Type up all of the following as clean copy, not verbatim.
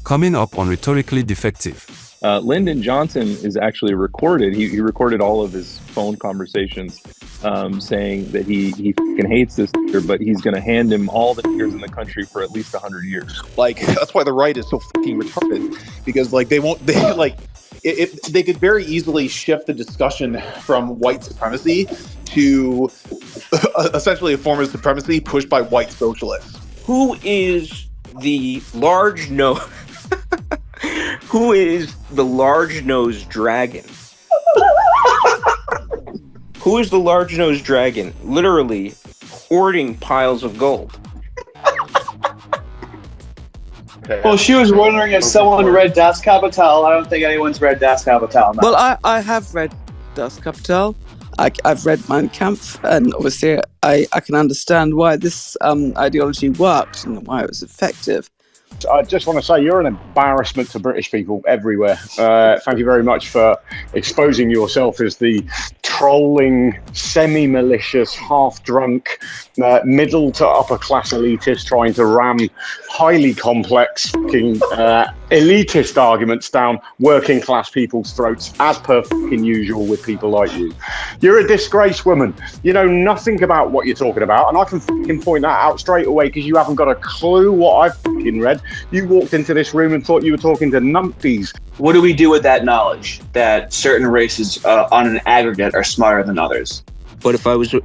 coming up on Rhetorically Defective. Lyndon Johnson is actually recorded. He recorded all of his phone conversations saying that he fucking hates this nigger, but he's going to hand him all the niggers in the country for at least 100 years. Like, that's why the right is so fucking retarded, because like they could very easily shift the discussion from white supremacy to essentially a form of supremacy pushed by white socialists. Who is the large nose? Who is the large-nosed dragon? Who is the large-nosed dragon? Literally hoarding piles of gold. Well, she was wondering if someone read Das Kapital. I don't think anyone's read Das Kapital. No. Well, I have read Das Kapital. I've read Mein Kampf, and obviously I can understand why this ideology worked and why it was effective. I just want to say you're an embarrassment to British people everywhere. Thank you very much for exposing yourself as the trolling, semi-malicious, half-drunk, middle to upper-class elitist trying to ram highly complex, fucking elitist arguments down working-class people's throats, as per fucking usual with people like you. You're a disgraced woman. You know nothing about what you're talking about, and I can fucking point that out straight away because you haven't got a clue what I've fucking read. You walked into this room and thought you were talking to numpties. What do we do with that knowledge that certain races on an aggregate are smarter than others? But if I was a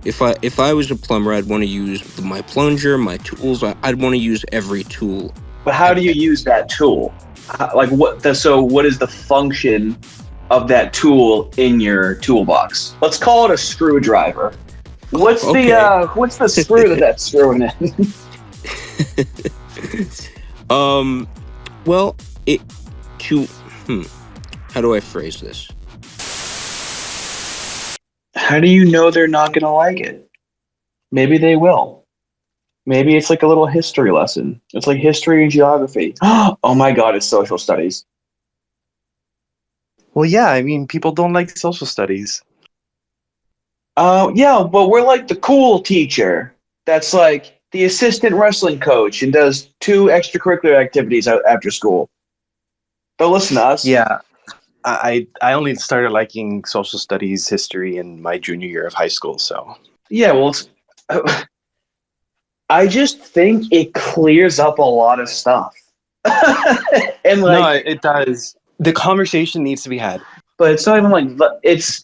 plumber, I'd want to use my plunger, my tools. I'd want to use every tool. But how do you use that tool? So what is the function of that tool in your toolbox? Let's call it a screwdriver. What's the screw that's screwing in? How do I phrase this? How do you know they're not going to like it? Maybe they will. Maybe it's like a little history lesson. It's like history and geography. Oh my God, it's social studies. Well, yeah, I mean, people don't like social studies. Yeah, but we're like the cool teacher that's like the assistant wrestling coach and does 2 extracurricular activities after school. Don't listen to us. Yeah, I only started liking social studies history in my junior year of high school, so. Yeah, well, I just think it clears up a lot of stuff. And like, no, it does. The conversation needs to be had. But it's not even like, it's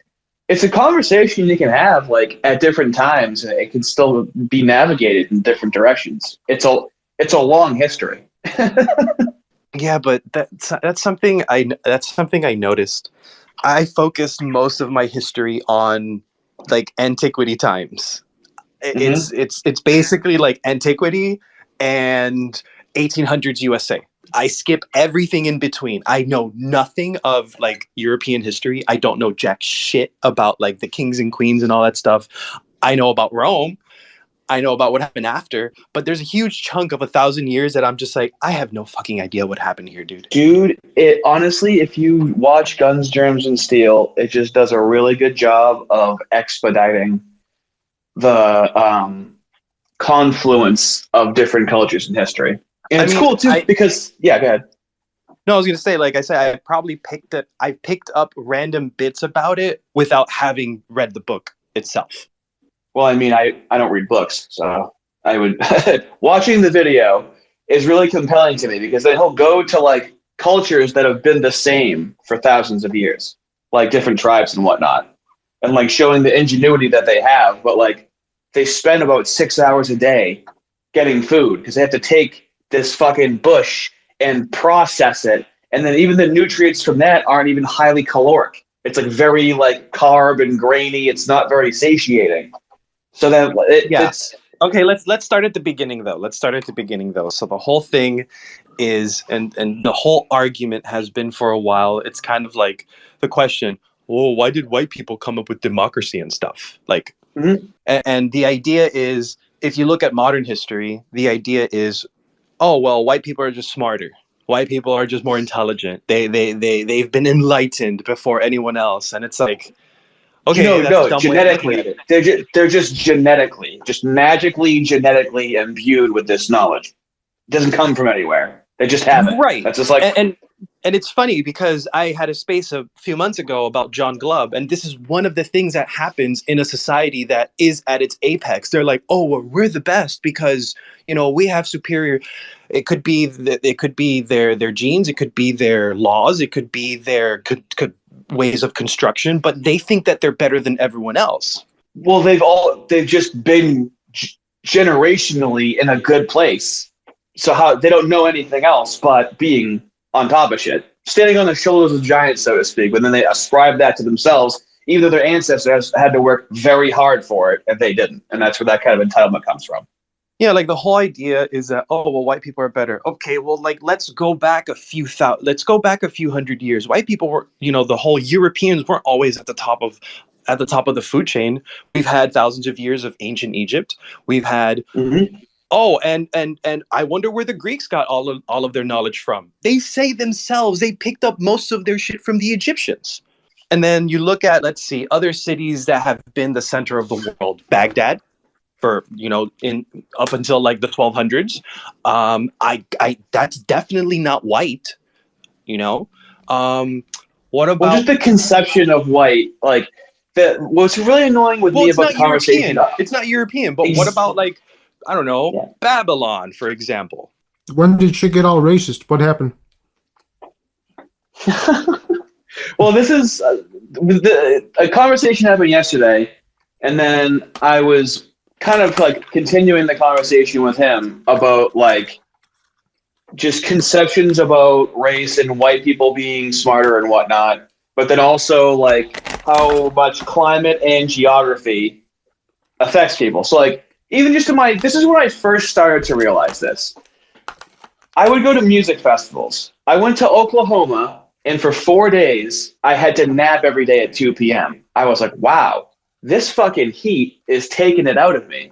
a conversation you can have like at different times, and it can still be navigated in different directions. It's a long history. Yeah, but that's something I noticed. I focused most of my history on like antiquity times. It's basically like antiquity and 1800s USA. I skip everything in between. I know nothing of like European history. I don't know jack shit about like the kings and queens and all that stuff. I know about Rome. I know about what happened after, but there's a huge chunk of 1,000 years that I'm just like, I have no fucking idea what happened here, dude. Dude, honestly, if you watch Guns, Germs, and Steel, it just does a really good job of expediting the confluence of different cultures in history. And it's cool too because go ahead. No, I was gonna say, like I said, I picked up random bits about it without having read the book itself. Well, I mean, I don't read books, so I would watching the video is really compelling to me because then he'll go to like cultures that have been the same for thousands of years, like different tribes and whatnot, and like showing the ingenuity that they have, but like they spend about 6 hours a day getting food because they have to take this fucking bush and process it, and then even the nutrients from that aren't even highly caloric. It's like very like carb and grainy. It's not very satiating. So then it's okay. Let's start at the beginning though. So the whole thing is, and the whole argument has been for a while. It's kind of like the question: well, why did white people come up with democracy and stuff? Like, and the idea is, if you look at modern history, the idea is, oh well, white people are just smarter. White people are just more intelligent. They've been enlightened before anyone else, and it's like. Okay, no, genetically, they're just magically genetically imbued with this knowledge. It doesn't come from anywhere. They just haven't. Right. That's just like and it's funny because I had a space a few months ago about John Glubb, and this is one of the things that happens in a society that is at its apex. They're like, oh, well, we're the best because we have superior. It could be their genes, it could be their laws, it could be their ways of construction, but they think that they're better than everyone else. Well, they've just been generationally in a good place. So how they don't know anything else but being on top of shit, standing on the shoulders of giants, so to speak. But then they ascribe that to themselves, even though their ancestors had to work very hard for it, and they didn't. And that's where that kind of entitlement comes from. Yeah, like the whole idea is that white people are better. Okay, well, like let's go back a few hundred years. White people were, the whole Europeans weren't always at the top of the food chain. We've had thousands of years of ancient Egypt. We've had. Mm-hmm. Oh, and I wonder where the Greeks got all of their knowledge from. They say themselves they picked up most of their shit from the Egyptians. And then you look at, let's see, other cities that have been the center of the world. Baghdad, for up until like the 1200s. That's definitely not white. What about just the conception of white? Like what's really annoying with me about the conversation? It's not European, but what about like? I don't know, Babylon, for example. When did shit get all racist? What happened? Well, this is a conversation happened yesterday, and then I was kind of like continuing the conversation with him about like just conceptions about race and white people being smarter and whatnot, but then also like how much climate and geography affects people. So like, even just this is when I first started to realize this. I would go to music festivals. I went to Oklahoma, and for 4 days, I had to nap every day at 2 p.m. I was like, wow, this fucking heat is taking it out of me.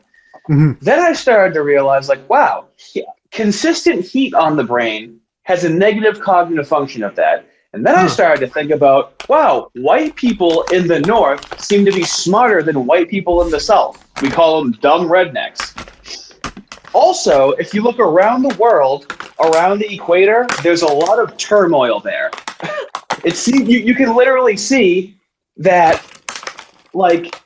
Mm-hmm. Then I started to realize, like, wow, consistent heat on the brain has a negative cognitive function of that. And then I started to think about, wow, white people in the North seem to be smarter than white people in the South. We call them dumb rednecks. Also, if you look around the world, around the equator, there's a lot of turmoil there. You can literally see that, like,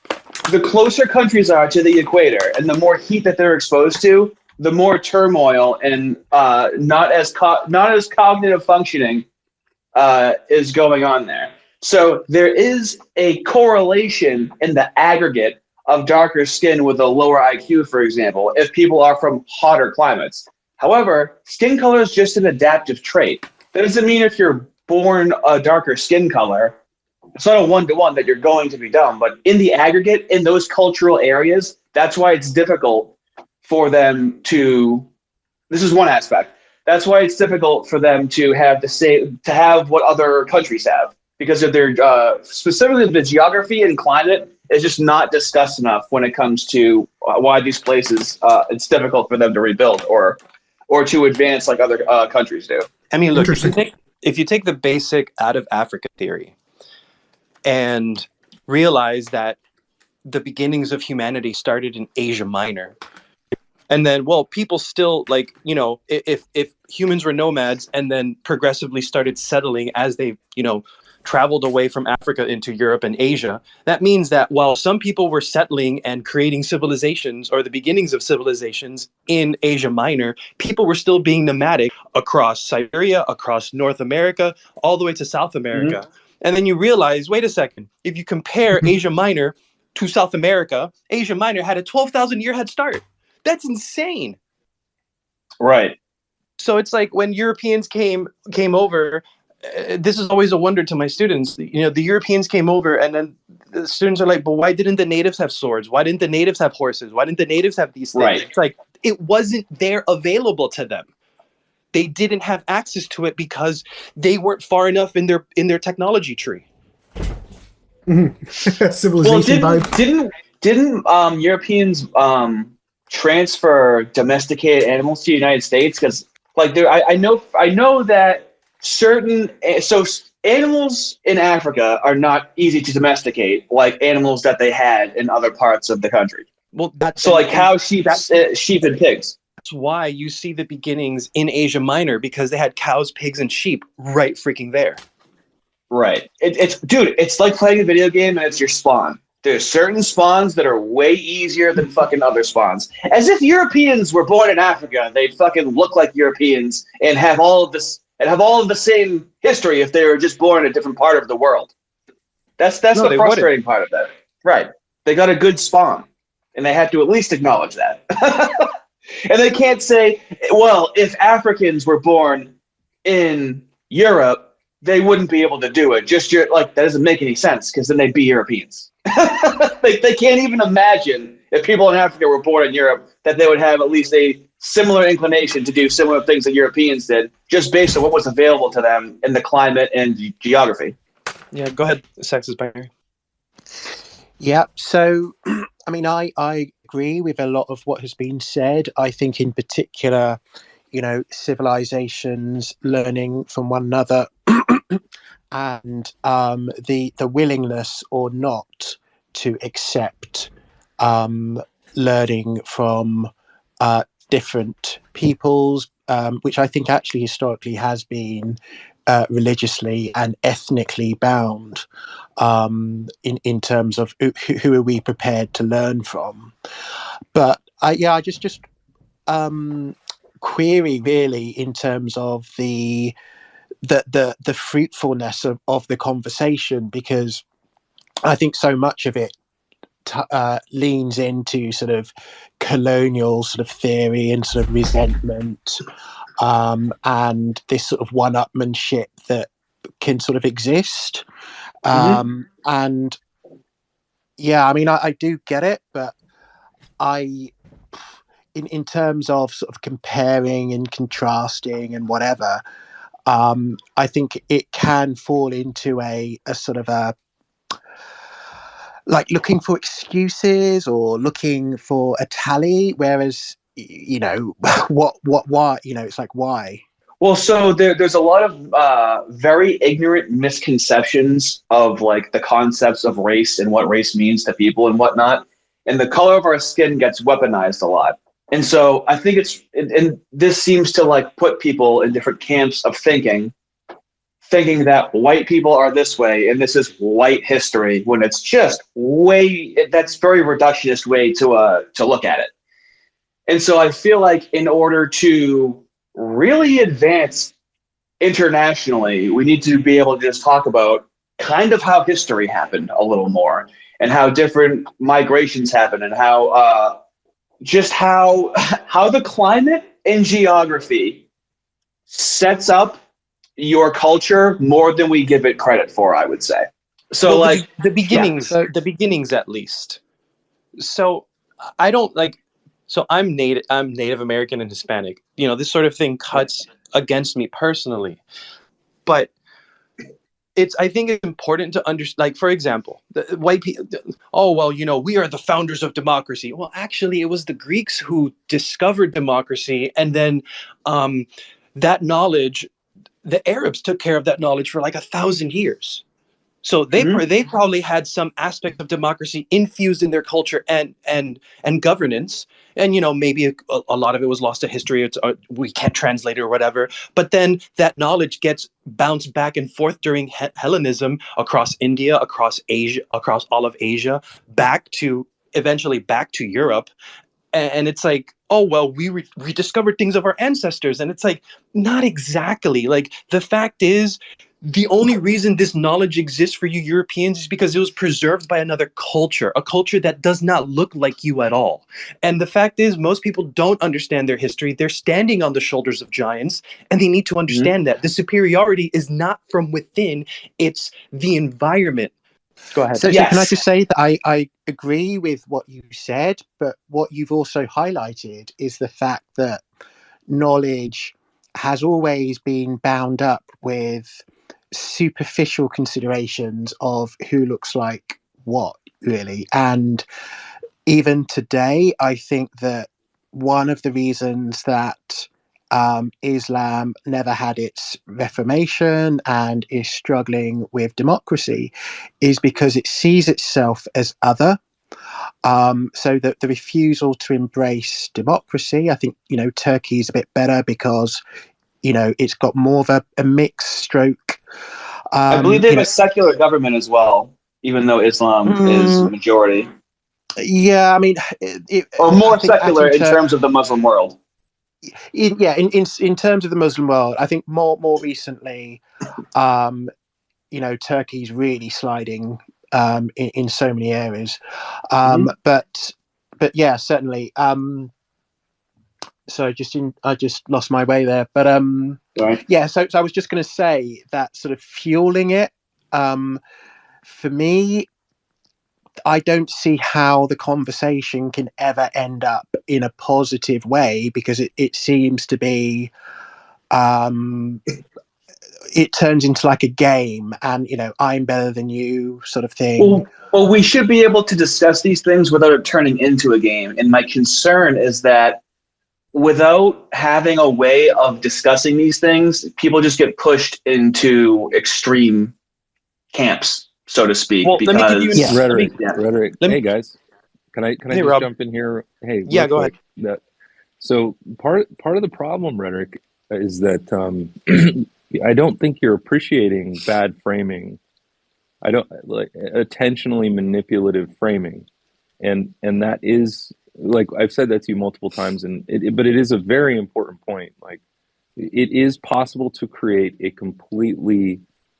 the closer countries are to the equator and the more heat that they're exposed to, the more turmoil and not as cognitive functioning is going on there. So there is a correlation in the aggregate of darker skin with a lower IQ, for example, if people are from hotter climates. However, skin color is just an adaptive trait. That doesn't mean if you're born a darker skin color, it's not a one-to-one that you're going to be dumb. But in the aggregate, in those cultural areas, that's why it's difficult for them to. This is one aspect. That's why it's difficult for them to have what other countries have, because of their specifically the geography and climate is just not discussed enough when it comes to why these places it's difficult for them to rebuild or to advance like other countries do. I mean, look, if you take the basic out of Africa theory and realize that the beginnings of humanity started in Asia Minor. And then, people still if humans were nomads and then progressively started settling as they, traveled away from Africa into Europe and Asia, that means that while some people were settling and creating civilizations or the beginnings of civilizations in Asia Minor, people were still being nomadic across Siberia, across North America, all the way to South America. Mm-hmm. And then you realize, wait a second, if you compare Asia Minor to South America, Asia Minor had a 12,000 year head start. That's insane. Right. So it's like when Europeans came over, this is always a wonder to my students. The Europeans came over and then the students are like, but why didn't the natives have swords? Why didn't the natives have horses? Why didn't the natives have these things? Right. It's like, it wasn't there available to them. They didn't have access to it because they weren't far enough in their technology tree. Mm-hmm. Civilization. Didn't Europeans transfer domesticated animals to the United States? Because I know that animals in Africa are not easy to domesticate like animals that they had in other parts of the country. Well, cows, sheep and pigs. why you see the beginnings in Asia Minor, because they had cows, pigs, and sheep right freaking there. Right. It's like playing a video game and it's your spawn. There's certain spawns that are way easier than fucking other spawns. As if Europeans were born in Africa, they'd fucking look like Europeans and have all of the same history if they were just born in a different part of the world. That's the frustrating part of that. Right. They got a good spawn, and they have to at least acknowledge that. And they can't say, well, if Africans were born in Europe, they wouldn't be able to do it. That doesn't make any sense, because then they'd be Europeans. They can't even imagine, if people in Africa were born in Europe, that they would have at least a similar inclination to do similar things that Europeans did, just based on what was available to them in the climate and geography. Yeah, go ahead, Sexist Binary. Yeah, so, I mean, I agree with a lot of what has been said. I think in particular, civilizations learning from one another and the willingness or not to accept learning from different peoples, which I think actually historically has been religiously and ethnically bound in terms of who are we prepared to learn from. But I just query really in terms of the fruitfulness of the conversation, because I think so much of it leans into sort of colonial sort of theory and sort of resentment, and this sort of one-upmanship that can sort of exist. And yeah, I mean, I do get it, but in terms of sort of comparing and contrasting and whatever, I think it can fall into a sort of a, like, looking for excuses or looking for a tally, whereas why, it's like, why? Well, so there's a lot of very ignorant misconceptions of like the concepts of race and what race means to people and whatnot, and the color of our skin gets weaponized a lot. And so I think and this seems to like put people in different camps of thinking that white people are this way and this is white history, when it's just that's very reductionist way to look at it. And so I feel like in order to really advance internationally, we need to be able to just talk about kind of how history happened a little more, and how different migrations happen, and how how the climate and geography sets up your culture more than we give it credit for, I would say. So, well, the beginnings, the beginnings at least. So I don't like. So I'm Native American and Hispanic. This sort of thing cuts against me personally, but I think it's important to understand. Like, for example, the white people. Oh well, we are the founders of democracy. Well, actually, it was the Greeks who discovered democracy, and then that knowledge, the Arabs took care of that knowledge for like 1,000 years. So they probably had some aspect of democracy infused in their culture and governance, and maybe a lot of it was lost to history. We can't translate it or whatever. But then that knowledge gets bounced back and forth during Hellenism across India, across Asia, across all of Asia, eventually back to Europe. And it's like, oh, well, we rediscovered things of our ancestors. And it's like, not exactly. Like, the fact is, the only reason this knowledge exists for you Europeans is because it was preserved by another culture, a culture that does not look like you at all. And the fact is, most people don't understand their history. They're standing on the shoulders of giants, and they need to understand that the superiority is not from within, it's the environment. Go ahead. So can I just say that I agree with what you said, but what you've also highlighted is the fact that knowledge has always been bound up with superficial considerations of who looks like what, really. And even today, I think that one of the reasons that Islam never had its reformation and is struggling with democracy is because it sees itself as other, So the refusal to embrace democracy, I think, Turkey is a bit better because, it's got more of a mixed stroke. I believe they have a secular government as well, even though Islam is majority. Yeah, I mean, or more secular in terms of the Muslim world. In terms of the Muslim world, I think more recently, Turkey's really sliding in so many areas. But yeah, certainly. So I just lost my way there. But yeah. So I was just going to say that sort of fueling it. For me, I don't see how the conversation can ever end up in a positive way, because it seems to be. It turns into like a game, and I'm better than you sort of thing. Well, we should be able to discuss these things without it turning into a game. And my concern is that without having a way of discussing these things, people just get pushed into extreme camps, so to speak. Well, let me give you rhetoric. Hey guys, can I just Rob. jump in here? Hey, yeah, go ahead. So part of the problem, rhetoric, is that I don't think you're appreciating bad framing. I don't like attentionally manipulative framing, and that is, like I've said that to you multiple times, but it is a very important point. Like, it is possible to create a completely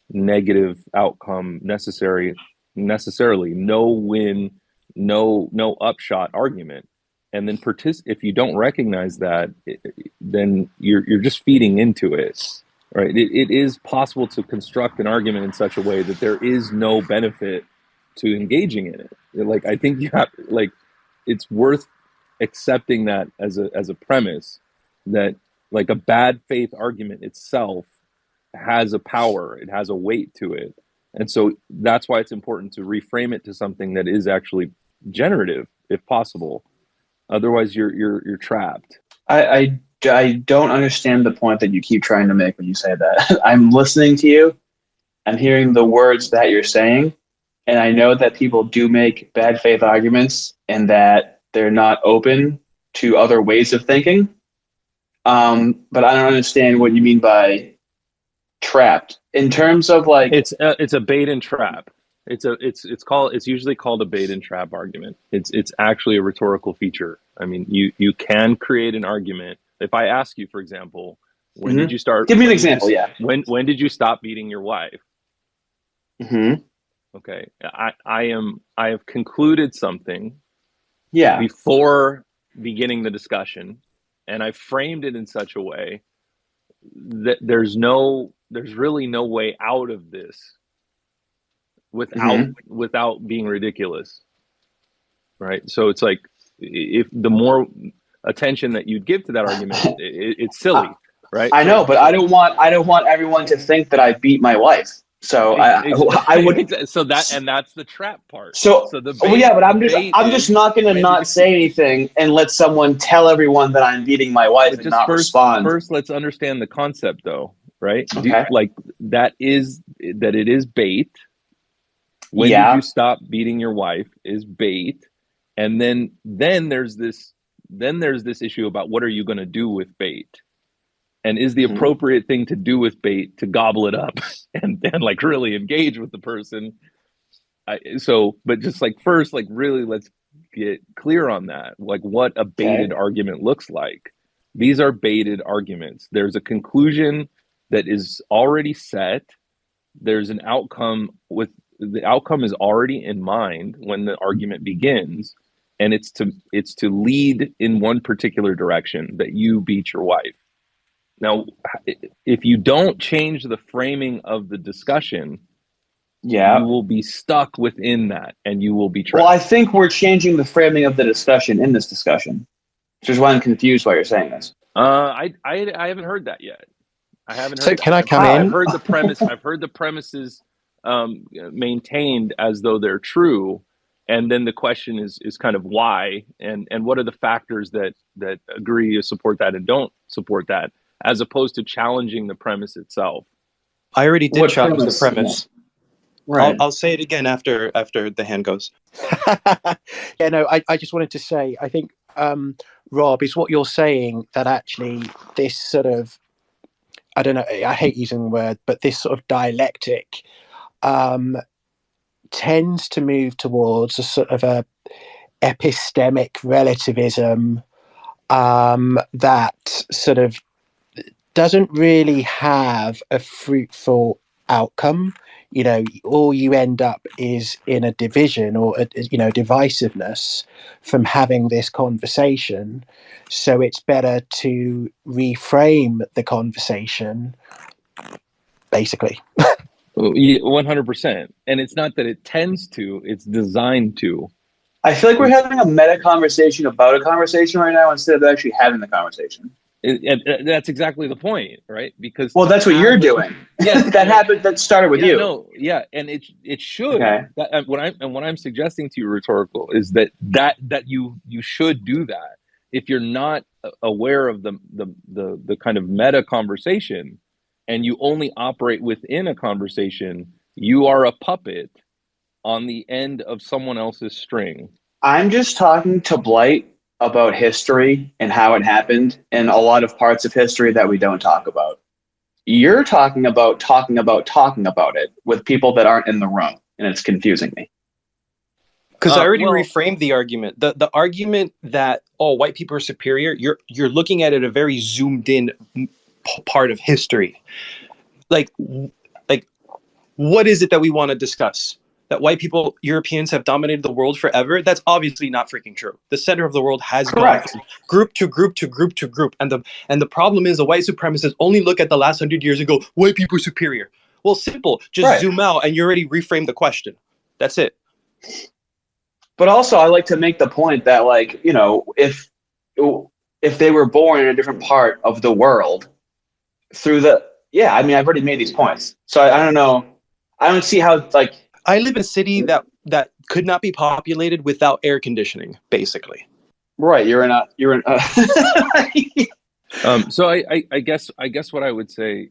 negative outcome, necessarily no win, no upshot argument, and then if you don't recognize that, then you're just feeding into it. Right. It is possible to construct an argument in such a way that there is no benefit to engaging in it. Like, I think it's worth accepting that as a premise, that like a bad faith argument itself has a power, it has a weight to it. And so that's why it's important to reframe it to something that is actually generative, if possible. Otherwise you're trapped. I don't understand the point that you keep trying to make when you say that. I'm listening to you. I'm hearing the words that you're saying. And I know that people do make bad faith arguments and that they're not open to other ways of thinking. But I don't understand what you mean by trapped. In terms of like... It's a bait and trap. It's usually called a bait and trap argument. It's actually a rhetorical feature. I mean, you can create an argument. If I ask you, for example, when did you start? Give me an example. Yeah. When did you stop beating your wife? Okay. I have concluded something. Yeah. Before beginning the discussion, and I framed it in such a way that there's really no way out of this without being ridiculous. Right. So it's like, if the more attention that you'd give to that argument, it's silly, right? I know, but I don't want everyone to think that I beat my wife. So I would. So that's the trap part. So the bait, but I'm just not going to not say anything and let someone tell everyone that I'm beating my wife and not respond. First, let's understand the concept, though, right? Okay. That it is bait. When did you stop beating your wife is bait. And then there's this issue about what are you going to do with bait, and is the appropriate thing to do with bait to gobble it up and like really engage with the person. But just like first, like really, let's get clear on that, like what a baited argument looks like. These are baited arguments. There's a conclusion that is already set. There's an outcome the outcome is already in mind when the argument begins. And it's to lead in one particular direction, that you beat your wife. Now, if you don't change the framing of the discussion, you will be stuck within that, and you will be trapped. Well, I think we're changing the framing of the discussion in this discussion, which is why I'm confused why you're saying this. I haven't heard that yet. I haven't heard. So can I come in? I've heard the premise. I've heard the premises maintained as though they're true. And then the question is kind of why, and what are the factors that agree to support that and don't support that, as opposed to challenging the premise itself. I already did challenge the premise. Right. I'll say it again after the hand goes. Yeah, no, I just wanted to say, I think, Rob, is what you're saying that actually this sort of, I don't know, I hate using the word, but this sort of dialectic tends to move towards a sort of a epistemic relativism that sort of doesn't really have a fruitful outcome. You know, all you end up is in a division or divisiveness from having this conversation. So it's better to reframe the conversation, basically. 100%. And it's not that it tends to; it's designed to. I feel like we're having a meta conversation about a conversation right now instead of actually having the conversation. That's exactly the point, right? Because that's what you're doing. Yeah, that happened. That started with you. No, yeah, and it should. Okay. What I'm suggesting to you, rhetorical, is that you should do that. If you're not aware of the kind of meta conversation, and you only operate within a conversation, you are a puppet on the end of someone else's string. I'm just talking to Blight about history and how it happened and a lot of parts of history that we don't talk about. You're talking about it with people that aren't in the room, and it's confusing me. Because I already reframed the argument. The argument that white people are superior, you're looking at it a very zoomed in part of history. Like what is it that we want to discuss? That white people, Europeans, have dominated the world forever? That's obviously not freaking true. The center of the world has gone from group to group to group to group. And the problem is the white supremacists only look at the last 100 years and go, white people are superior. Well, simple. Just zoom out and you already reframe the question. That's it. But also, I like to make the point that, like, you know, if they were born in a different part of the world through I mean, I've already made these points. So I don't know. I don't see how, like, I live in a city that could not be populated without air conditioning, basically. Right. So I guess what I would say,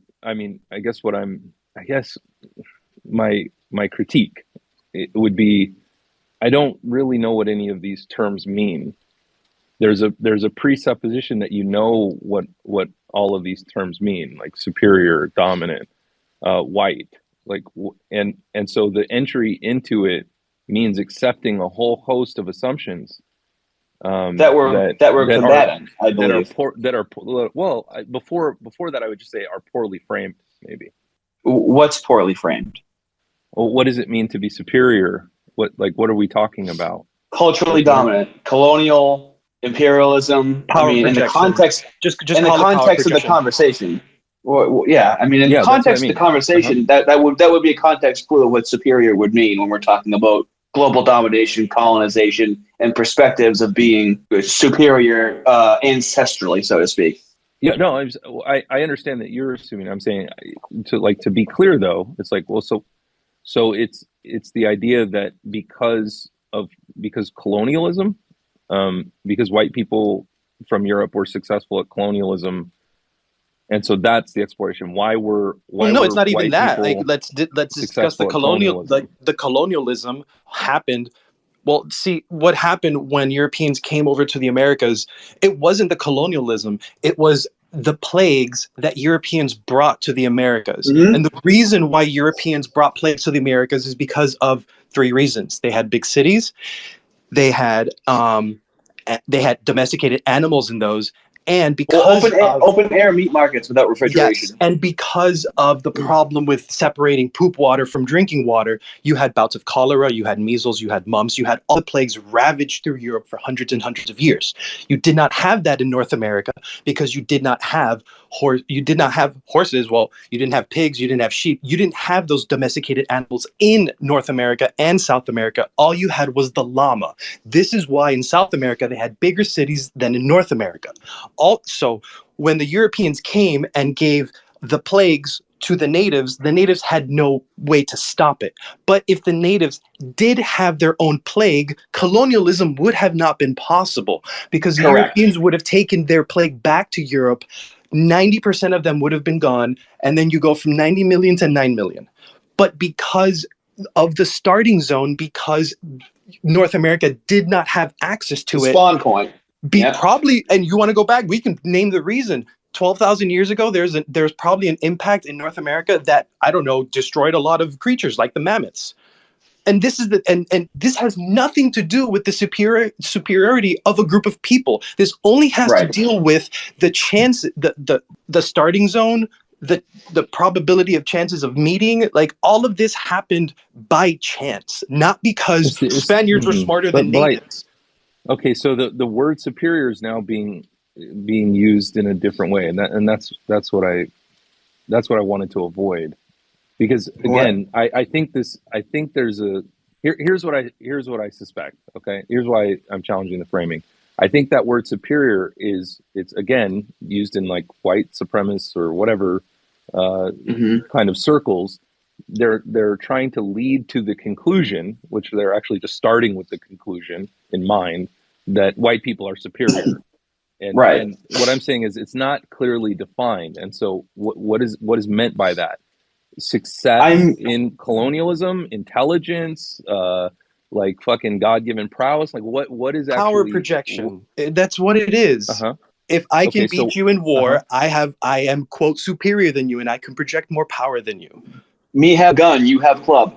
my critique would be, I don't really know what any of these terms mean. There's a presupposition that you know what all of these terms mean, like superior, dominant, white. And so the entry into it means accepting a whole host of assumptions that we're combating. I believe before that I would just say are poorly framed. Maybe. What's poorly framed? Well, what does it mean to be superior? What are we talking about? Culturally dominant, colonial, imperialism. Power projection. In the context, in the context of the conversation. Well, yeah, I mean, in the context of the conversation, that would be a context clue of what superior would mean when we're talking about global domination, colonization, and perspectives of being superior ancestrally, so to speak. Yeah, no, I understand that you're assuming. I'm saying to be clear though, it's like, well, so it's the idea that because colonialism, because white people from Europe were successful at colonialism. And so that's the exploration. It's not even that. Like, let's discuss the colonialism. The colonialism happened. Well, see, what happened when Europeans came over to the Americas, it wasn't the colonialism. It was the plagues that Europeans brought to the Americas. Mm-hmm. And the reason why Europeans brought plagues to the Americas is because of three reasons. They had big cities. They had domesticated animals in those. And because open air meat markets without refrigeration. Yes, and because of the problem with separating poop water from drinking water, you had bouts of cholera, you had measles, you had mumps, you had all the plagues ravaged through Europe for hundreds and hundreds of years. You did not have that in North America because you did not have horses. Well, you didn't have pigs, you didn't have sheep, you didn't have those domesticated animals in North America and South America. All you had was the llama. This is why in South America they had bigger cities than in North America. Also, when the Europeans came and gave the plagues to the natives had no way to stop it. But if the natives did have their own plague, colonialism would have not been possible because the Europeans would have taken their plague back to Europe. 90% of them would have been gone. And then you go from 90 million to 9 million. But because of the starting zone because North America did not have access to The it. spawn point. Yep. Probably, and you want to go back, we can name the reason. 12,000 years ago, there's probably an impact in North America that, I don't know, destroyed a lot of creatures like the mammoths. And this is and this has nothing to do with the superiority of a group of people. This only has to deal with the chance, the starting zone, the probability of chances of meeting. Like, all of this happened by chance, not because Spaniards were smarter than natives. Okay, so the word superior is now being used in a different way, and that's what I wanted to avoid, because again, I think there's here's what I suspect. Okay, here's why I'm challenging the framing. I think that word superior it's again used in like white supremacist or whatever kind of circles. They're trying to lead to the conclusion, which they're actually just starting with the conclusion in mind, that white people are superior. And what I'm saying is it's not clearly defined. And so what is meant by that? Success in colonialism, intelligence, like fucking God-given prowess? Like what is actually power projection? That's what it is. If I can beat you in war, I am, quote, superior than you, and I can project more power than you. Me have gun, you have club.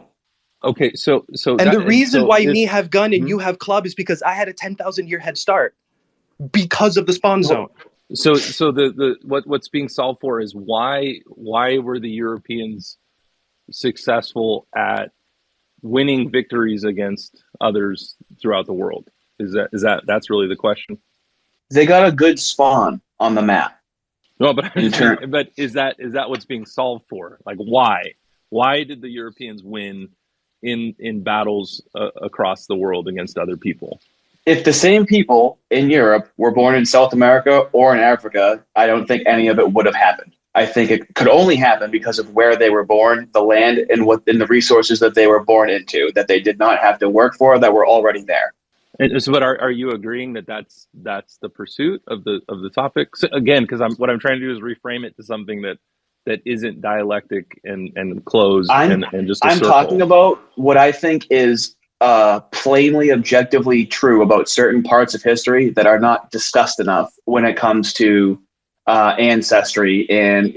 Okay, so and the reason why me have gun and you have club is because I had a 10,000 year head start because of the spawn zone. So the what's being solved for is why were the Europeans successful at winning victories against others throughout the world? That's really the question? They got a good spawn on the map. No, but is that what's being solved for? Like, why did the Europeans win in battles across the world against other people? If the same people in Europe were born in South America or in Africa, I don't think any of it would have happened. I think it could only happen because of where they were born, the land, and the resources that they were born into, that they did not have to work for, that were already there. And so, but are you agreeing that that's the pursuit of the topic? So again, because what I'm trying to do is reframe it to something that isn't dialectic and closed and just a circle. Talking about what I think is plainly, objectively true about certain parts of history that are not discussed enough when it comes to ancestry and,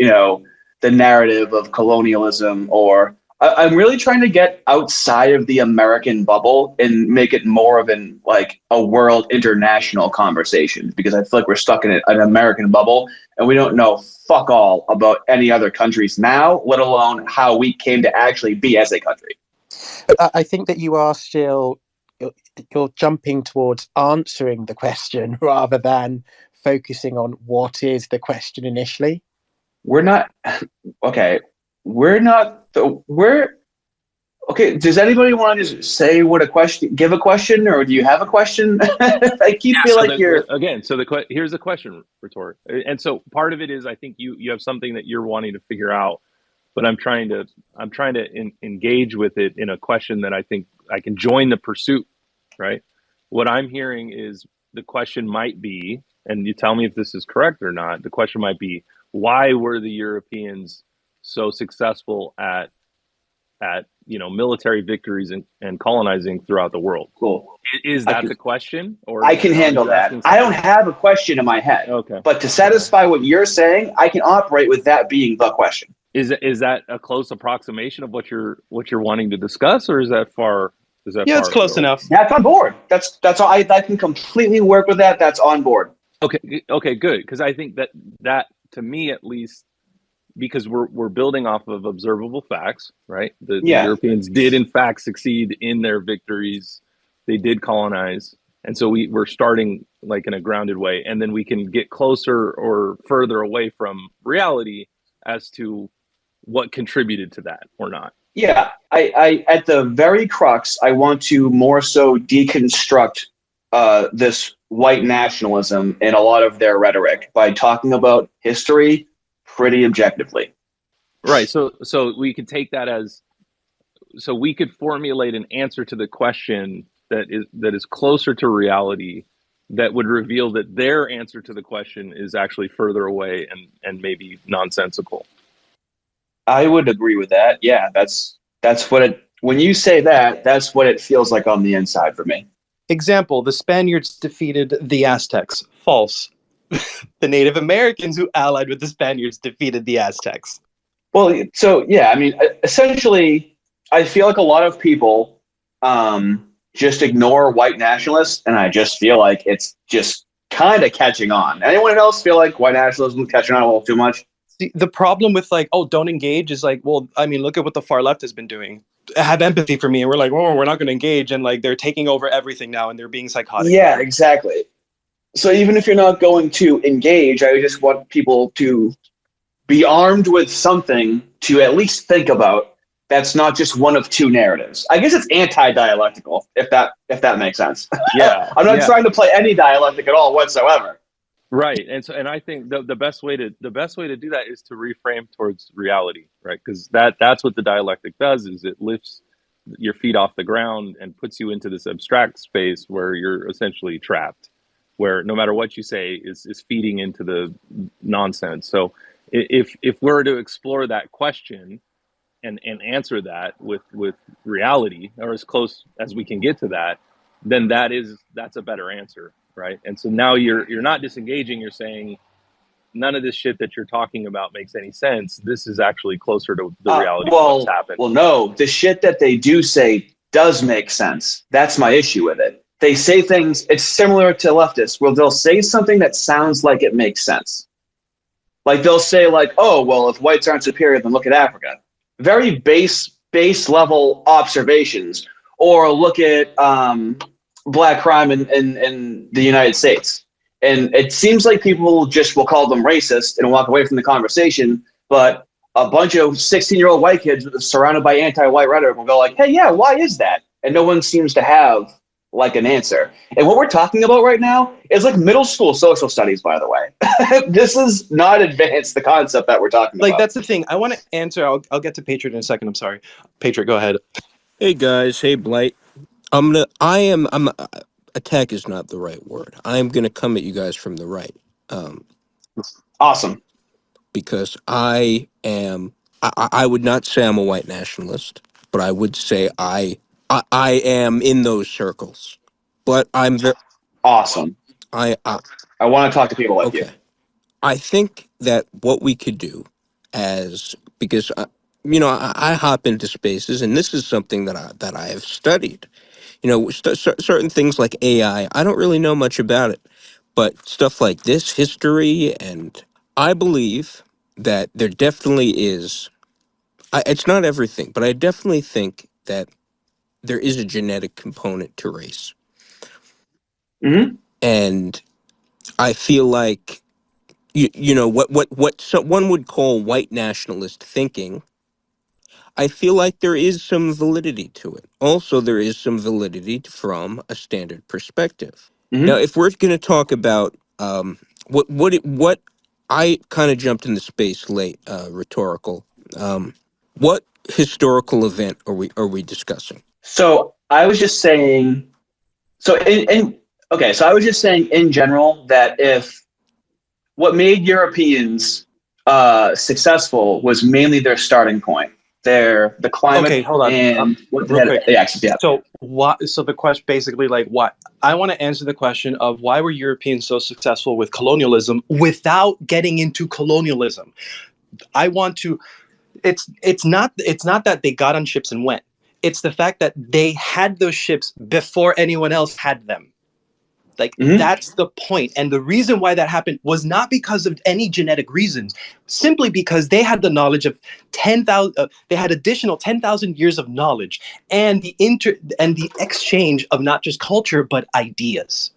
the narrative of colonialism. Or I'm really trying to get outside of the American bubble and make it more of a world international conversation, because I feel like we're stuck in an American bubble and we don't know fuck all about any other countries now, let alone how we came to actually be as a country. I think that you are still, you're jumping towards answering the question rather than focusing on what is the question initially. Okay. Does anybody want to just say give a question, or do you have a question? I keep feeling like you're again. So here's the question, rhetoric. And so part of it is, I think you have something that you're wanting to figure out, but I'm trying to engage with it in a question that I think I can join the pursuit, right? What I'm hearing is the question might be, and you tell me if this is correct or not, the question might be, why were the Europeans so successful at military victories and colonizing throughout the world? Cool. Is that the question? Or I can handle that. I don't have a question in my head. Okay. But to satisfy what you're saying, I can operate with that being the question. Is that a close approximation of what you're wanting to discuss, or is that far? It's close enough. That's on board. That's all. I can completely work with that. That's on board. Okay, good. Because I think that to me at least, because we're building off of observable facts, right? The Europeans did in fact succeed in their victories. They did colonize, and so we're starting like in a grounded way, and then we can get closer or further away from reality as to what contributed to that or not. Yeah, I at the very crux, I want to more so deconstruct this white nationalism and a lot of their rhetoric by talking about history pretty objectively. Right. So we could take that so we could formulate an answer to the question that is closer to reality, that would reveal that their answer to the question is actually further away and maybe nonsensical. I would agree with that. Yeah, that's what when you say that, that's what it feels like on the inside for me. Example: the Spaniards defeated the Aztecs. False. The Native Americans who allied with the Spaniards defeated the Aztecs. Well, so yeah, I mean, essentially, I feel like a lot of people just ignore white nationalists, and I just feel like it's just kind of catching on. Anyone else feel like white nationalism is catching on a little too much? See, the problem with like, oh, don't engage is like, well, I mean, look at what the far left has been doing. Have empathy for me, and we're like, oh, we're not going to engage, and like they're taking over everything now, and they're being psychotic. Yeah, exactly. So even if you're not going to engage, I just want people to be armed with something to at least think about. That's not just one of two narratives. I guess it's anti-dialectical, if that makes sense. Yeah, I'm not trying to play any dialectic at all whatsoever. Right, and I think the best way to do that is to reframe towards reality, right? Because that's what the dialectic does, is it lifts your feet off the ground and puts you into this abstract space where you're essentially trapped, where no matter what you say is feeding into the nonsense. So if we're to explore that question and answer that with reality, or as close as we can get to that, then that's a better answer, right? And so now you're not disengaging, you're saying none of this shit that you're talking about makes any sense. This is actually closer to the reality of what's happened. Well, no, the shit that they do say does make sense. That's my issue with it. They say things, it's similar to leftists, where they'll say something that sounds like it makes sense. Like they'll say like, oh, well, if whites aren't superior, then look at Africa. Very base level observations. Or look at black crime in the United States. And it seems like people just will call them racist and walk away from the conversation. But a bunch of 16-year-old white kids surrounded by anti-white rhetoric will go like, hey, yeah, why is that? And no one seems to have like an answer. And what we're talking about right now is like middle school social studies, by the way. This is not advanced, the concept that we're talking about. Like, that's the thing. I want to answer. I'll get to Patriot in a second. I'm sorry. Patriot, go ahead. Hey guys, hey Blight. Attack is not the right word. I'm gonna come at you guys from the right. Awesome. Because I would not say I'm a white nationalist, but I would say I am in those circles. But I'm very awesome. I want to talk to people like you. I think that what we could do because I hop into spaces, and this is something that I have studied. Certain things like AI, I don't really know much about it, but stuff like this, history, and I believe that there definitely is. It's not everything, but I definitely think that there is a genetic component to race. Mm-hmm. And I feel like what one would call white nationalist thinking, I feel like there is some validity to it. Also, there is some validity from a standard perspective. Mm-hmm. Now, if we're going to talk about what I kind of jumped in the space late, rhetorical. What historical event are we discussing? So I was just saying. So I was just saying in general that if what made Europeans successful was mainly their starting point, the climate. Okay, hold on. And what real quick. Yeah. So what? So the question basically, like, what I want to answer the question of why were Europeans so successful with colonialism without getting into colonialism. I want to. It's not that they got on ships and went. It's the fact that they had those ships before anyone else had them. Like, that's the point. And the reason why that happened was not because of any genetic reasons, simply because they had the knowledge of 10,000, they had additional 10,000 years of knowledge and the exchange of not just culture, but ideas.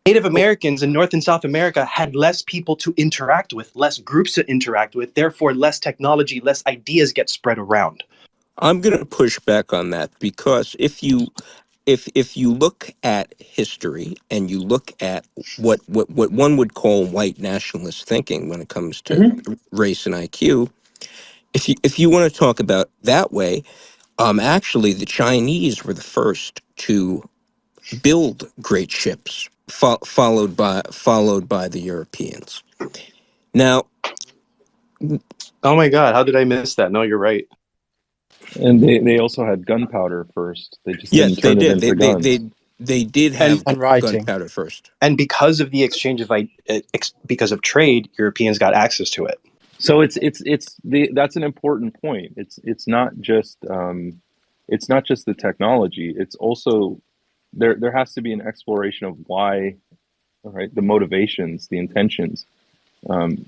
Native Americans in North and South America had less people to interact with, less groups to interact with, therefore less technology, less ideas get spread around. I'm going to push back on that because if you look at history and you look at what one would call white nationalist thinking when it comes to race and IQ, if you want to talk about that way, actually the Chinese were the first to build great ships, followed by the Europeans. Now, oh my God, how did I miss that? No, you're right. And they also had gunpowder first. They just didn't Yes, they turn it did. into guns. They did And have And writing. gunpowder first. and because of the exchange of because of trade, Europeans got access to it. So that's an important point. It's not just the technology. It's also there has to be an exploration of why, right? The motivations, the intentions.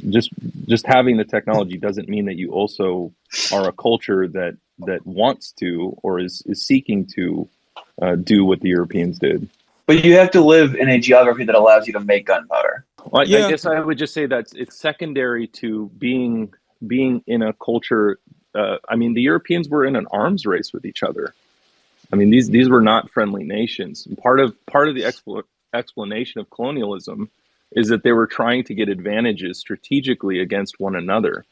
Just having the technology doesn't mean that you also are a culture that wants to or is seeking to do what the Europeans did. But you have to live in a geography that allows you to make gunpowder. Well, I Yeah, guess I would just say that it's secondary to being in a culture. I mean, the Europeans were in an arms race with each other. I mean, these were not friendly nations. Part of the explanation of colonialism is that they were trying to get advantages strategically against one another,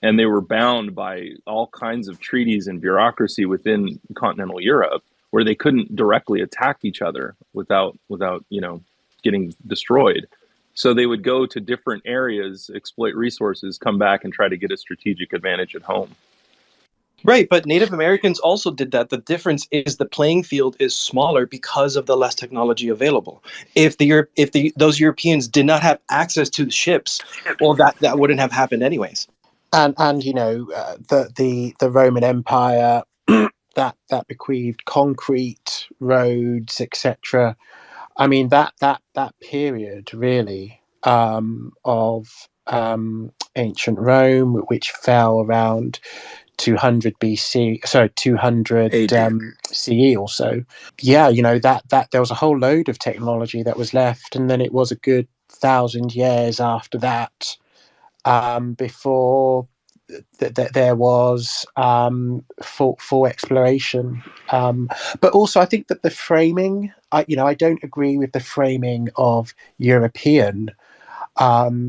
and they were bound by all kinds of treaties and bureaucracy within continental Europe, where they couldn't directly attack each other without getting destroyed. So they would go to different areas, exploit resources, come back and try to get a strategic advantage at home. Right, but Native Americans also did that. The difference is the playing field is smaller because of the less technology available. If those Europeans did not have access to the ships, well, that wouldn't have happened anyways. And the Roman Empire that bequeathed concrete roads, etc. I mean that period really of ancient Rome, which fell around 200 BC, sorry, 200 AD. CE or so. Yeah, that there was a whole load of technology that was left, and then it was a good 1,000 years after that before there was full exploration. But also, I think that the framing, I don't agree with the framing of European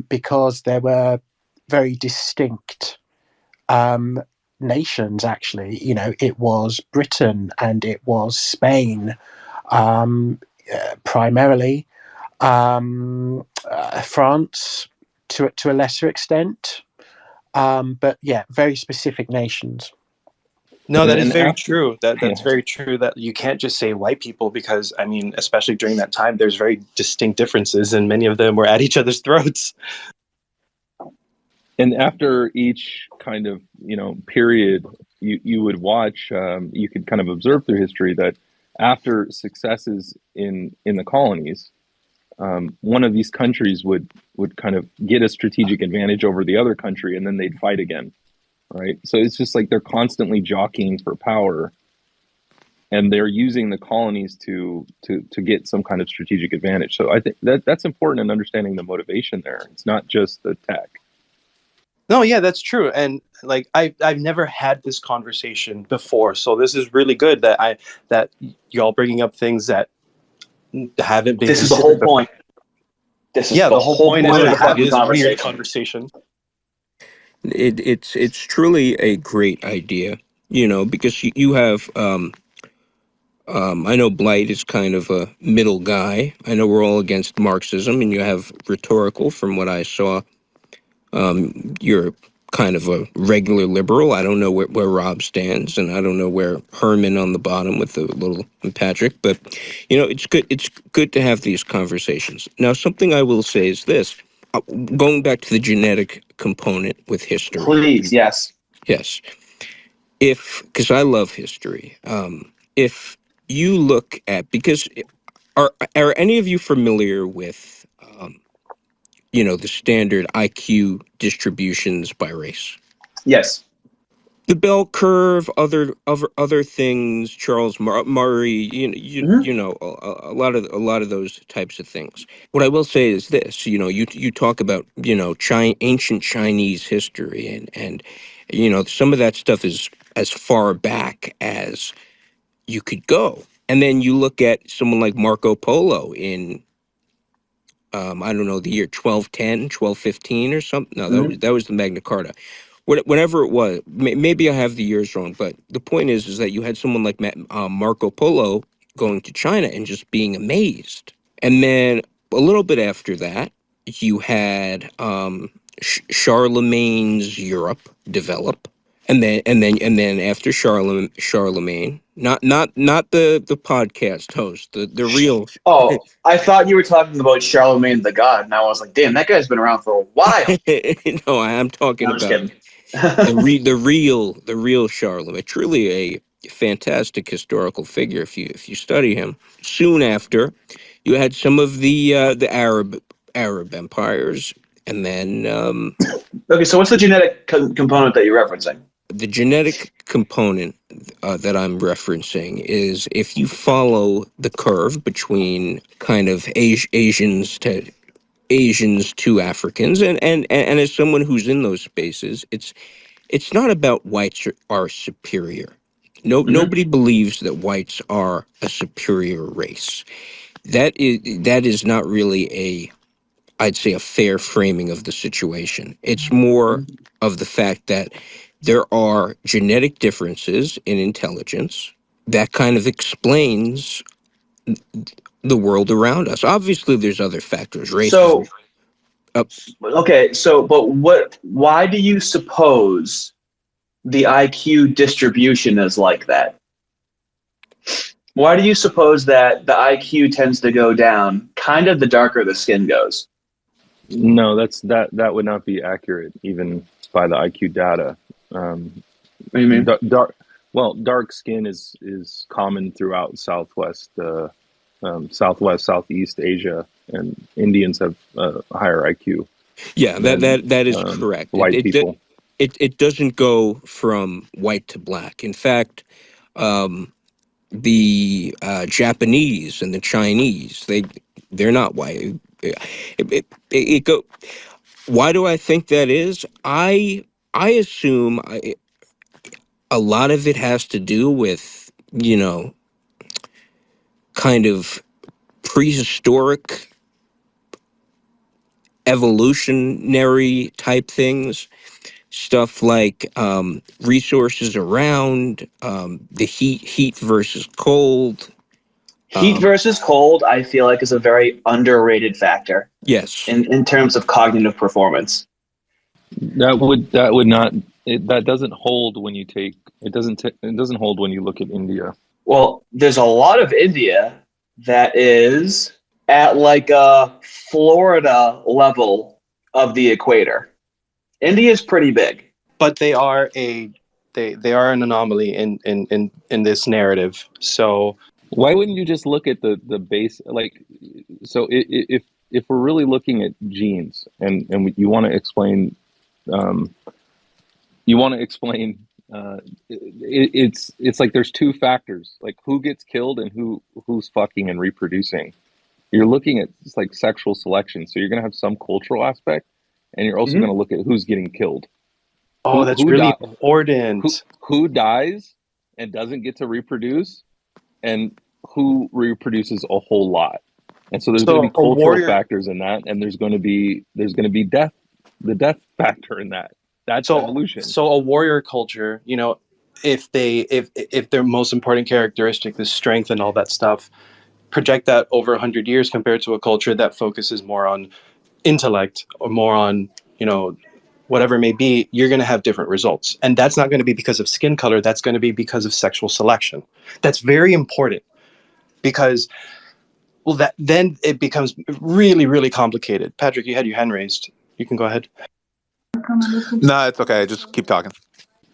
because there were very distinct nations. Actually, it was Britain and it was Spain primarily, France to a lesser extent. But yeah, very specific nations. No, that is And very after, true. That's yeah. very true. That you can't just say white people because I mean, especially during that time, there's very distinct differences, and many of them were at each other's throats. And after each kind of period, you would watch. You could kind of observe through history that after successes in the colonies, one of these countries would kind of get a strategic advantage over the other country, and then they'd fight again, right? So it's just like they're constantly jockeying for power, and they're using the colonies to get some kind of strategic advantage. So I think that's important in understanding the motivation there. It's not just the tech. No, yeah, that's true. And like I've never had this conversation before, so this is really good that y'all bringing up things that haven't been. This is the whole point. This is Yeah, the the whole point is of to the have fucking this weird conversation. conversation. It's truly a great idea, because you have I know Blight is kind of a middle guy. I know we're all against Marxism, and you have rhetorical. From what I saw, you're kind of a regular liberal. I don't know where Rob stands, and I don't know where Herman on the bottom with the little and Patrick. But it's good. It's good to have these conversations. Now, something I will say is this: going back to the genetic component with history. Please, yes. Yes. Because I love history. If you look at, because are any of you familiar with, the standard IQ distributions by race? Yes. The bell curve, other things, Charles Murray, a lot of those types of things. What I will say is this: you talk about ancient Chinese history, and some of that stuff is as far back as you could go, and then you look at someone like Marco Polo in I don't know, the year 1210, 1215 or something. No, that was the Magna Carta. Whenever it was, maybe I have the years wrong, but the point is that you had someone like Marco Polo going to China and just being amazed. And then a little bit after that, you had Charlemagne's Europe develop. and then after Charlemagne, not the podcast host, the real. Oh, I thought you were talking about Charlemagne the God, and I was like, damn, that guy's been around for a while. No, I'm No, talking I'm just about kidding. the real Charlemagne. Truly a fantastic historical figure if you study him. Soon after, you had some of the Arab empires, and then Okay, so what's the genetic component that you're referencing? the genetic component that I'm referencing is if you follow the curve between kind of Asians to Africans, and as someone who's in those spaces, it's not about whites are superior. No, Mm-hmm. nobody believes that whites are a superior race. That is not really I'd say a fair framing of the situation. It's more of the fact that there are genetic differences in intelligence that kind of explains the world around us. Obviously, there's other factors, racism. So, okay, so, but why do you suppose the IQ distribution is like that? Why do you suppose that the IQ tends to go down kind of the darker the skin goes? No, that would not be accurate even by the IQ data. What do you mean? Dark skin is common throughout Southeast Asia, and Indians have a higher IQ Yeah, that than that that is correct. white people. It doesn't go from white to black. In fact, the Japanese and the Chinese, they're not white. It go. Why do I think that is? I assume a lot of it has to do with, kind of prehistoric evolutionary type things, stuff like resources around, the heat versus cold. Heat versus cold, I feel like, is a very underrated factor Yes. in terms of cognitive performance. That doesn't hold when you take it doesn't hold when you look at India. Well, there's a lot of India that is at like a Florida level of the equator. India is pretty big. But they are an anomaly in this narrative. So Why wouldn't you just look at the base? Like, so if we're really looking at genes and you want to explain, um, it's like there's two factors, like who gets killed and who's fucking and reproducing. You're looking at it's like sexual selection, so you're gonna have some cultural aspect, and you're also gonna look at who's getting killed. Oh, that's really important. Who dies and doesn't get to reproduce, and who reproduces a whole lot. And so there's going to be cultural factors in that, and there's going to be death, the death factor in that. That's evolution. So a warrior culture, if their most important characteristic is strength and all that stuff, project that over 100 years compared to a culture that focuses more on intellect or more on, whatever it may be, you're going to have different results. And that's not going to be because of skin color. That's going to be because of sexual selection. That's very important because, then it becomes really, really complicated. Patrick, you had your hand raised. You can go ahead. No, it's okay. Just keep talking.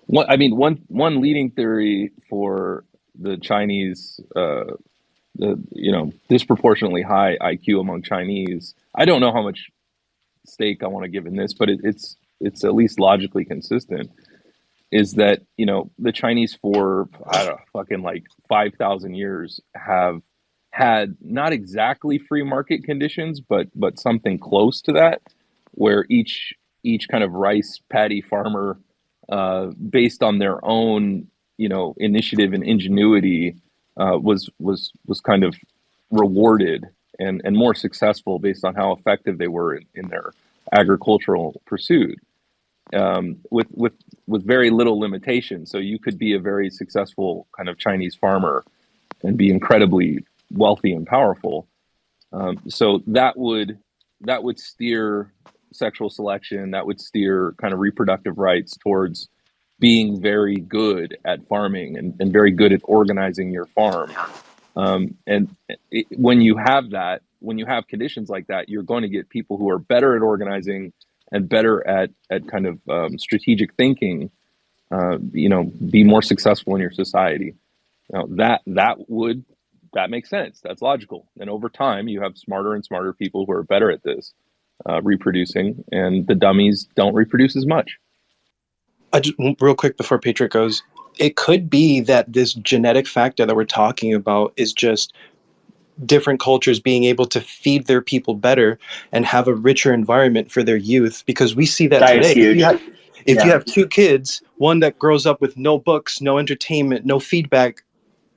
One leading theory for the Chinese, disproportionately high IQ among Chinese. I don't know how much stake I want to give in this, but it's at least logically consistent. Is that the Chinese for fucking like 5,000 years have had not exactly free market conditions, but something close to that, where each kind of rice paddy farmer, based on their own initiative and ingenuity, was kind of rewarded and more successful based on how effective they were in their agricultural pursuit, with very little limitation. So you could be a very successful kind of Chinese farmer and be incredibly wealthy and powerful. So that would steer sexual selection, that would steer kind of reproductive rights towards being very good at farming and very good at organizing your farm. When you have that, when you have conditions like that, you're going to get people who are better at organizing and better at kind of strategic thinking, be more successful in your society. That makes sense. That's logical. And over time, you have smarter and smarter people who are better at this reproducing, and the dummies don't reproduce as much. Real quick before Patriot goes, it could be that this genetic factor that we're talking about is just different cultures being able to feed their people better and have a richer environment for their youth, because we see that Diet's today. huge. If you have two kids, one that grows up with no books, no entertainment, no feedback,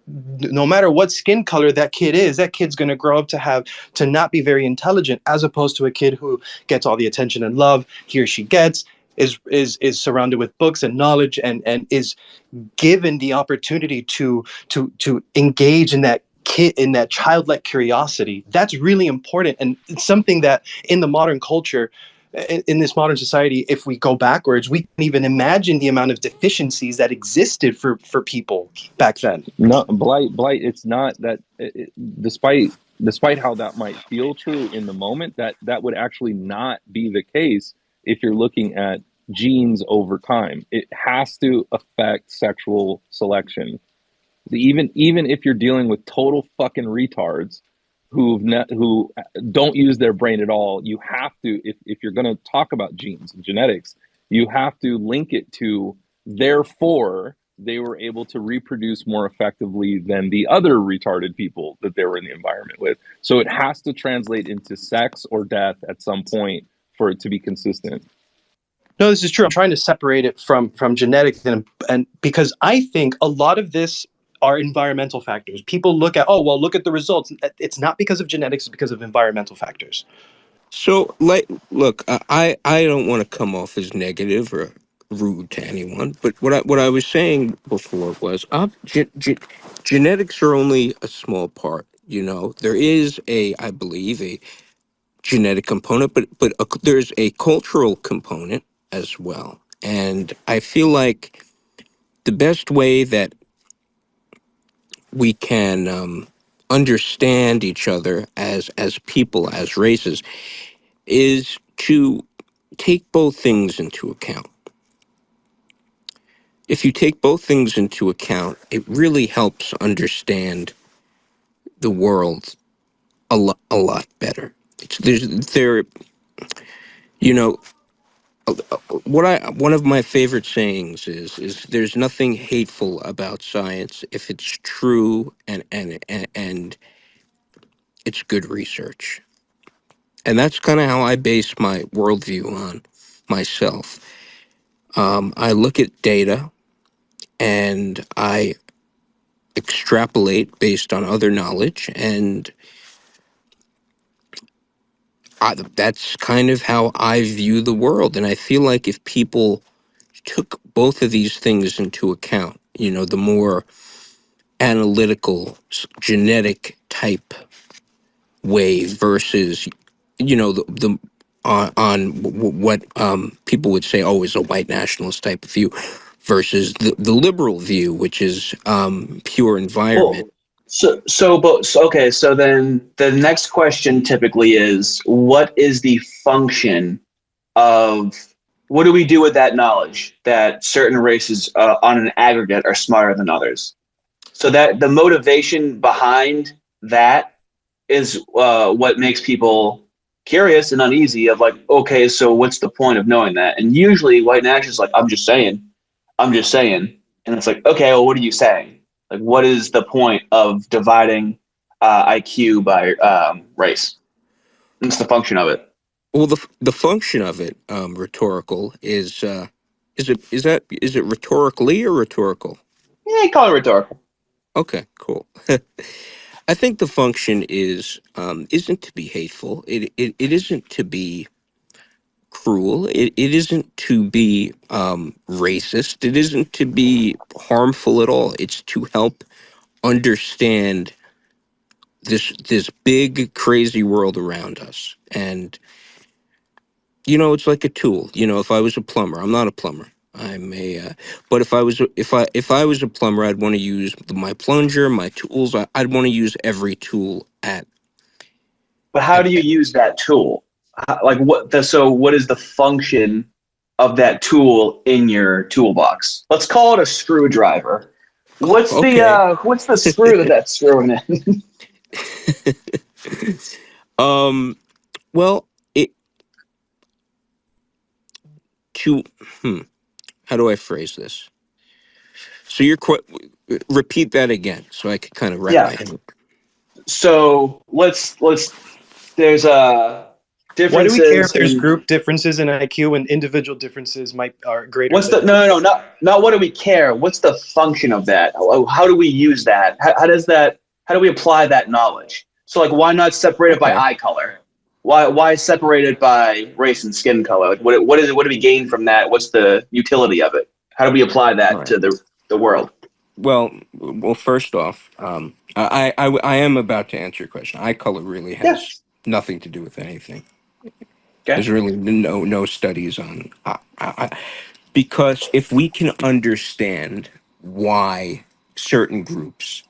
no matter what skin color that kid is, that kid's going to grow up to not be very intelligent, as opposed to a kid who gets all the attention and love he or she gets, is surrounded with books and knowledge, and is given the opportunity to engage in that childlike curiosity. That's really important, and it's something that in the modern culture, in this modern society, if we go backwards, we can even imagine the amount of deficiencies that existed for people back then. No, blight. It's not that. Despite how that might feel true in the moment, that would actually not be the case if you're looking at genes over time. It has to affect sexual selection. Even if you're dealing with total fucking retards who don't use their brain at all, you have to, if you're going to talk about genes and genetics, you have to link it to, therefore they were able to reproduce more effectively than the other retarded people that they were in the environment with. So it has to translate into sex or death at some point for it to be consistent. No, this is true. I'm trying to separate it from genetics, and because I think a lot of this are environmental factors. People look at the results. It's not because of genetics, it's because of environmental factors. So, look, I don't want to come off as negative or rude to anyone, but what I was saying before was, genetics are only a small part. There is I believe, a genetic component, but there's a cultural component as well, and I feel like the best way that we can understand each other as people, as races, is to take both things into account. If you take both things into account, it really helps understand the world a lot better. You know, one of my favorite sayings is there's nothing hateful about science if it's true and it's good research. And that's kind of how I base my worldview on myself. I look at data and I extrapolate based on other knowledge, and that's kind of how I view the world. And I feel like if people took both of these things into account, the more analytical, genetic type way versus, the on what people would say, is a white nationalist type of view, versus the liberal view, which is pure environment. Well, so then the next question typically is, what is the function of, what do we do with that knowledge that certain races on an aggregate are smarter than others? So that the motivation behind that is what makes people curious and uneasy of like, okay, so what's the point of knowing that? And usually white nationalists like, I'm just saying. And it's like, okay, well, what are you saying? Like, what is the point of dividing IQ by race? What's the function of it? Well, the function of it, rhetorical, is it rhetorically or rhetorical? Yeah, you call it rhetorical. Okay, cool. I think the function isn't to be hateful. It isn't to be cruel. It isn't to be racist. It isn't to be harmful at all. It's to help understand this big crazy world around us. And it's like a tool. If I was a plumber, I'm not a plumber, I'm a, but if I was a plumber, I'd want to use my plunger, my tools. I'd want to use every tool But how do you use that tool? Like so what is the function of that tool in your toolbox? Let's call it a screwdriver. Okay. What's the screw that's screwing in? um. Well, it to how do I phrase this? So repeat that again, so I could kind of wrap my Yeah. head. So let's there's Why do we care if differences there's in group differences in IQ when individual differences are greater what's the than? no, not what do we care? What's the function of that? How do we use that? How do we apply that knowledge? So like why not separate it by Okay. eye color? Why separate it by race and skin color? Like what do we gain from that? What's the utility of it? How do we apply All that right. to the world? Well. First off, I am about to answer your question. Eye color really Yeah. has nothing to do with anything. Okay. There's really no studies on because if we can understand why certain groups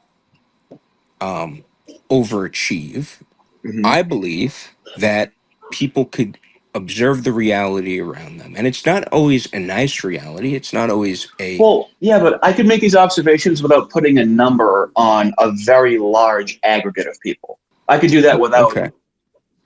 overachieve, Hmm. I believe that people could observe the reality around them, and it's not always a nice reality. It's not always a Well, yeah, but I could make these observations without putting a number on a very large aggregate of people. I could do that without okay.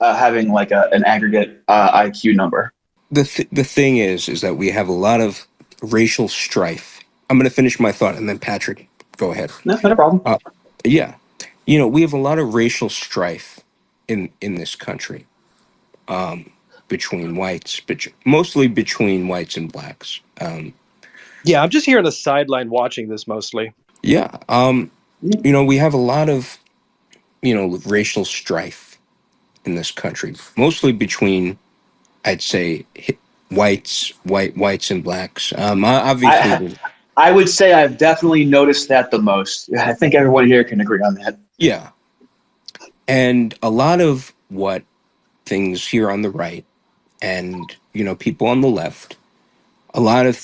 having like an aggregate IQ number. The thing is that we have a lot of racial strife. I'm going to finish my thought, and then Patrick, go ahead. No, not a problem. Uh, yeah, we have a lot of racial strife in this country, between whites, but mostly between whites and blacks. Yeah, I'm just here on the sideline watching this mostly. Yeah, we have a lot of racial strife in this country, mostly between, I'd say, whites and blacks. I Obviously, I would say I've definitely noticed that the most. I think everyone here can agree on that. yeah, and a lot of what things here on the right and people on the left, a lot of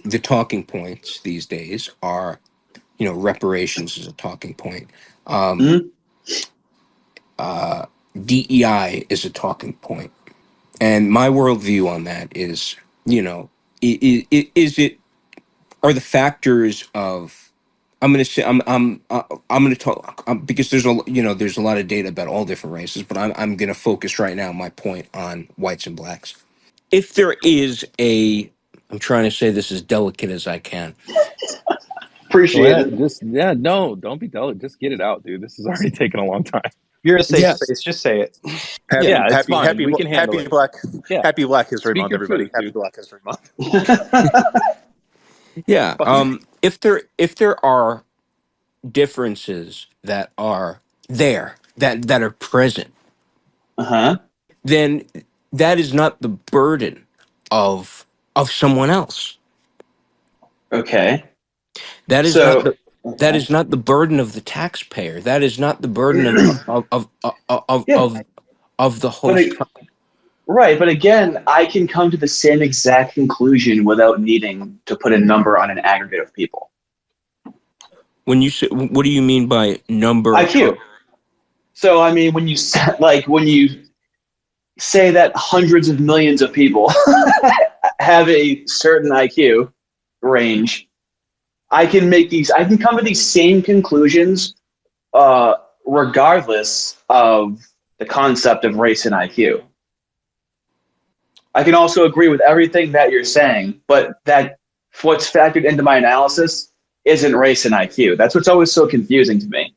the talking points these days are, reparations is a talking point. Um, Hmm. DEI is a talking point. And my worldview on that is, is it are the factors of I'm going to say I'm going to talk because there's a lot of data about all different races, but I'm going to focus right now my point on whites and blacks. If there is I'm trying to say this as delicate as I can. Appreciate Well, it. no, don't be dull. Just get it out, dude. This is already taking a long time. You're in a safe Yes. space. Just say it. Happy, Yeah, it's happy, fine. happy, We can handle happy it. Black, Yeah. happy Black History Speak Month, your everybody. truth, Happy dude. Black History Month. Yeah. Fuck you. If there are differences that are there that are present, Uh-huh. then that is not the burden of someone else. Okay. That is not So the that okay. is not the burden of the taxpayer. That is not the burden Yeah, of the but host. right, but again, I can come to the same exact conclusion without needing to put a number on an aggregate of people. When you say, what do you mean by number of? IQ. So I mean, when you say that hundreds of millions of people have a certain IQ range, I can come to these same conclusions, uh, regardless of the concept of race and IQ. I can also agree with everything that you're saying, but that what's factored into my analysis isn't race and IQ. That's what's always so confusing to me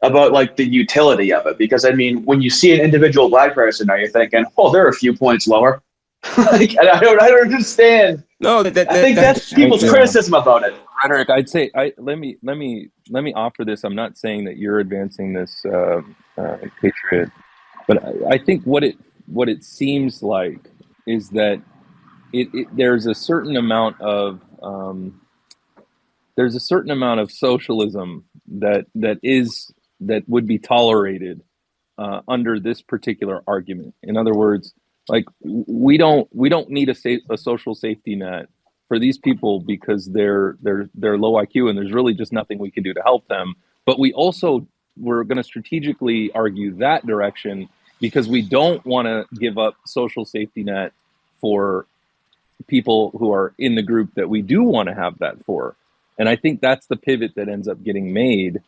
about like the utility of it. Because I mean, when you see an individual black person, are you thinking, "Oh, they're a few points lower"? Like, I don't understand. No, I think that's people's Yeah. criticism about it. Frederick, I'd say let me offer this. I'm not saying that you're advancing this patriot, but I think what it seems like is that there's a certain amount of socialism that would be tolerated under this particular argument. In other words, Like we don't need a social safety net for these people because they're low IQ and there's really just nothing we can do to help them. But we're going to strategically argue that direction because we don't want to give up social safety net for people who are in the group that we do want to have that for. And I think that's the pivot that ends up getting made.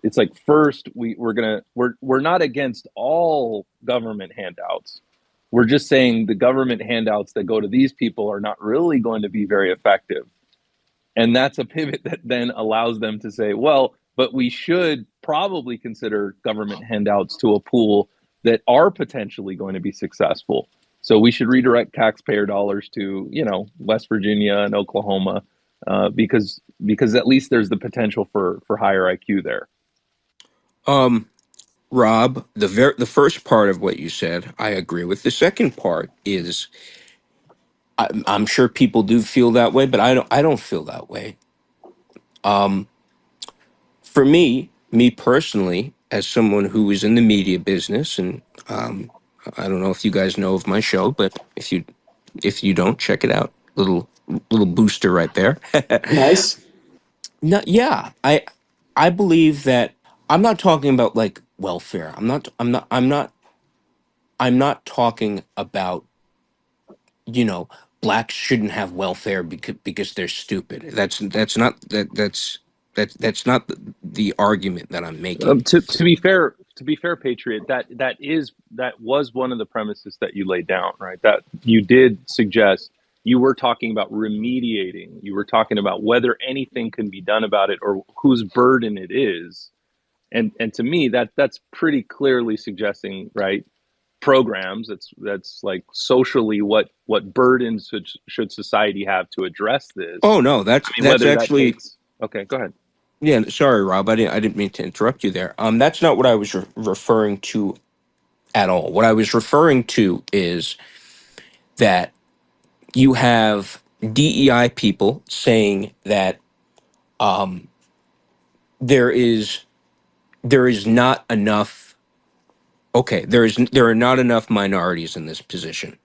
It's like, first we're not against all government handouts. We're just saying the government handouts that go to these people are not really going to be very effective. And that's a pivot that then allows them to say, well, but we should probably consider government handouts to a pool that are potentially going to be successful. So we should redirect taxpayer dollars to, West Virginia and Oklahoma, because at least there's the potential for higher IQ there. Rob, the first part of what you said, I agree with. The second part is, I'm sure people do feel that way, but I don't feel that way. For me personally, as someone who is in the media business, and I don't know if you guys know of my show, but if you don't, check it out. Little booster right there. Nice. No, yeah, I believe that I'm not talking about like welfare. I'm not talking about, blacks shouldn't have welfare because they're stupid. That's not the argument that I'm making. To be fair, Patriot, that was one of the premises that you laid down, right? That you did suggest. You were talking about remediating. You were talking about whether anything can be done about it or whose burden it is. And to me, that's pretty clearly suggesting, right, programs. That's like socially what burdens should society have to address this. Oh no, that's actually okay. Go ahead. Yeah, sorry, Rob. I didn't mean to interrupt you there. That's not what I was referring to at all. What I was referring to is that you have DEI people saying that there is not enough. Okay, there are not enough minorities in this position.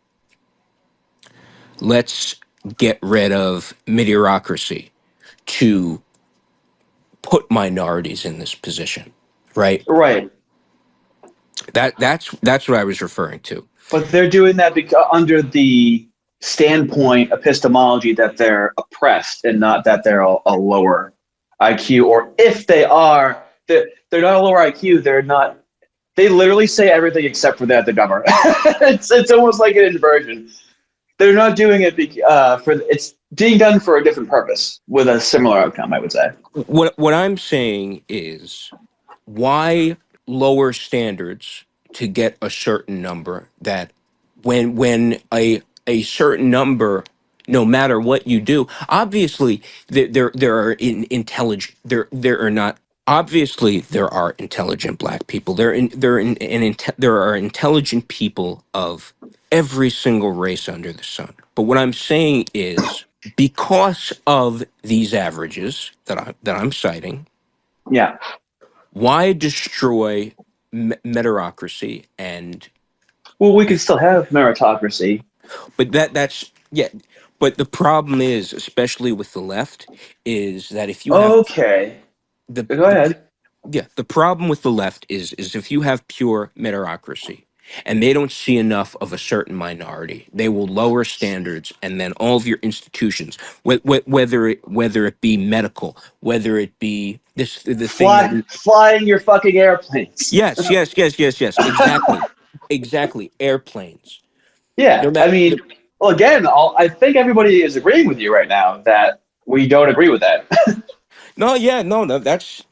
Let's get rid of meritocracy to put minorities in this position, right? Right. That's what I was referring to. But they're doing that under the standpoint epistemology that they're oppressed and not that they're a lower IQ. Or if they are, they're not a lower IQ. They're not. They literally say everything except for that the government. it's almost like an inversion. They're not doing it it's being done for a different purpose with a similar outcome, I would say. What I'm saying is, why lower standards to get a certain number, that when a certain number, no matter what you do, obviously there are intelligent, there are not, obviously there are intelligent black people, there are intelligent people of every single race under the sun. But what I'm saying is, because of these averages that I'm citing, yeah, why destroy meritocracy? And well, we can still have meritocracy, but that's yeah. But the problem is, especially with the left, is that if you have go ahead. The problem with the left is if you have pure meritocracy and they don't see enough of a certain minority, they will lower standards, and then all of your institutions, whether it be medical, whether it be flying your fucking airplanes. Yes, exactly, airplanes. Yeah, I mean, well, again, I think everybody is agreeing with you right now that we don't agree with that. No, that's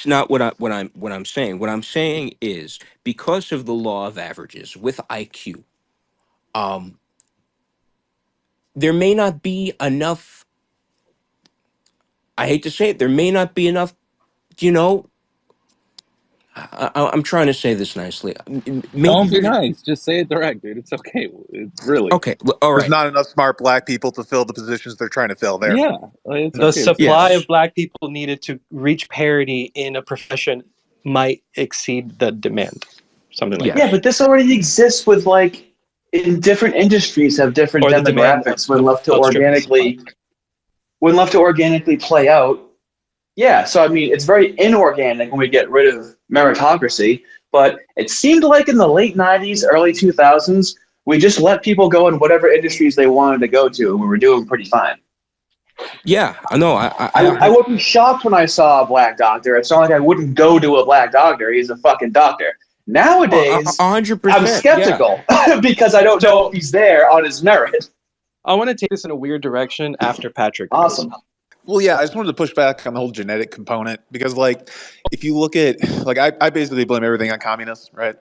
not what I'm saying. What I'm saying is, because of the law of averages with IQ, there may not be enough. I hate to say it, there may not be enough. I'm trying to say this nicely. Don't be nice. Just say it direct, dude. It's okay. It's really okay. All right. There's not enough smart black people to fill the positions they're trying to fill there. Yeah, the supply of black people needed to reach parity in a profession might exceed the demand. Something like that. Yeah, but this already exists with in different industries have different Or the demand demographics when left to outstrips supply. organically play out. Yeah, so I mean, it's very inorganic when we get rid of meritocracy, but it seemed like in the late 90s, early 2000s, we just let people go in whatever industries they wanted to go to, and we were doing pretty fine. Yeah, I know. I wasn't shocked when I saw a black doctor. It's not like I wouldn't go to a black doctor. He's a fucking doctor. Nowadays, 100%. I'm skeptical because I don't know if he's there on his merit. I want to take this in a weird direction after Patrick. Awesome. Well, yeah, I just wanted to push back on the whole genetic component because, like, if you look at, like, I basically blame everything on communists, right?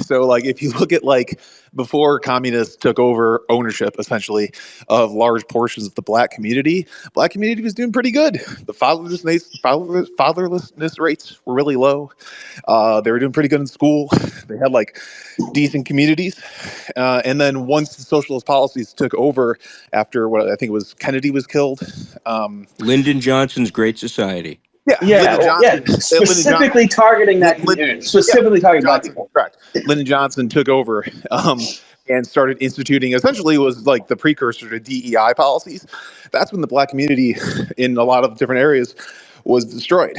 So, like, if you look at, like, before communists took over ownership, essentially, of large portions of the black community was doing pretty good. The fatherlessness rates were really low. They were doing pretty good in school. They had, like, decent communities. And then once the socialist policies took over after what I think it was Kennedy was killed. Lyndon Johnson's Great Society. Specifically targeting that community. Specifically targeting black people. Correct. Lyndon Johnson took over and started instituting, essentially was like the precursor to DEI policies. That's when the black community in a lot of different areas was destroyed.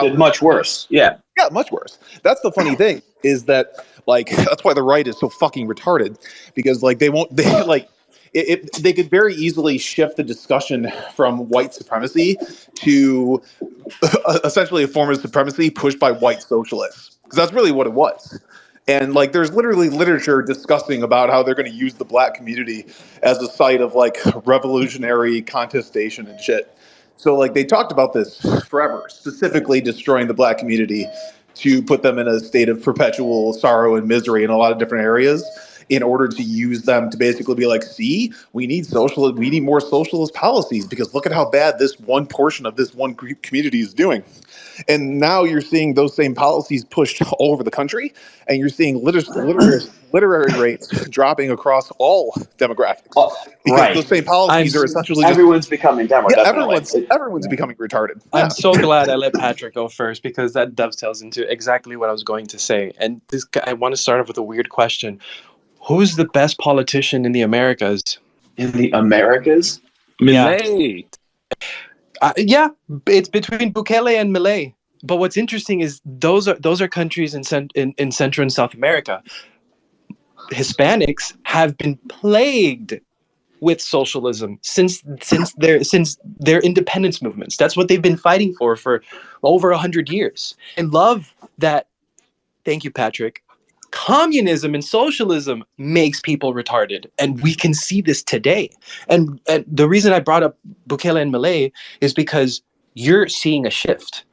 Did much worse. Yeah, much worse. That's the funny thing is that, like, that's why the right is so fucking retarded, because, like, they could very easily shift the discussion from white supremacy to essentially a form of supremacy pushed by white socialists, because that's really what it was. And, like, there's literally literature discussing about how they're going to use the black community as a site of, like, revolutionary contestation and shit. So, like, they talked about this forever, specifically destroying the black community to put them in a state of perpetual sorrow and misery in a lot of different areas, in order to use them to basically be like, see, we need more socialist policies because look at how bad this one portion of this one community is doing. And now you're seeing those same policies pushed all over the country, and you're seeing literary rates dropping across all demographics. Because those same policies are essentially everyone's becoming Democrat. Everyone's becoming retarded. I'm so glad I let Patrick go first, because that dovetails into exactly what I was going to say. And this guy, I want to start off with a weird question. Who's the best politician in the Americas? In the Americas? Millet. Yeah, it's between Bukele and Millet. But what's interesting is those are countries in Central and South America. Hispanics have been plagued with socialism since their independence movements. That's what they've been fighting for over 100 years. And love that. Thank you, Patrick. Communism and socialism makes people retarded, and we can see this today. And the reason I brought up Bukele and Millet is because you're seeing a shift.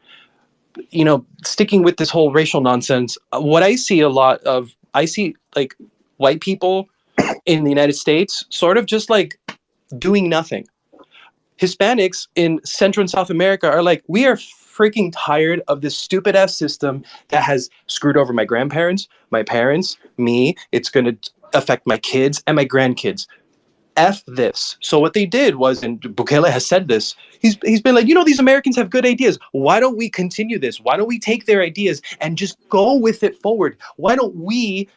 You know, sticking with this whole racial nonsense, what I see like white people in the United States sort of just like doing nothing. Hispanics in Central and South America are like, we are freaking tired of this stupid ass system that has screwed over my grandparents, my parents, me. It's going to affect my kids and my grandkids. F this. So what they did was, and Bukele has said this, he's been like, these Americans have good ideas. Why don't we continue this? Why don't we take their ideas and just go with it forward? Why don't we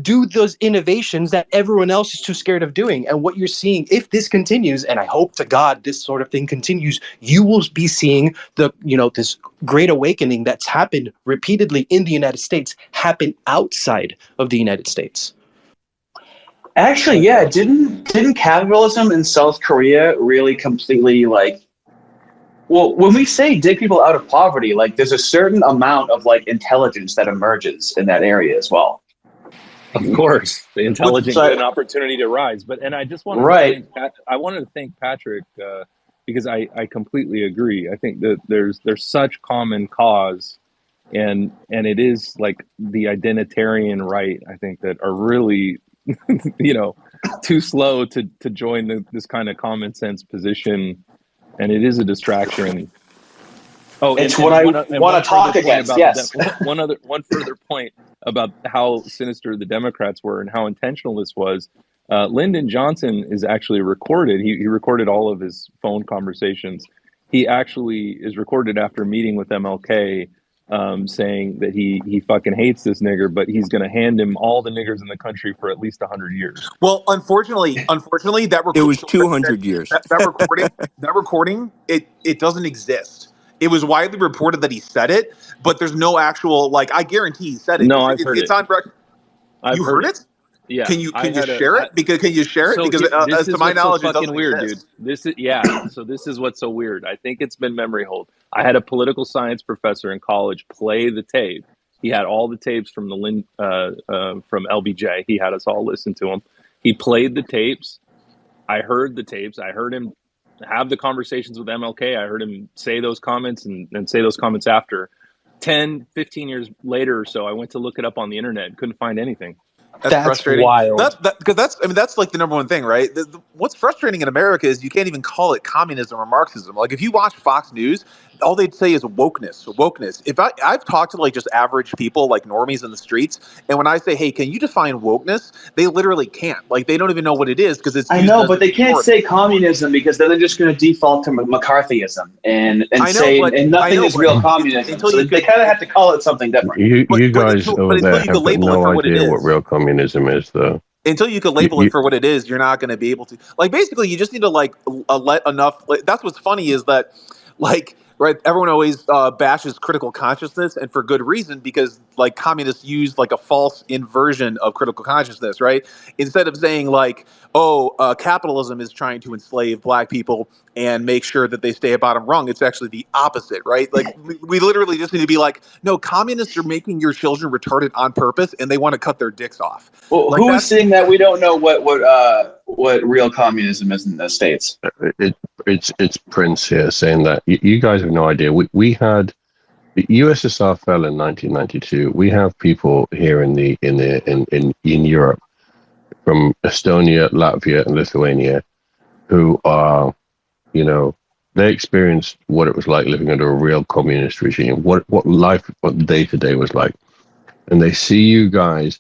do those innovations that everyone else is too scared of doing? And what you're seeing, if this continues, and I hope to God this sort of thing continues, you will be seeing this great awakening that's happened repeatedly in the United States happen outside of the United States. Actually, yeah, didn't capitalism in South Korea really completely when we say dig people out of poverty, like there's a certain amount of like intelligence that emerges in that area as well. Of course, the intelligence and opportunity to rise. And I just wanted to thank Patrick because I completely agree. I think that there's such common cause, and it is like the identitarian right, I think, that are really too slow to join this kind of common sense position, and it is a distraction. Oh, it's what I want to talk against. Yes. One further point about how sinister the Democrats were and how intentional this was. Lyndon Johnson is actually recorded. He recorded all of his phone conversations. He actually is recorded after meeting with MLK, saying that he fucking hates this nigger, but he's going to hand him all the niggers in the country for at least 100 years. Well, unfortunately, that It was 200 years. that recording, it doesn't exist. It was widely reported that he said it, but there's no actual, like, I guarantee he said it. No, I've heard it's it. on record. You heard it? Yeah. Can you share it? Can you share it? Because this to is my what's knowledge, so it doesn't fucking weird, exist. dude. So this is what's so weird. I think it's been memory hold. I had a political science professor in college play the tape. He had all the tapes from from LBJ. He had us all listen to him. He played the tapes. I heard the tapes. I heard him have the conversations with MLK. I heard him say those comments and say those comments after. 10, 15 years later or so, I went to look it up on the internet. Couldn't find anything. That's frustrating. wild. Because that's like the number one thing, right? What's frustrating in America is you can't even call it communism or Marxism. Like if you watch Fox News, all they'd say is wokeness. If I've talked to like just average people, like normies in the streets, and when I say, "Hey, can you define wokeness?" they literally can't. Like they don't even know what it is because it's. I know, but they can't say communism because then they're just going to default to McCarthyism and nothing is real communism. So they kind of have to call it something different. You guys over there have no idea what real communism is, though. Until you can label it for what it is, you're not going to be able to. Like basically, you just need to like let enough. Like, that's what's funny is that, like. Right, everyone always bashes critical consciousness, and for good reason, because like communists use like a false inversion of critical consciousness, right? Instead of saying like, capitalism is trying to enslave black people and make sure that they stay at bottom rung, it's actually the opposite, right? Like we literally just need to be like, no, communists are making your children retarded on purpose, and they want to cut their dicks off. Well, like, who is saying that we don't know what real communism is in the States? It's Prince here saying that you guys have no idea. We had the USSR fell in 1992. We have people here in Europe from Estonia, Latvia, and Lithuania who are, they experienced what it was like living under a real communist regime, what day to day was like, and they see you guys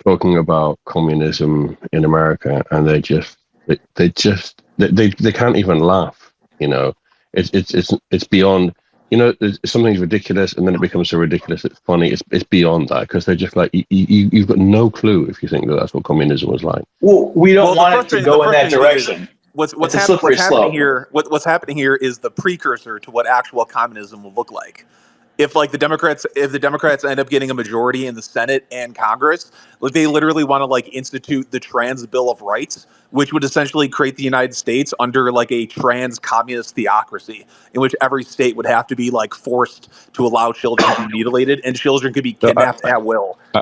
talking about communism in America, and they can't even laugh. It's beyond. Something's ridiculous, and then it becomes so ridiculous it's funny. It's beyond that because they're just like you've got no clue if you think that that's what communism was like. Well, we don't want it to go in that direction. What's happening here? What's happening here is the precursor to what actual communism will look like. If the Democrats end up getting a majority in the Senate and Congress, like they literally want to like institute the Trans Bill of Rights, which would essentially create the United States under like a trans communist theocracy, in which every state would have to be like forced to allow children to be mutilated and children could be kidnapped at will. I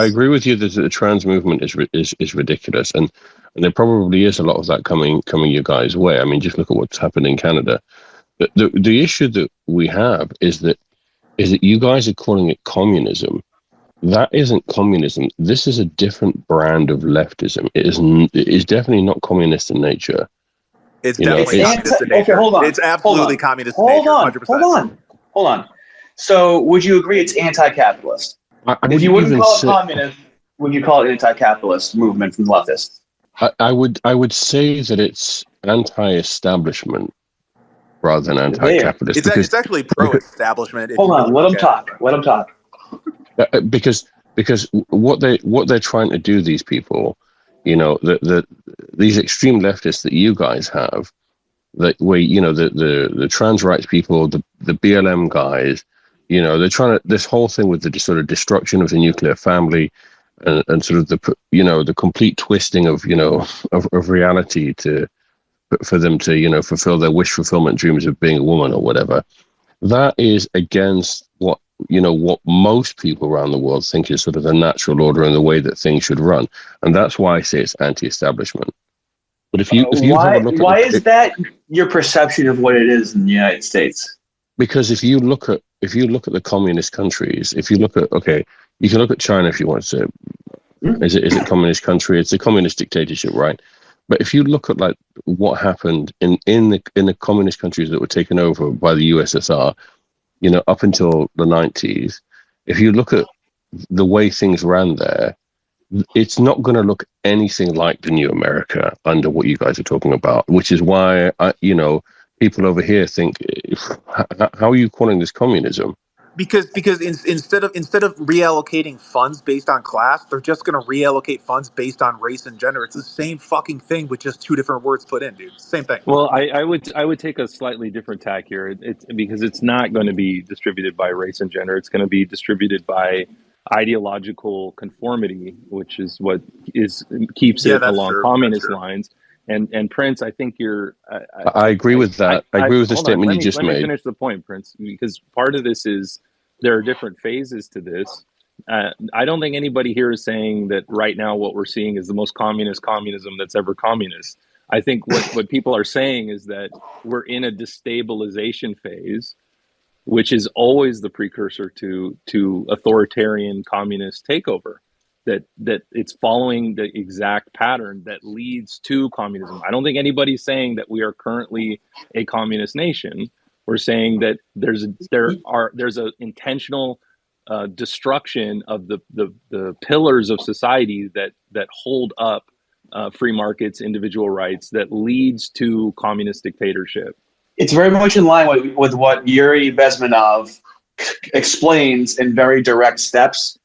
agree with you that the trans movement is ridiculous, and there probably is a lot of that coming your guys' way. I mean, just look at what's happened in Canada. The issue that we have is that you guys are calling it communism. That isn't communism. This is a different brand of leftism. It is definitely not communist in nature. It's definitely communist in nature. Okay, hold on. It's absolutely communist in nature. 100%. Hold on. So, would you agree it's anti-capitalist? If you wouldn't call it communist, would you call it anti-capitalist movement from the leftists? I would say that it's anti-establishment rather than anti-capitalist. It's actually pro-establishment. Hold on, let them talk. Because what they're trying to do, these people, these extreme leftists that you guys have, that the trans rights people, the BLM guys, they're trying to this whole thing with the sort of destruction of the nuclear family and sort of the complete twisting of reality for them to fulfill their wish fulfillment dreams of being a woman or whatever. That is against what most people around the world think is sort of the natural order and the way that things should run, and that's why I say it's anti-establishment. But if you why is that your perception of what it is in the United States? Because if you look at the communist countries, you can look at China if you want to. Is it a communist country? It's a communist dictatorship, right? But if you look at like what happened in the communist countries that were taken over by the USSR, up until the 90s, if you look at the way things ran there, it's not going to look anything like the new America under what you guys are talking about, which is why people over here think, how are you calling this communism? Because instead of reallocating funds based on class, they're just going to reallocate funds based on race and gender. It's the same fucking thing with just two different words put in, dude. Same thing. Well, I would take a slightly different tack here. It's because it's not going to be distributed by race and gender. It's going to be distributed by ideological conformity, which is what keeps Yeah, it that's along true. communist lines. And Prince, I think you're. I agree with that. I agree with the hold on, statement you just let me made. finish the point, Prince, because part of this is there are different phases to this. I don't think anybody here is saying that right now what we're seeing is the most communist communism that's ever communist. I think what people are saying is that we're in a destabilization phase, which is always the precursor to authoritarian communist takeover. That it's following the exact pattern that leads to communism. I don't think anybody's saying that we are currently a communist nation. We're saying that there's a intentional destruction of the pillars of society that hold up free markets, individual rights, that leads to communist dictatorship. It's very much in line with what Yuri Bezmenov explains in very direct steps.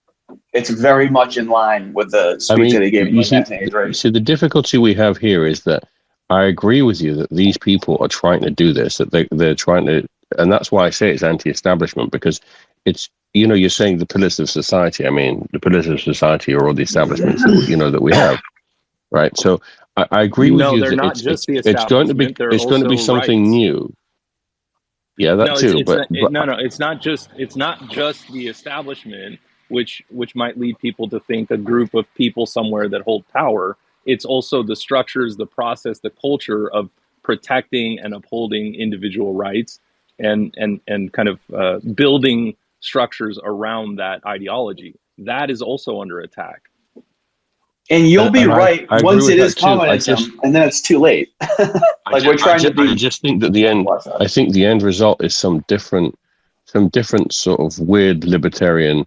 It's very much in line with the speech that he gave. So the difficulty we have here is that I agree with you that these people are trying to do this, that they're trying to, and that's why I say it's anti-establishment, because it's, you're saying the pillars of society. I mean, the pillars of society are all the establishments that we have, right? So I agree with you. No, they're not just the establishment. It's going to be something rights. New. Yeah, that too. It's not just the establishment, which might lead people to think a group of people somewhere that hold power. It's also the structures, the process, the culture of protecting and upholding individual rights, and kind of building structures around that ideology. That is also under attack. And you'll be right once it is communism, and then it's too late. I just think that I think the end result is some different sort of weird libertarian,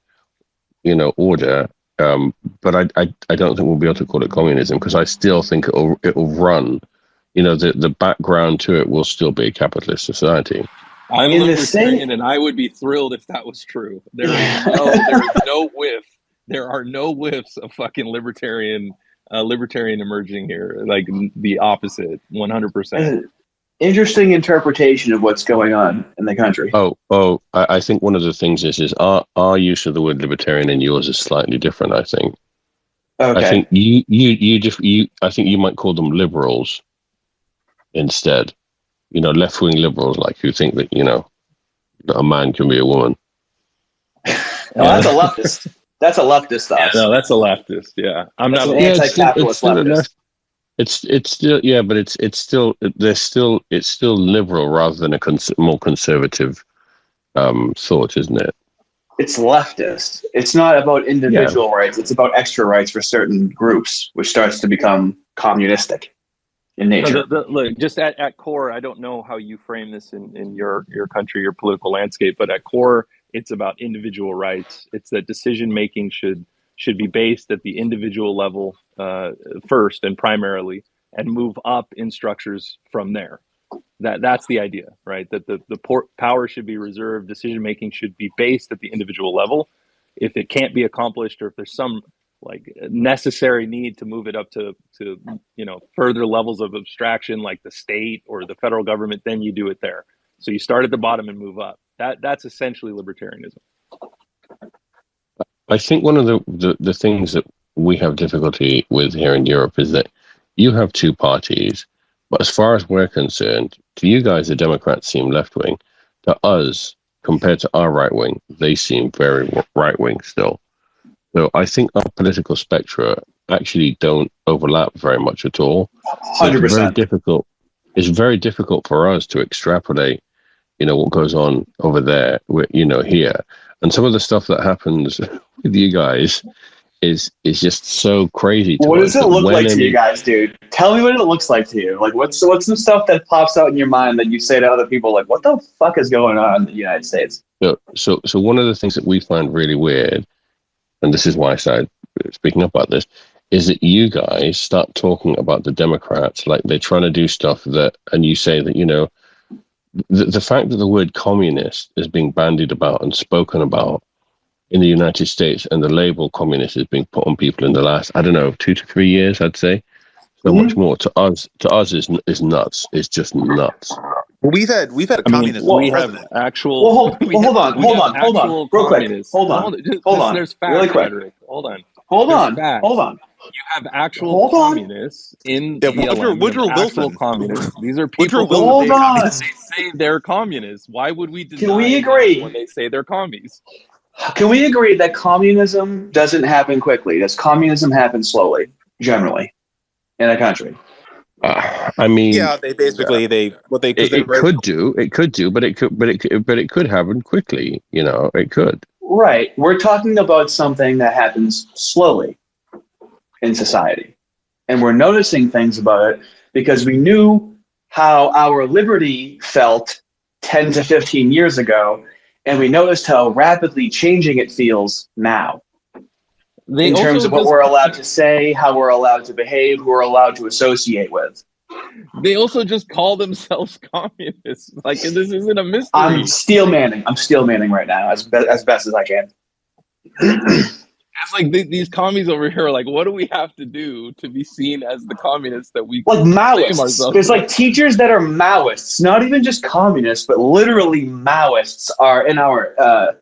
order. But I don't think we'll be able to call it communism, because I still think it'll run. The background to it will still be a capitalist society. I'm libertarian, and I would be thrilled if that was true. There is no whiff. There are no whiffs of fucking libertarian emerging here. Like the opposite, 100%. Interesting interpretation of what's going on in the country. I think one of the things is our use of the word libertarian and yours is slightly different. I think. Okay. I think I think you might call them liberals instead. Left-wing liberals, like who think that that a man can be a woman. That's a leftist. That's a leftist thought. No, that's a leftist. Yeah, I'm not an anti-capitalist leftist. It's still but it's still liberal rather than a more conservative thought, isn't it? It's leftist. It's not about individual rights. It's about extra rights for certain groups, which starts to become communistic in nature. Look, just at core, I don't know how you frame this in your country, your political landscape, but at core, it's about individual rights. It's that decision making should be based at the individual level first and primarily, and move up in structures from there. That's the idea, right? That the power should be reserved. Decision making should be based at the individual level. If it can't be accomplished, or if there's some necessary need to move it up to further levels of abstraction, like the state or the federal government, then you do it there. So you start at the bottom and move up. That's essentially libertarianism. I think one of the things that we have difficulty with here in Europe is that you have two parties, but as far as we're concerned, to you guys, the Democrats seem left-wing. To us, compared to our right-wing, they seem very right-wing still. So I think our political spectra actually don't overlap very much at all. So 100%. It's very difficult for us to extrapolate, what goes on over there, here. And some of the stuff that happens with you guys is just so crazy. What does it look like to you guys, dude? Tell me what it looks like to you. Like, what's some stuff that pops out in your mind that you say to other people, like, what the fuck is going on in the United States? So one of the things that we find really weird, and this is why I started speaking up about this, is that you guys start talking about the Democrats like they're trying to do stuff that, and you say that, the fact that the word communist is being bandied about and spoken about in the United States, and the label communist is being put on people in the last, I don't know, 2 to 3 years, I'd say. So much more to us is nuts. It's just nuts. Well, we've had a I mean, communist we have president. actual. Well, hold on, we have hold on, actual real quick. communists. Hold on, There's really facts, quick. Frederick. Hold on. Hold There's on, facts. hold on. You have actual Hold on. communists in Yeah, BLM. Woodrow You have actual Wilson. communists. These are Woodrow people Wilson. who Hold on. say they're communists. Why would we Can we deny them agree? when they say they're commies? Can we agree that communism doesn't happen quickly? Does communism happen slowly, generally, in a country? I mean, Yeah, they basically it could do, but it could happen quickly. You know, it could. Right. We're talking about something that happens slowly in society. And we're noticing things about it because we knew how our liberty felt 10 to 15 years ago, and we noticed how rapidly changing it feels now. In terms of what we're allowed to say, how we're allowed to behave, who we're allowed to associate with. They also just call themselves communists. Like, this isn't a mystery. I'm steel manning right now as best as I can. It's like these commies over here are like, what do we have to do to be seen as the communists that we like claim Maoists? ourselves? There's like teachers that are Maoists, not even just communists, but literally Maoists are in our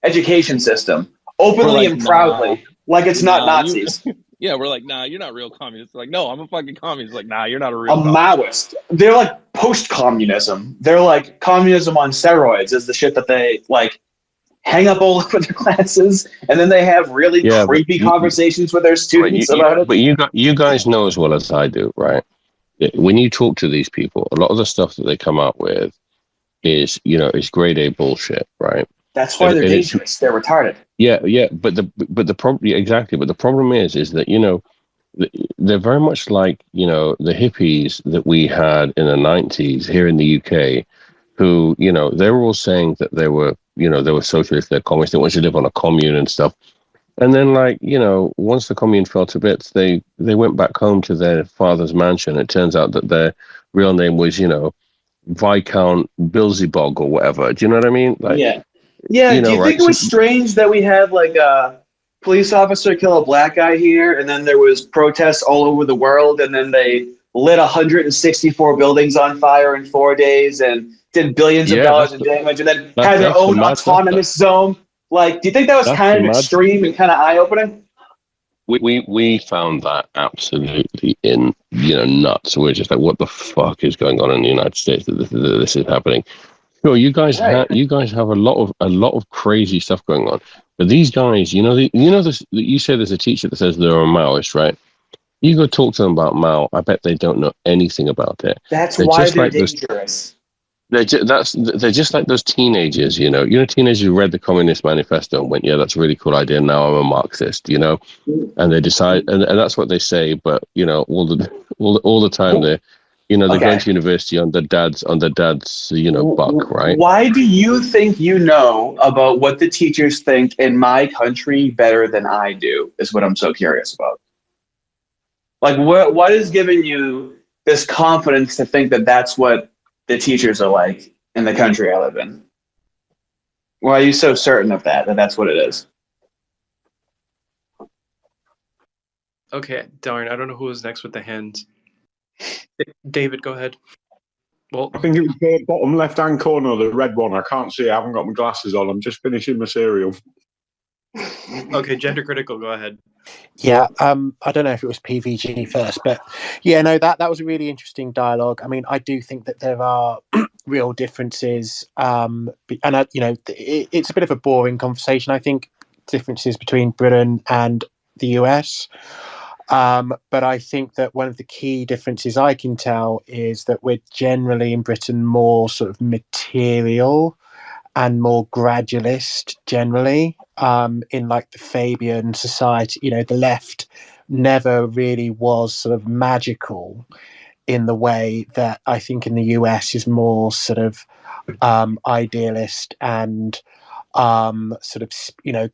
education system, openly and proudly, like it's not Nazis. Yeah, we're like, nah, you're not real communist. Like, no, I'm a fucking communist. Like, nah, you're not a real A Maoist. They're like post-communism. They're like communism on steroids is the shit that they like hang up all over their classes, and then they have really creepy conversations with their students about it. But you guys know as well as I do, right? When you talk to these people, a lot of the stuff that they come up with is grade A bullshit, right? That's why they're dangerous. They're retarded. Yeah, but the problem, exactly. But the problem is that they're very much like the hippies that we had in the 90s here in the UK, who they were all saying that they were socialists, they're communists, they wanted to live on a commune and stuff. And then, once the commune fell to bits, they went back home to their father's mansion. It turns out that their real name was Viscount Bilzebog or whatever. Do you know what I mean? Like, yeah. Do you think it was strange that we had like a police officer kill a black guy here, and then there was protests all over the world, and then they lit 164 buildings on fire in 4 days and did billions of dollars in damage, and then had their own autonomous zone? Like, do you think that was kind of extreme and kind of eye-opening? We found that absolutely nuts. We're just like, what the fuck is going on in the United States that this is happening? Sure, you guys have a lot of crazy stuff going on, but these guys, this. You say there's a teacher that says they're a Maoist, right? You go talk to them about Mao. I bet they don't know anything about it. That's why they're dangerous. They're just like those teenagers, teenagers who read the Communist Manifesto and went, yeah, that's a really cool idea. Now I'm a Marxist, and they decide, and that's what they say. But all the time they're going to university on their dad's buck, right? Why do you think you know about what the teachers think in my country better than I do? Is what I'm so curious about. Like, what is giving you this confidence to think that that's what the teachers are like in the country I live in? Why are you so certain of that that's what it is? Okay, darn, I don't know who was next with the hands. David, go ahead. Well, I think it was the bottom left-hand corner, the red one. I can't see. I haven't got my glasses on. I'm just finishing my cereal. Okay, gender critical, go ahead. Yeah, I don't know if it was PVG first, but yeah, no, that was a really interesting dialogue. I mean, I do think that there are real differences, and it's a bit of a boring conversation. I think differences between Britain and the US, but I think that one of the key differences I can tell is that we're generally in Britain more sort of material and more gradualist generally, in like the Fabian society. The left never really was sort of magical in the way that I think in the US is more sort of idealist and sort of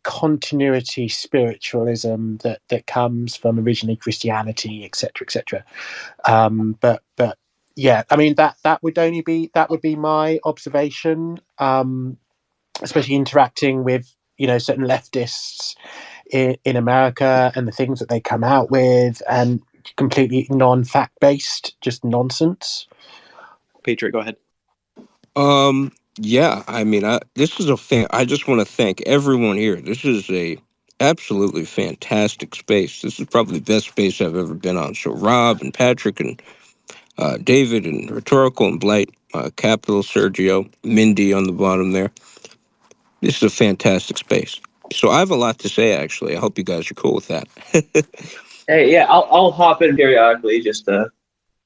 continuity spiritualism that comes from originally Christianity, etc., etc. But Yeah, I mean that would be my observation, especially interacting with certain leftists in America and the things that they come out with, and completely non-fact based, just nonsense. Patriot, go ahead. Yeah, I mean, this is I just want to thank everyone here. This is a absolutely fantastic space. This is probably the best space I've ever been on. So Rob and Patrick and David and Rhetorical and Blight, Capital, Sergio, Mindy on the bottom there. This is a fantastic space. So I have a lot to say, actually. I hope you guys are cool with that. Hey, yeah, I'll hop in periodically just to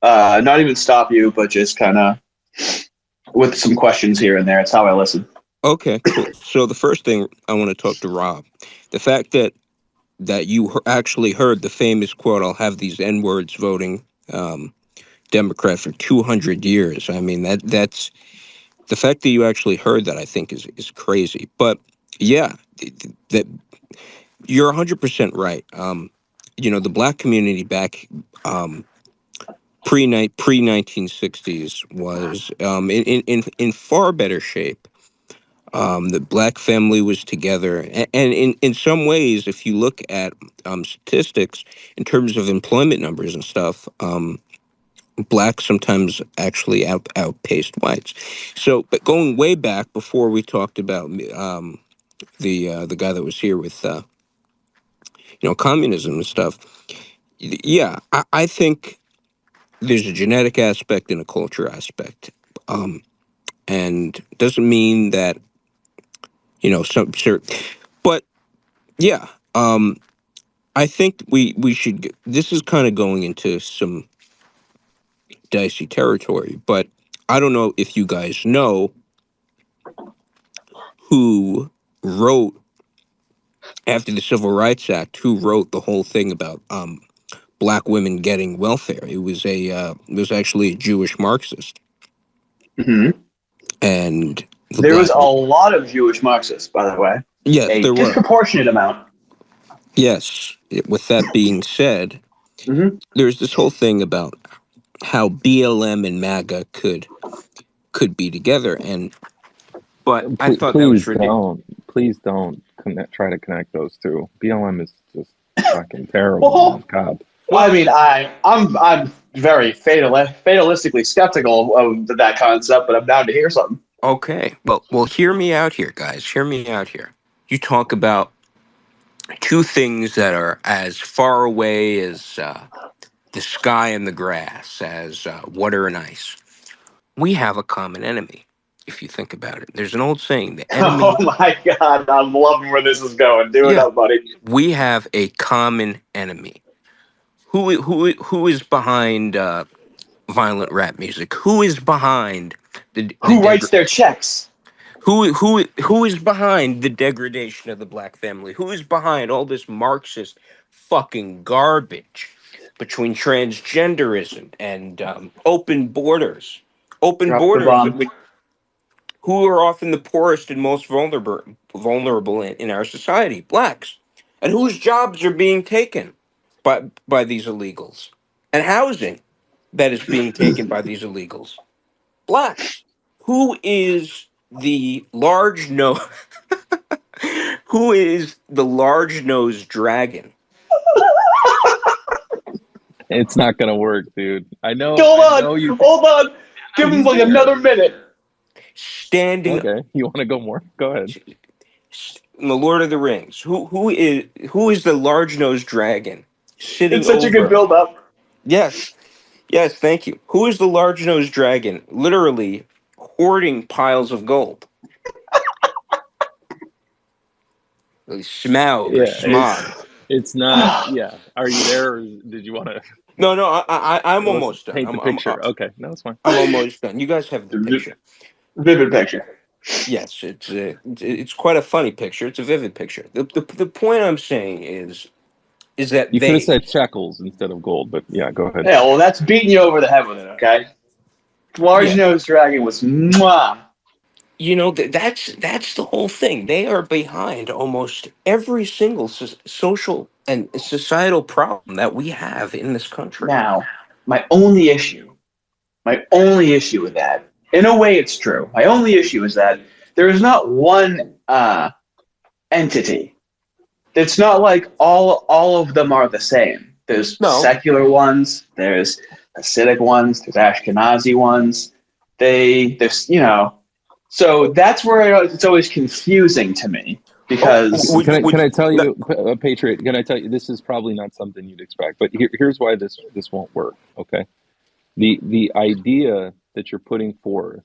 not even stop you, but just kind of with some questions here and there. It's how I listen. Okay, cool. So the first thing I want to talk to Rob, the fact that you actually heard the famous quote, "I'll have these N-words voting Democrat for 200 years." I mean, that's the fact that you actually heard that, I think is crazy. But yeah, that you're 100% right. The black community back pre 1960s was in far better shape. The black family was together, and in some ways, if you look at statistics in terms of employment numbers and stuff, blacks sometimes actually outpaced whites. So, but going way back before we talked about the guy that was here with communism and stuff, yeah, I think there's a genetic aspect and a culture aspect, and doesn't mean that some certain, but yeah, I think we should. This is kind of going into some dicey territory, but I don't know if you guys know who wrote after the Civil Rights Act, who wrote the whole thing about black women getting welfare. It was actually a Jewish Marxist, Mm-hmm. and there was a lot of Jewish Marxists, by the way. Yes, A there were. disproportionate amount. Yes. With that being said, there's this whole thing about how BLM and MAGA could be together, but I thought that was ridiculous. Please don't try to connect those two. BLM is just fucking terrible. Man. God. Well, I mean, I'm very fatalistically skeptical of that concept, but I'm down to hear something. Okay, well, hear me out here, guys. Hear me out here. You talk about two things that are as far away as the sky and the grass, as water and ice. We have a common enemy, if you think about it. There's an old saying, the enemy... Oh my God, I'm loving where this is going. Do it up, buddy. We have a common enemy. Who is behind violent rap music? Who is behind who writes their checks? Who is behind the degradation of the black family? Who is behind all this Marxist fucking garbage between transgenderism and open borders? Open borders, who are often the poorest and most vulnerable in our society? Blacks. And whose jobs are being taken by these illegals? And housing that is being taken by these illegals? Blacks. Who is the large nose? Who is the large nosed dragon? It's not gonna work, dude. I know. Hold on. Give him like another minute. Standing. Okay, you want to go more? Go ahead. In the Lord of the Rings, who is the large nosed dragon sitting? It's such a good build up. Yes, thank you. Who is the large nosed dragon? Literally hoarding piles of gold. Smaug or Smog. It's not. Yeah. Are you there? Or did you want to? No. I'm almost done. Paint the picture. Okay, no, that's fine. I'm almost done. You guys have the picture. Vivid picture. Yes, it's quite a funny picture. It's a vivid picture. The point I'm saying is that you could have said shekels instead of gold, but yeah, go ahead. Yeah, well, that's beating you over the head with it. Okay. Large nosed dragon was mwah. That's the whole thing. They are behind almost every single social and societal problem that we have in this country. Now, my only issue My only issue with that, in a way, it's true. My only issue is that there is not one entity. It's not like all of them are the same. There's No, secular ones, there's Hasidic ones, there's Ashkenazi ones. There's so that's where it's always confusing to me because Can I tell that, you, Patriot? Can I tell you this is probably not something you'd expect, but here's why this won't work. Okay, the idea that you're putting forth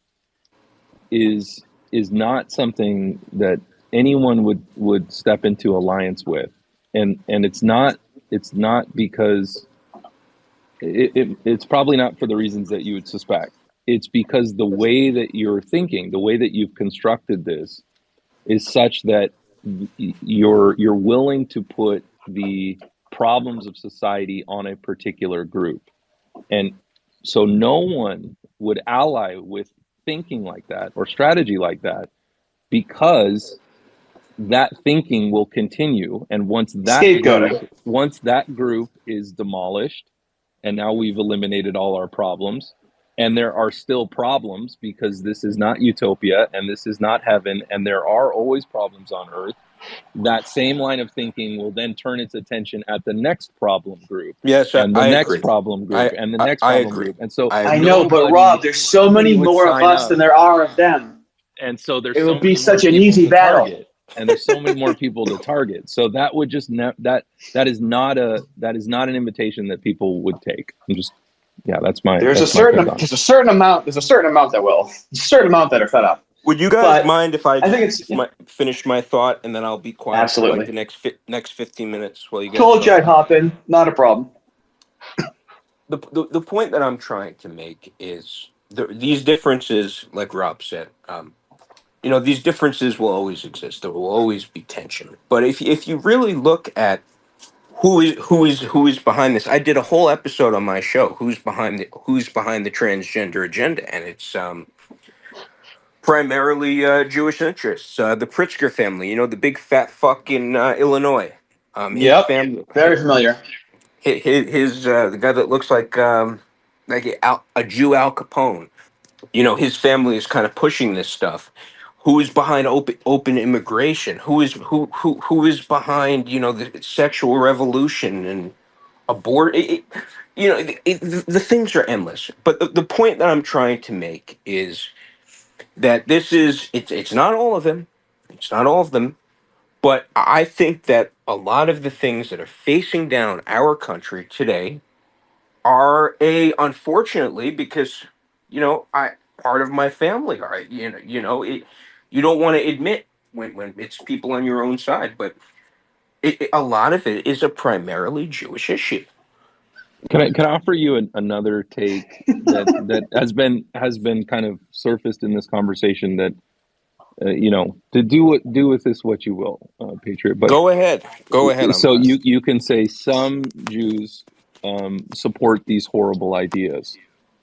is not something that anyone would step into alliance with, and it's not because it's probably not for the reasons that you would suspect. It's because the way that you're thinking, the way that you've constructed this, is such that you're willing to put the problems of society on a particular group, and so no one would ally with thinking like that or strategy like that, because that thinking will continue, and scapegoating. once that group is demolished, and now we've eliminated all our problems, and there are still problems because this is not utopia and this is not heaven, and there are always problems on earth. That same line of thinking will then turn its attention at the next problem group, yes, and the I next agree. problem group, and the next I problem agree. group, and so I I agree. know, but Rob, there's so nobody many would more of sign us up, than there are of them. and so there's It so would be many more such an people easy to battle. target, and there's so many more people to target. So that would just that is not an invitation that people would take. I'm just that's my There's a take certain on it. there's a certain amount that will. There's a certain amount that are fed up. Would you guys But mind if I I think just it's finish my thought and then I'll be quiet for like absolutely. the next 15 minutes while you guys Told you talk? I'd hop in. Not a problem. The point that I'm trying to make is these differences, like Rob said, these differences will always exist. There will always be tension. But if you really look at who is behind this, I did a whole episode on my show. Who's behind the transgender agenda, and it's primarily Jewish interests. The Pritzker family, the big fat fuck in Illinois. His Yep. family, Very familiar. his the guy that looks like a Jew Al Capone. His family is kind of pushing this stuff. Who is behind open immigration? Who is behind the sexual revolution and abort? The things are endless. But the point that I'm trying to make is that it's not all of them. It's not all of them. But I think that a lot of the things that are facing down our country today are unfortunately, because I part of my family are you don't want to admit when it's people on your own side, but a lot of it is a primarily Jewish issue. Can I offer you another take that has been kind of surfaced in this conversation, that to do with this what you will, Patriot. But Go ahead. I'm so listening. you can say some Jews support these horrible ideas,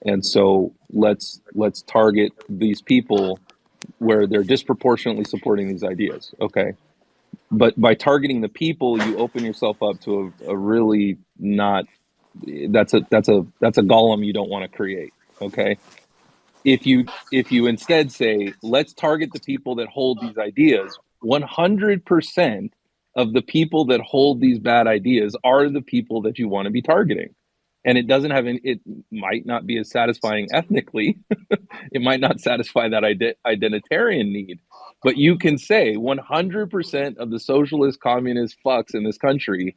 and so let's target these people where they're disproportionately supporting these ideas. Okay, but by targeting the people, you open yourself up to a really not that's a golem you don't want to create. Okay, if you instead say, let's target the people that hold these ideas, 100% of the people that hold these bad ideas are the people that you want to be targeting. And it doesn't have it might not be as satisfying ethnically. It might not satisfy that identitarian need, but you can say 100% of the socialist communist fucks in this country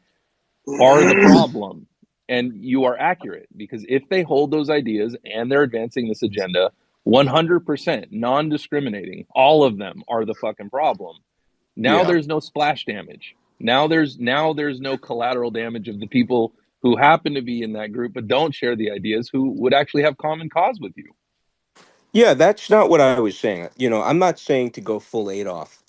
are the problem. And you are accurate, because if they hold those ideas and they're advancing this agenda, 100%, non discriminating, all of them are the fucking problem. Now Yeah. there's no splash damage. Now there's no collateral damage of the people who happen to be in that group but don't share the ideas, who would actually have common cause with you. Yeah, that's not what I was saying. I'm not saying to go full Adolf.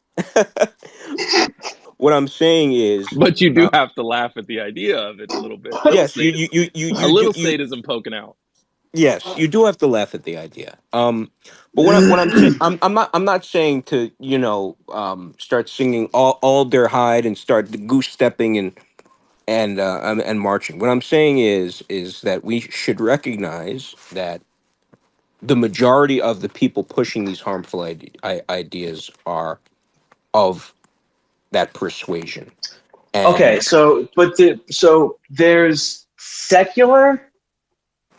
What I'm saying is, But you do have to laugh at the idea of it a little bit. yes, A you do little you. sadism poking out. Yes, you do have to laugh at the idea. But what I'm saying, I'm not saying to start singing all their hide and start goose stepping and marching. What I'm saying is that we should recognize that the majority of the people pushing these harmful ideas are of that persuasion. Okay, And so there's secular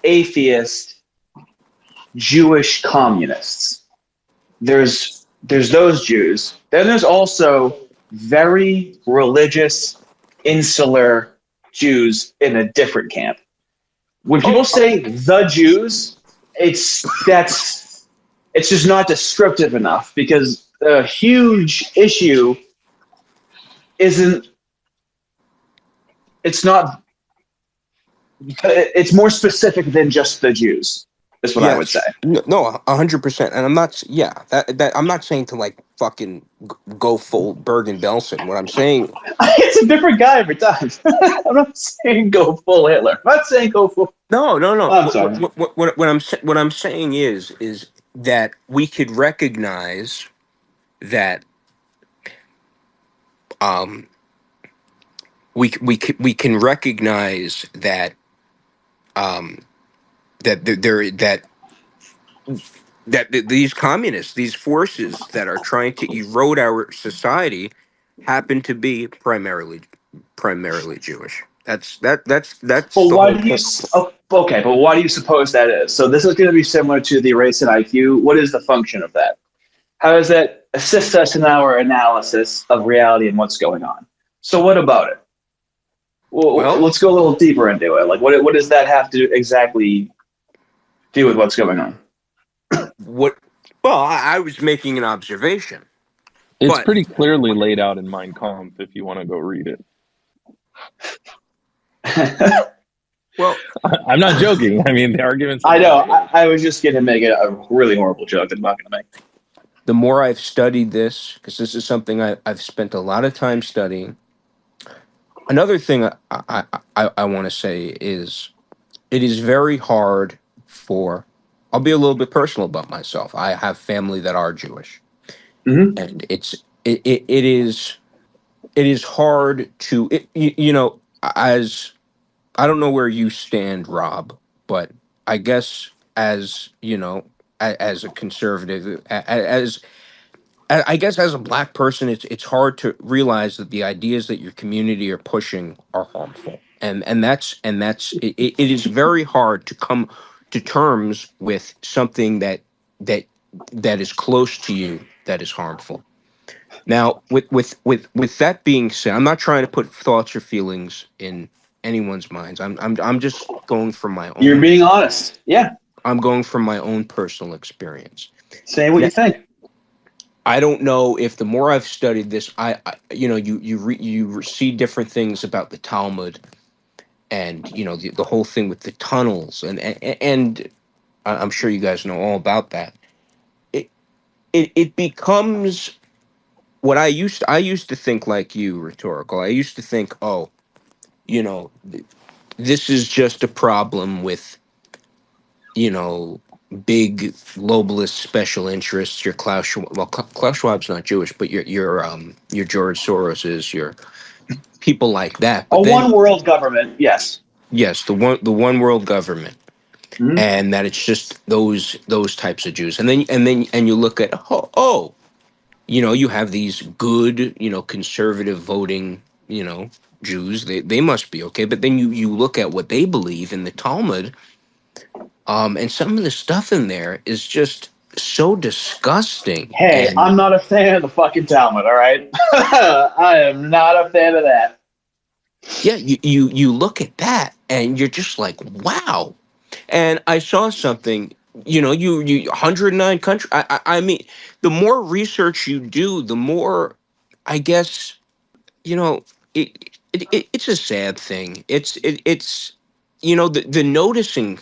atheist Jewish communists. There's those Jews. Then there's also very religious, insular Jews in a different camp. When people say the Jews, it's just not descriptive enough, because a huge issue isn't it's not it's more specific than just the Jews, is what I would say. No, 100%. And I'm not, that I'm not saying to like fucking go full Bergen-Belsen. What I'm saying, it's a different guy every time. I'm not saying go full Hitler. I'm not saying go full. no. I'm sorry. What I'm saying is that we could recognize that we can recognize that these communists, these forces that are trying to erode our society, happen to be primarily Jewish. That's But the why whole do you? point. Okay, but why do you suppose that is? So this is going to be similar to the race and IQ. What is the function of that? How does that assist us in our analysis of reality and what's going on? So what about it? Well, let's go a little deeper into it. Like, what does that have to exactly do with what's going on? What? Well, I was making an observation. It's But pretty clearly laid out in Mein Kampf if you want to go read it. Well, I'm not joking. I mean, the arguments. I know. I was just going to make a really horrible joke that I'm not going to make. The more I've studied this, because this is something I've spent a lot of time studying. Another thing I want to say is it is very hard for. I'll be a little bit personal about myself. I have family that are Jewish, and it is hard to as I don't know where you stand, Rob, but I guess as as a conservative, as I guess as a black person, it's hard to realize that the ideas that your community are pushing are harmful, and it is very hard to come to terms with something that that is close to you that is harmful. Now, with that being said, I'm not trying to put thoughts or feelings in anyone's minds. I'm just going from my own. You're being honest. Yeah. I'm going from my own personal experience. Say what you think. I don't know if the more I've studied this, you see different things about the Talmud, and the whole thing with the tunnels, and I'm sure you guys know all about that. It becomes what I used to think like you, rhetorical. I used to think, oh, this is just a problem with big globalist special interests. Your Klaus Schwab, well, Klaus Schwab's not Jewish, but your George Soros's, your people like that. But A then, one world government, yes. yes, the one world government, and that it's just those types of Jews. And then you look at you have these good conservative voting Jews. They must be okay. But then you look at what they believe in the Talmud. And some of the stuff in there is just so disgusting. Hey, And I'm not a fan of the fucking Talmud, all right? I am not a fan of that. yeah, you look at that and you're just like, wow. And I saw something, you 109 country. I mean, the more research you do, the more, I guess, it's a sad thing. It's the noticing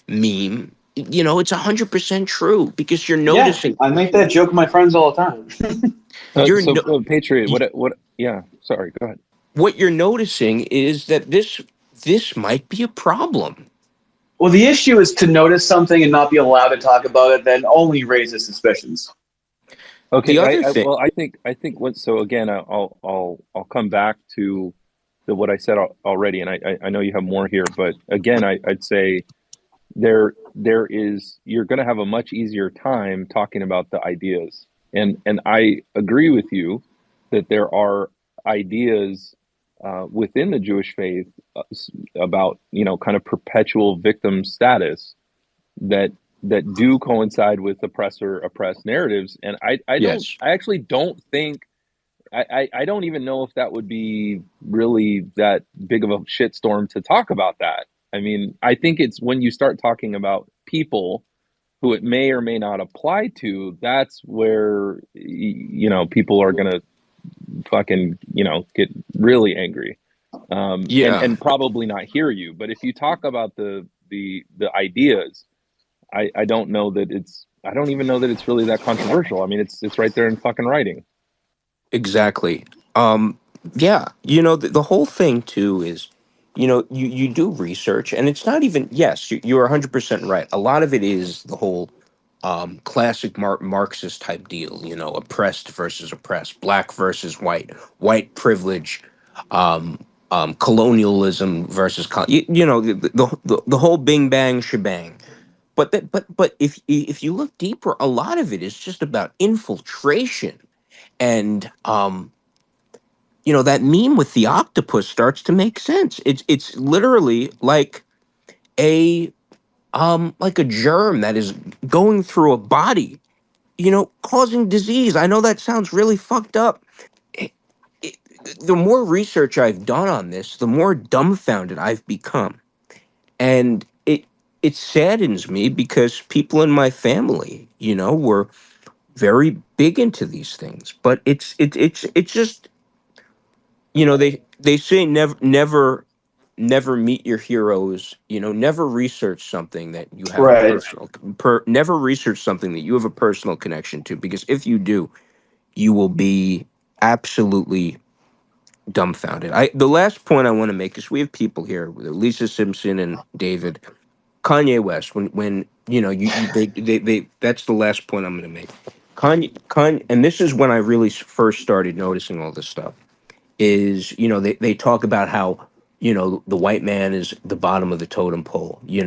meme. It's 100% true because you're noticing. Yeah, I make that joke with my friends all the time. Patriot, what? Yeah, sorry, go ahead. What you're noticing is that this might be a problem. Well, the issue is to notice something and not be allowed to talk about it, then only raises suspicions. Okay, The other thing, I think what. So again, I'll come back to what I said already, and I know you have more here, but again, I'd say you're going to have a much easier time talking about the ideas. And I agree with you that there are ideas within the Jewish faith about, kind of perpetual victim status that do coincide with oppressor oppressed narratives. And I Yes. actually don't think, I don't even know if that would be really that big of a shitstorm to talk about that. I mean, I think it's when you start talking about people who it may or may not apply to, that's where, people are going to fucking, get really angry, Yeah. and probably not hear you. But if you talk about the ideas, I don't know that I don't even know that it's really that controversial. I mean, it's right there in fucking writing. Exactly. Um, yeah, the whole thing too is, you do research, and it's not even, yes, you're 100% right. A lot of it is the whole classic Marxist type deal, oppressed versus oppressed, black versus white privilege, colonialism versus, the whole bing bang shebang. But if you look deeper, a lot of it is just about infiltration. And that meme with the octopus starts to make sense. It's literally like a germ that is going through a body, causing disease. I know that sounds really fucked up. It- it- the more research I've done on this, the more dumbfounded I've become. And it saddens me because people in my family, were very big into these things. But it's just, they say never meet your heroes. Never research something that you have a Right. never research something that you have a personal connection to, because if you do, you will be absolutely dumbfounded. The last point I want to make is we have people here, Lisa Simpson and David. Kanye West, when they that's the last point I'm going to make. Kanye, and this is when I really first started noticing all this stuff. Is, they talk about how, the white man is the bottom of the totem pole. You,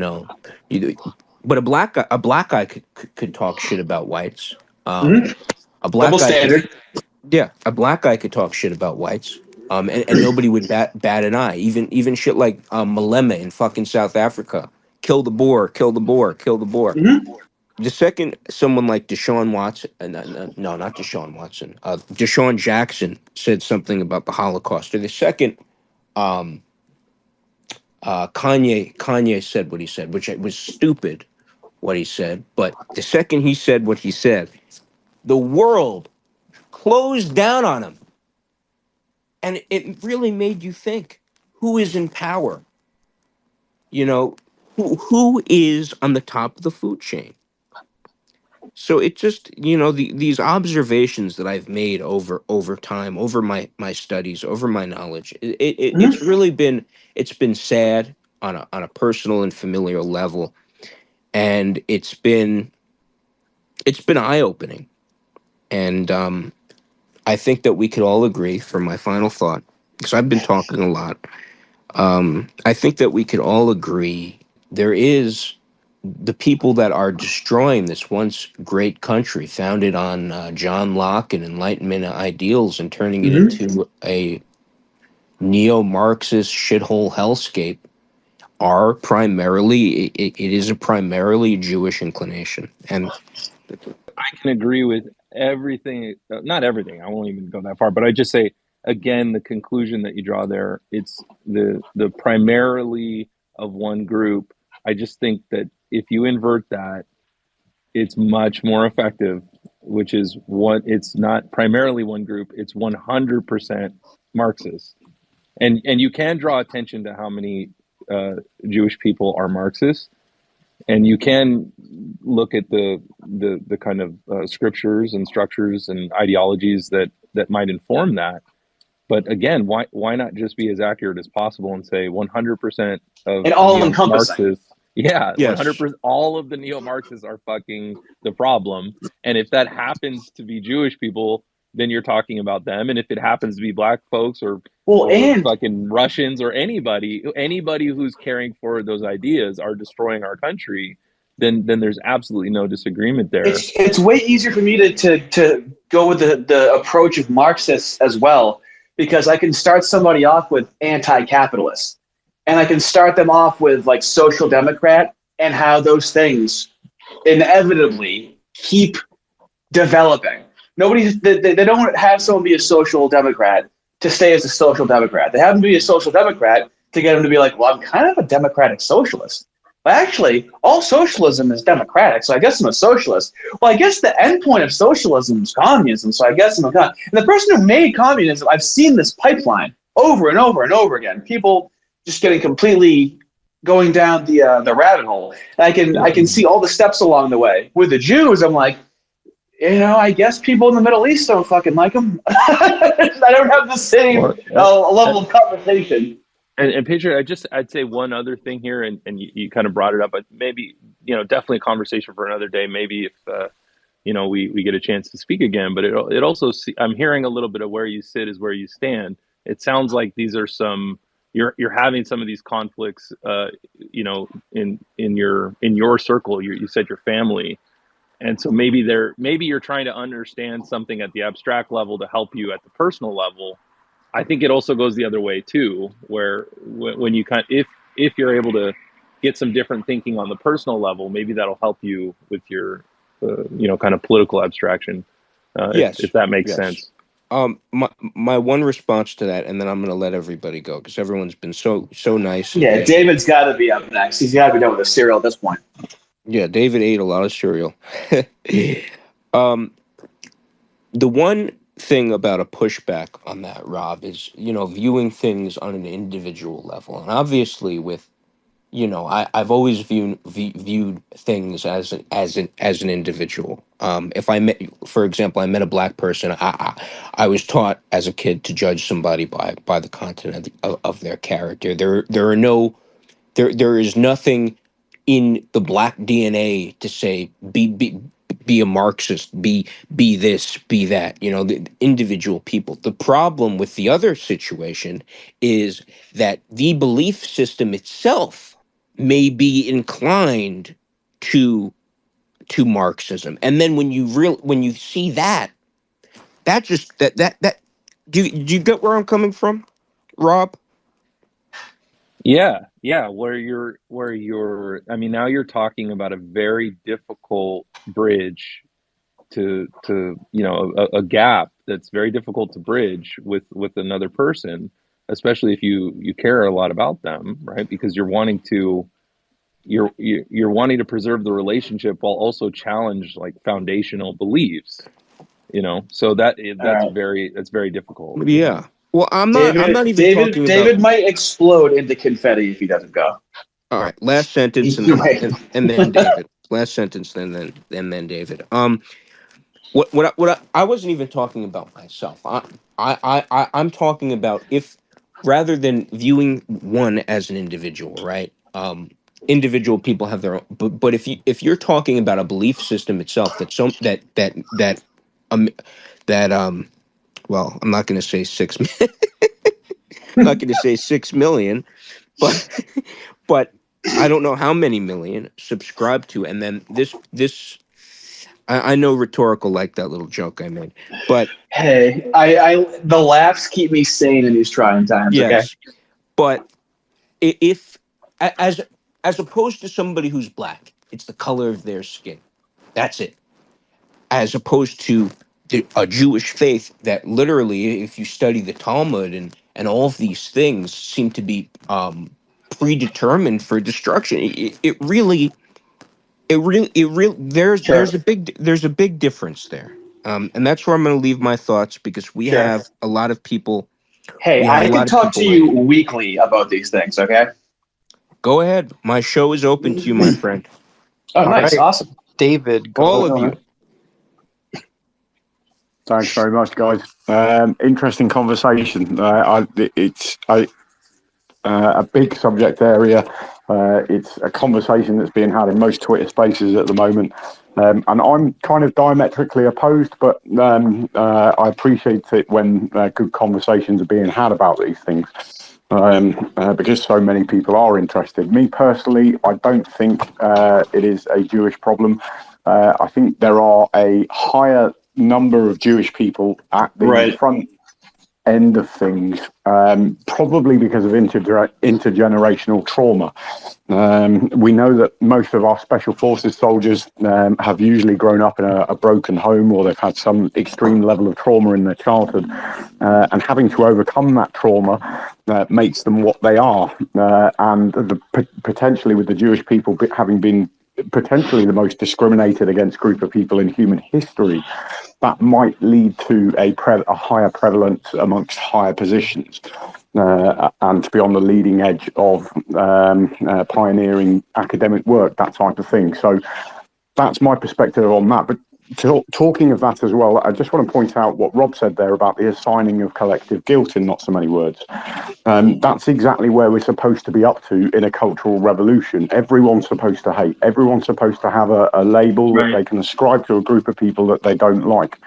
but a black guy could talk shit about whites. Um, Hmm. a black Double guy could, standard. yeah, a black guy could talk shit about whites. And nobody would bat an eye. Even shit like Malema in fucking South Africa. Kill the Boer, kill the Boer, kill the Boer. Hmm. The second someone like Deshaun Watson, no, not Deshaun Watson, Deshaun Jackson said something about the Holocaust, or the second, um, Kanye said what he said, which was stupid, what he said. But the second he said what he said, the world closed down on him. And it really made you think, who is in power? Who is on the top of the food chain? So it just, these observations that I've made over time, over my studies, over my knowledge, it's Hmm. really been, it's been sad on a personal and familial level. And it's been eye-opening. And I think that we could all agree, for my final thought, because I've been talking a lot. I think that we could all agree there is the people that are destroying this once great country founded on John Locke and Enlightenment ideals, and turning it Hmm. into a neo-Marxist shithole hellscape, are primarily, it is a primarily Jewish inclination. And I can agree with everything, not everything. I won't even go that far, but I just say again the conclusion that you draw there. It's the primarily of one group. I just think that if you invert that, it's much more effective. Which is what it's not primarily one group. It's 100% Marxist, and you can draw attention to how many Jewish people are Marxists, and you can look at the kind of scriptures and structures and ideologies that might inform that. But again, why not just be as accurate as possible and say 100% of And all neo encompassing. Marxists? Yeah, yes, 100%. All of the neo Marxists are fucking the problem. And if that happens to be Jewish people, then you're talking about them. And if it happens to be black folks or and fucking Russians or anybody who's caring for those ideas are destroying our country, then there's absolutely no disagreement there. it's way easier for me to go with the approach of Marxists as well, because I can start somebody off with anti-capitalist, and I can start them off with like social democrat, and how those things inevitably keep developing. They don't have someone be a social democrat to stay as a social democrat. They have them be a social democrat to get them to be like, well, I'm kind of a democratic socialist. Well, actually, all socialism is democratic, so I guess I'm a socialist. Well, I guess the end point of socialism is communism, so I guess I'm a communist. And the person who made communism, I've seen this pipeline over and over and over again. People just getting completely going down the rabbit hole. And I can see all the steps along the way. With the Jews, I'm like, I guess people in the Middle East don't fucking like them. I don't have the same level of conversation. And Patriot, I'd say one other thing here, and you kind of brought it up, but maybe, definitely a conversation for another day. Maybe if, we get a chance to speak again, but it also, I'm hearing a little bit of where you sit is where you stand. It sounds like these are you're having some of these conflicts, in your circle. You said your family. And so maybe you're trying to understand something at the abstract level to help you at the personal level. I think it also goes the other way too, where when you if you're able to get some different thinking on the personal level, maybe that'll help you with your, kind of political abstraction. Yes, if that makes sense. My one response to that, and then I'm going to let everybody go because everyone's been so nice. Yeah, David's got to be up next. He's got to be done with the cereal at this point. Yeah, David ate a lot of cereal. The one thing about a pushback on that, Rob, is viewing things on an individual level, and obviously with I've always viewed things as an individual. If I met, for example, I met a black person, I was taught as a kid to judge somebody by the content of their character. There is nothing in the black DNA to say be a Marxist, be this, be that. The individual people. The problem with the other situation is that the belief system itself may be inclined to Marxism, and then when you see that just that do you get where I'm coming from, Rob? Yeah. Where you're, I mean, now you're talking about a very difficult bridge to a gap that's very difficult to bridge with another person, especially if you care a lot about them, right? Because you're wanting to preserve the relationship while also challenge like foundational beliefs, so that's right. that's very difficult. Yeah. Well, I'm not even talking about. David might explode into confetti if he doesn't go. All right, last sentence and then David. Last sentence, and then David. What I wasn't even talking about myself. I'm talking about if rather than viewing one as an individual, right? Individual people have their own, but if you're talking about a belief system itself well, I'm not going to say 6 I'm not going to say 6 million, but I don't know how many million subscribe to, and then this I know rhetorical like that little joke I made, but hey, the laughs keep me sane in these trying times. yes, okay? But if as opposed to somebody who's black, it's the color of their skin. That's it. As opposed to a Jewish faith that literally, if you study the Talmud and all of these things seem to be predetermined for destruction. It really there's a big difference there. And that's where I'm going to leave my thoughts because we have a lot of people. Hey, I can talk to you weekly about these things, okay? Go ahead. My show is open to you, my friend. Oh, nice. Right. Awesome. David, all of you. Thanks very much, guys. Interesting conversation. It's a big subject area. It's a conversation that's being had in most Twitter spaces at the moment. And I'm kind of diametrically opposed, but I appreciate it when good conversations are being had about these things. Because so many people are interested. Me personally, I don't think it is a Jewish problem. I think there are a higher number of Jewish people at the front end of things, probably because of intergenerational trauma. We know that most of our special forces soldiers have usually grown up in a broken home, or they've had some extreme level of trauma in their childhood, and having to overcome that trauma makes them what they are. And potentially with the Jewish people having been potentially the most discriminated against group of people in human history, that might lead to a higher prevalence amongst higher positions, and to be on the leading edge of pioneering academic work, that type of thing. So that's my perspective on that. But talking of that as well, I just want to point out what Rob said there about the assigning of collective guilt in not so many words. That's exactly where we're supposed to be up to in a cultural revolution. Everyone's supposed to hate. Everyone's supposed to have a label that they can ascribe to a group of people that they don't like,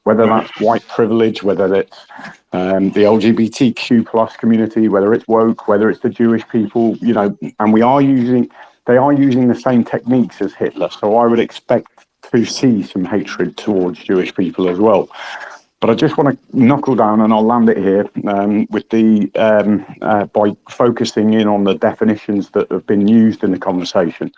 whether that's white privilege, whether it's the LGBTQ plus community, whether it's woke, whether it's the Jewish people, you know, and they are using the same techniques as Hitler. So I would expect to see some hatred towards Jewish people as well. But I just want to knuckle down, and I'll land it here with by focusing in on the definitions that have been used in the conversation.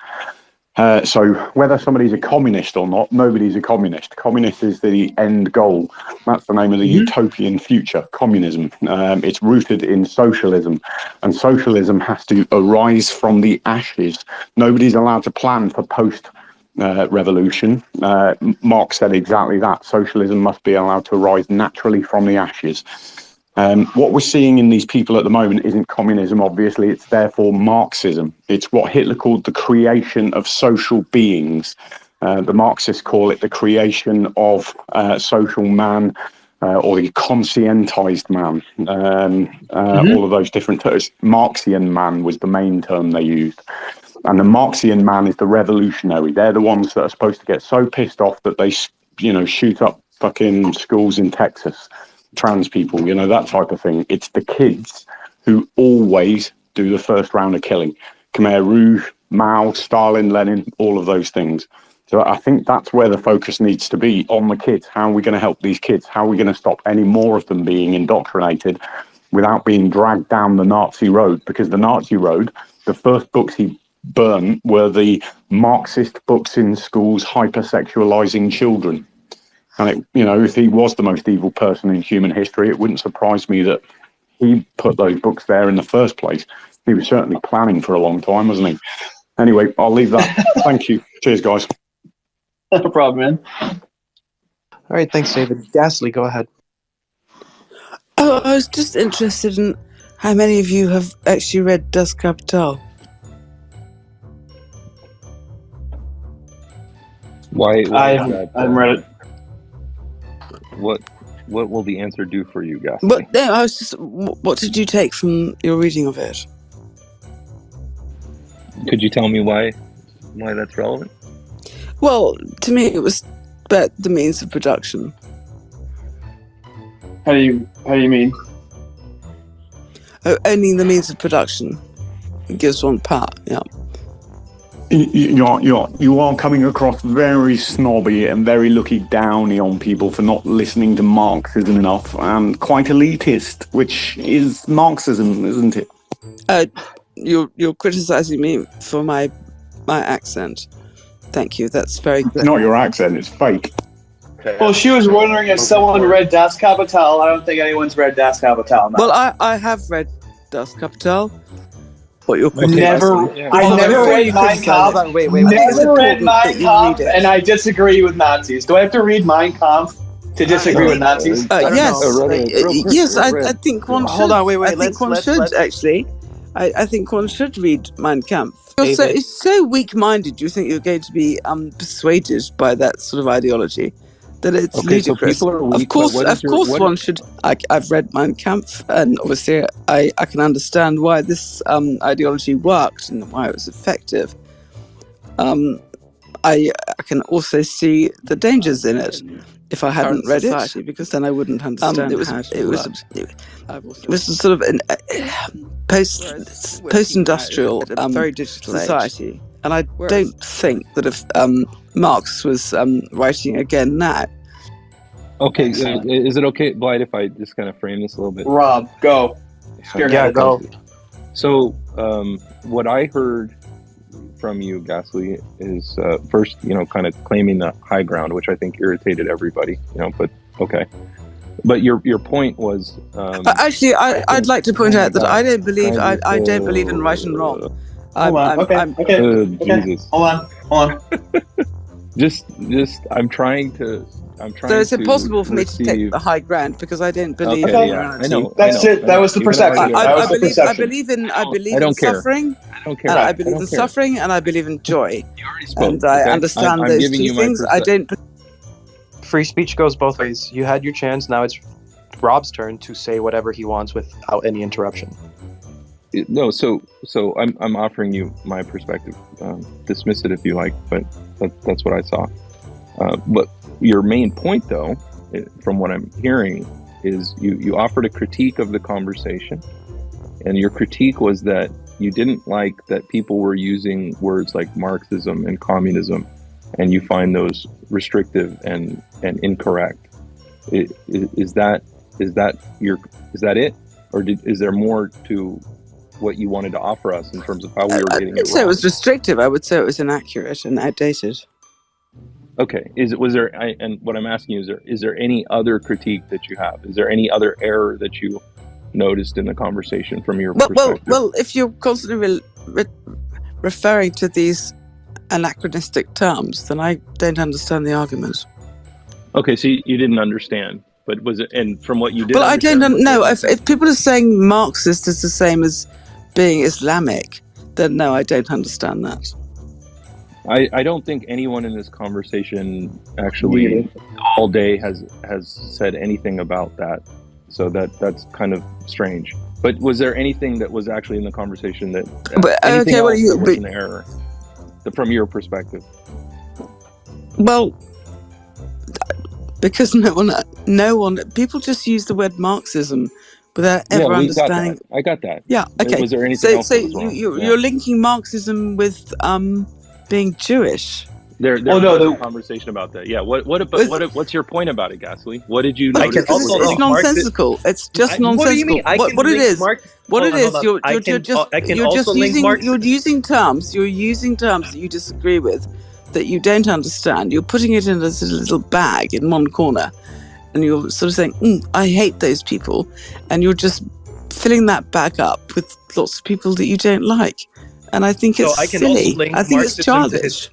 So whether somebody's a communist or not, nobody's a communist. Communist is the end goal. That's the name of the utopian future, communism. It's rooted in socialism, and socialism has to arise from the ashes. Nobody's allowed to plan for post-revolution. Marx said exactly that. Socialism must be allowed to rise naturally from the ashes. What we're seeing in these people at the moment isn't communism, obviously. It's therefore Marxism. It's what Hitler called the creation of social beings. The Marxists call it the creation of social man, or the conscientized man. All of those different terms. Marxian man was the main term they used. And the Marxian man is the revolutionary. They're the ones that are supposed to get so pissed off that they, shoot up fucking schools in Texas. Trans people, that type of thing. It's the kids who always do the first round of killing. Khmer Rouge, Mao, Stalin, Lenin, all of those things. So I think that's where the focus needs to be, on the kids. How are we going to help these kids? How are we going to stop any more of them being indoctrinated without being dragged down the Nazi road? Because the Nazi road, the first books he burned were the Marxist books in schools hypersexualizing children. And if he was the most evil person in human history, it wouldn't surprise me that he put those books there in the first place. He was certainly planning for a long time, wasn't he? Anyway, I'll leave that. Thank you. Cheers, guys. No problem, man. All right, thanks, David. Ghastly, go ahead. Oh, I was just interested in how many of you have actually read Das Kapital. Why I is haven't that, read it. What will the answer do for you, Gus? But no, I was just. What did you take from your reading of it? Could you tell me why that's relevant? Well, to me, it was about the means of production. How do you mean? Only the means of production gives one power. Yeah. You are coming across very snobby and very looking downy on people for not listening to Marxism enough, and quite elitist, which is Marxism, isn't it? You're criticizing me for my accent. Thank you. That's very good. It's not your accent, it's fake. Well, she was wondering if someone read Das Kapital. I don't think anyone's read Das Kapital. No. Well, I have read Das Kapital. What you're I never read Mein Kampf. Wait. Never read Mein Kampf, and I disagree with Nazis. Do I have to read Mein Kampf to disagree with Nazis? Yes. I think one should. Hold on, wait. I think one should actually. I think one should read Mein Kampf. It's so weak-minded. You think you're going to be persuaded by that sort of ideology that it's ludicrous. So people are weak, of course, one should. I've read Mein Kampf, and obviously, I can understand why this ideology worked and why it was effective. I can also see the dangers in it if I hadn't read it, because then I wouldn't understand it was a sort of an post-industrial, very digital society, and I don't think that if Marx was writing again now. Okay, is it okay, Blight, if I just kind of frame this a little bit? Rob, go. Yeah, go. So, what I heard from you, Ghastly, is first, kind of claiming the high ground, which I think irritated everybody, but okay. But your point was actually, I'd like to point out that I don't believe in right and wrong. Jesus. Hold on. just I'm trying to. So it's impossible for me to take the high ground because I don't believe in morality. I know. That's it. That was the perception. I believe in suffering. I don't care. I believe in suffering, and I believe in joy. You already spoke. And I understand those two things. I don't. Free speech goes both ways. You had your chance. Now it's Rob's turn to say whatever he wants without any interruption. No, so I'm offering you my perspective. Dismiss it if you like, but that's what I saw. But your main point, though, from what I'm hearing, is you offered a critique of the conversation, and your critique was that you didn't like that people were using words like Marxism and communism, and you find those restrictive and incorrect. Is that it, or is there more to what you wanted to offer us in terms of how we were getting it wrong? I would say it was restrictive. I would say it was inaccurate and outdated. Okay. And what I'm asking you is there any other critique that you have? Is there any other error that you noticed in the conversation from your perspective? Well, if you're constantly referring to these anachronistic terms, then I don't understand the argument. Okay, so you didn't understand, but was it? And from what you did, well, I don't know. If people are saying Marxist is the same as being Islamic, then no, I don't understand that. I don't think anyone in this conversation actually all day has said anything about that. So that's kind of strange. But was there anything that was actually in the conversation that was an error from your perspective? Well, because no one, people just use the word Marxism without ever understanding. I got that. Yeah. Okay. Was there anything else? So you're linking Marxism with being Jewish. There was a conversation about that. Yeah. What's your point about it, Ghastly? What did you notice? It's nonsensical. It's just nonsensical. What do you mean? What it is? You're using terms that you disagree with, that you don't understand. You're putting it in a little bag in one corner, and you're sort of saying, "I hate those people," and you're just filling that bag up with lots of people that you don't like. And I think it's silly. I think it's childish.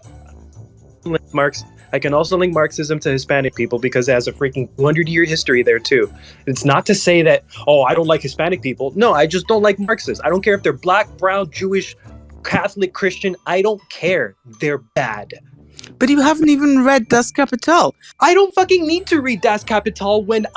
I can also link Marxism to Hispanic people because it has a freaking 200-year history there too. It's not to say that, I don't like Hispanic people. No, I just don't like Marxists. I don't care if they're black, brown, Jewish, Catholic, Christian. I don't care. They're bad. But you haven't even read Das Kapital. I don't fucking need to read Das Kapital when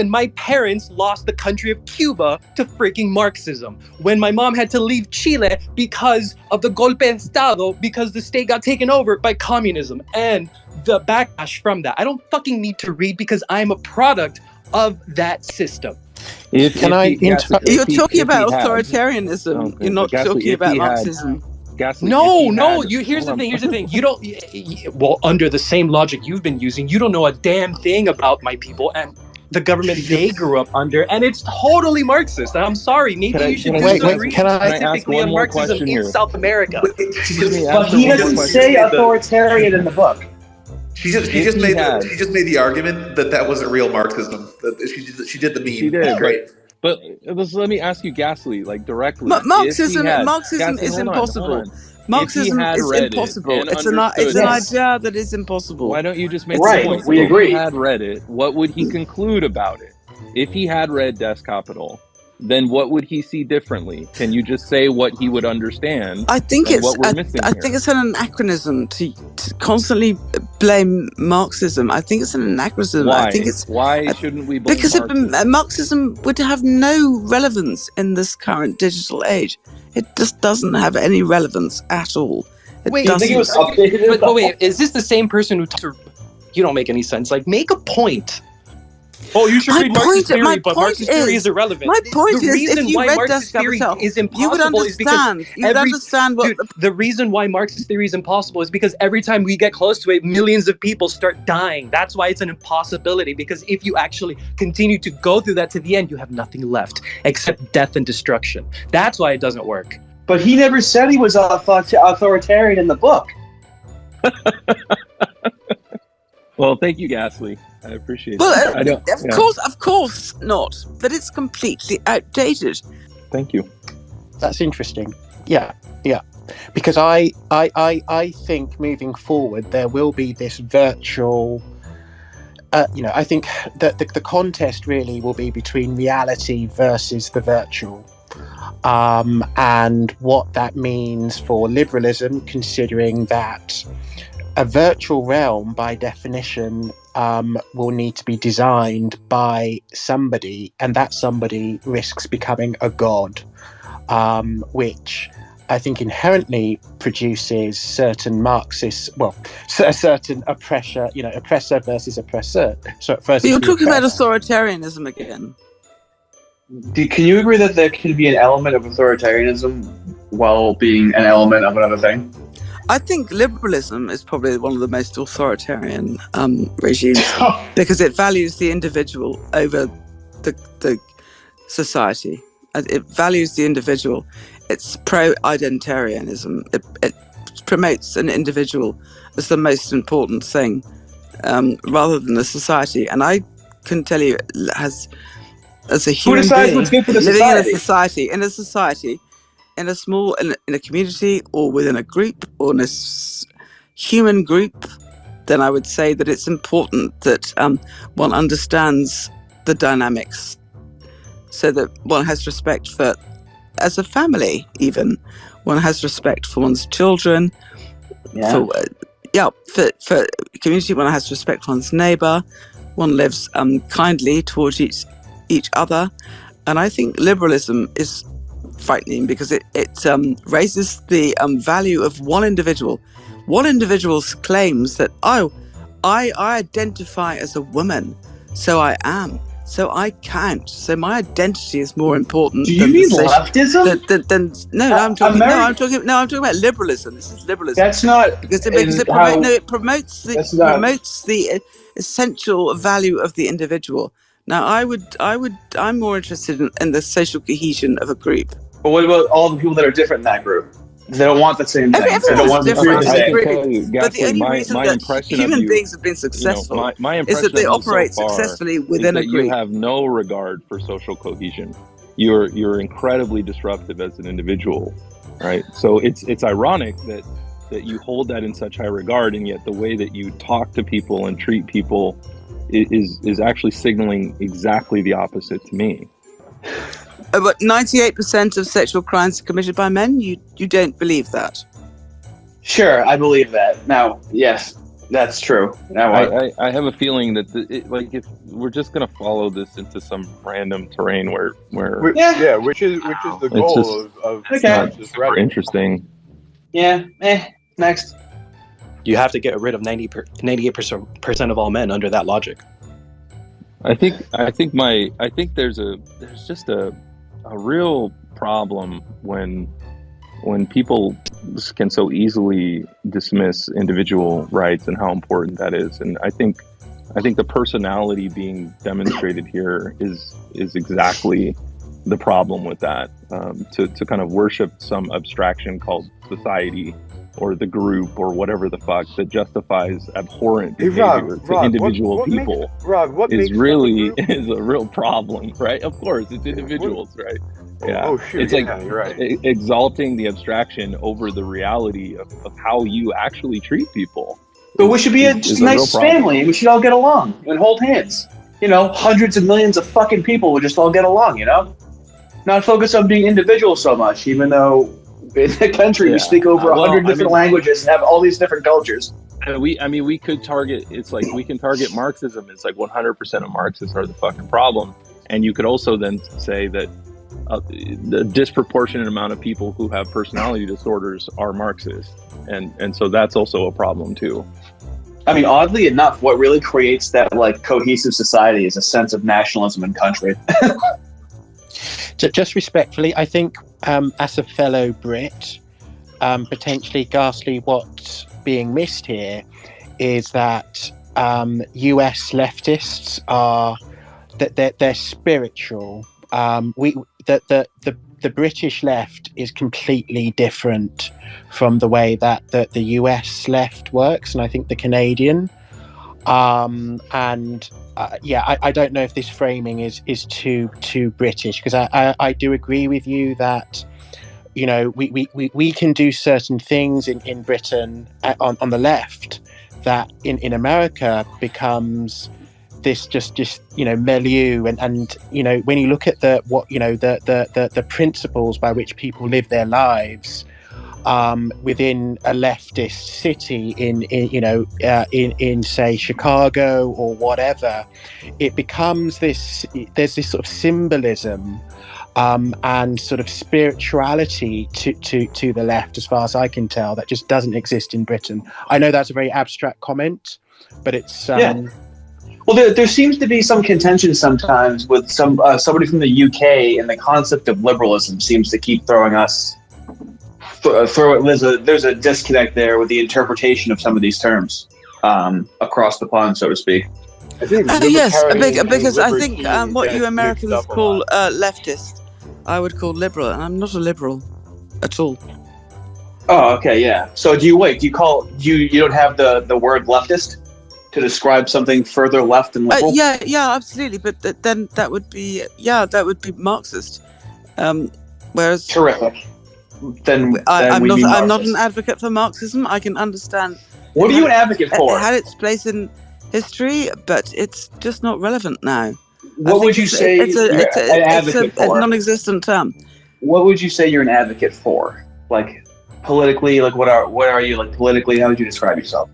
my parents lost the country of Cuba to freaking Marxism. When my mom had to leave Chile because of the golpe de Estado, because the state got taken over by communism and the backlash from that. I don't fucking need to read because I'm a product of that system. You're talking about authoritarianism. Okay. You're not talking about Marxism. No. Here's the thing. You don't. Well, under the same logic you've been using, you don't know a damn thing about my people and the government they grew up under, and it's totally Marxist. I'm sorry. Maybe you should disagree specifically on Marxism in South America. But he doesn't say authoritarian in the book. She just made the argument that wasn't real Marxism. That she did the meme. She did, great. But let me ask you, Ghastly, directly. Marxism is impossible. Marxism is impossible. It's an idea that is impossible. Why don't you just make the point? We agree. If he had read it, what would he conclude about it? If he had read Das Kapital, then what would he see differently? Can you just say what he would understand? I think it's an anachronism to constantly blame Marxism. I think it's an anachronism. Why? Why shouldn't we blame Marxism would have no relevance in this current digital age. It just doesn't have any relevance at all. Wait, I think it was updated. But wait, is this the same person who? You don't make any sense. Like, make a point. Oh, you should read Marx's theory, but Marx's theory is irrelevant. My point the is, reason if you why read Marx's theory is impossible you would understand. You would understand what the reason why Marx's theory is impossible is because every time we get close to it, millions of people start dying. That's why it's an impossibility. Because if you actually continue to go through that to the end, you have nothing left except death and destruction. That's why it doesn't work. But he never said he was authoritarian in the book. Well, thank you, Ghastly. I appreciate that. Well, of course not. But it's completely outdated. Thank you. That's interesting. Yeah. Because I think moving forward there will be this virtual. I think that the contest really will be between reality versus the virtual. And what that means for liberalism, considering that a virtual realm, by definition, will need to be designed by somebody, and that somebody risks becoming a god, which I think inherently produces certain Marxist, a certain oppressor versus oppressor. You're talking about authoritarianism again. Can you agree that there can be an element of authoritarianism while being an element of another thing? I think liberalism is probably one of the most authoritarian regimes because it values the individual over the society. It values the individual. It's pro-identitarianism. It promotes an individual as the most important thing rather than the society. And I can tell you, as a human being what's good for the living in a society, in a community, or within a group, or in a human group, then I would say that it's important that one understands the dynamics, so that one has respect for, as a family, even one has respect for one's children. For community, one has respect for one's neighbour. One lives kindly towards each other, and I think liberalism is frightening because it raises the value of one individual. One individual's claims that I identify as a woman, so I am, so I count, so my identity is more important. Do you mean leftism? I'm talking about liberalism. This is liberalism. That's not because it promotes the essential value of the individual. Now, I'm more interested in the social cohesion of a group. But what about all the people that are different in that group? They don't want the same thing. They don't want different. the But the only reason that human beings have been successful is that they operate successfully within a group. You have no regard for social cohesion. You're incredibly disruptive as an individual, right? So it's ironic that you hold that in such high regard, and yet the way that you talk to people and treat people is actually signaling exactly the opposite to me. But 98% of sexual crimes are committed by men. You don't believe that? Sure, I believe that. Now, yes, that's true. Now, I have a feeling that if we're just going to follow this into some random terrain where which is the goal of it's super interesting. Yeah. Next. You have to get rid of 98% of all men under that logic. I think there's just a real problem when people can so easily dismiss individual rights and how important that is. And I think the personality being demonstrated here is exactly the problem with that. To kind of worship some abstraction called society or the group or whatever the fuck that justifies abhorrent behavior to individual people is a real problem, right? Of course, it's individuals, right? Yeah. Oh, shoot. It's like you're right. exalting the abstraction over the reality of how you actually treat people. But we should be just a nice family, and we should all get along and hold hands. Hundreds of millions of fucking people would just all get along, Not focus on being individual so much, even though in the country we speak over 100 different languages and have all these different cultures. We could target, we can target Marxism. It's like 100% of Marxists are the fucking problem. And you could also then say that the disproportionate amount of people who have personality disorders are Marxist, and so that's also a problem too. I mean, oddly enough, what really creates that like cohesive society is a sense of nationalism and country. Just respectfully, I think as a fellow Brit, potentially ghastly, what's being missed here is that US leftists are that they're spiritual. The British left is completely different from the way that the US left works, and I think the Canadian. I don't know if this framing is too British, because I do agree with you that, you know, we can do certain things in Britain on the left that in America becomes this just you know milieu, and you know, when you look at the principles by which people live their lives within a leftist city in say Chicago or whatever, it becomes there's this sort of symbolism and sort of spirituality to the left, as far as I can tell, that just doesn't exist in Britain. I know that's a very abstract comment, but it's Well, there seems to be some contention sometimes with somebody from the UK, and the concept of liberalism seems to keep throwing us. There's a disconnect there with the interpretation of some of these terms across the pond, so to speak. I think yes, because I think what you Americans call leftist, I would call liberal, and I'm not a liberal at all. Oh, okay, yeah. So do you don't have the word leftist to describe something further left than liberal? Yeah, absolutely. But then that would be Marxist. Whereas terrific. Then I'm not an advocate for Marxism. I can understand. What are you an advocate for? It had its place in history, but it's just not relevant now. What would you say you're an advocate for? It's a non-existent term. What would you say you're an advocate for? Like politically, like what are you like politically? How would you describe yourself?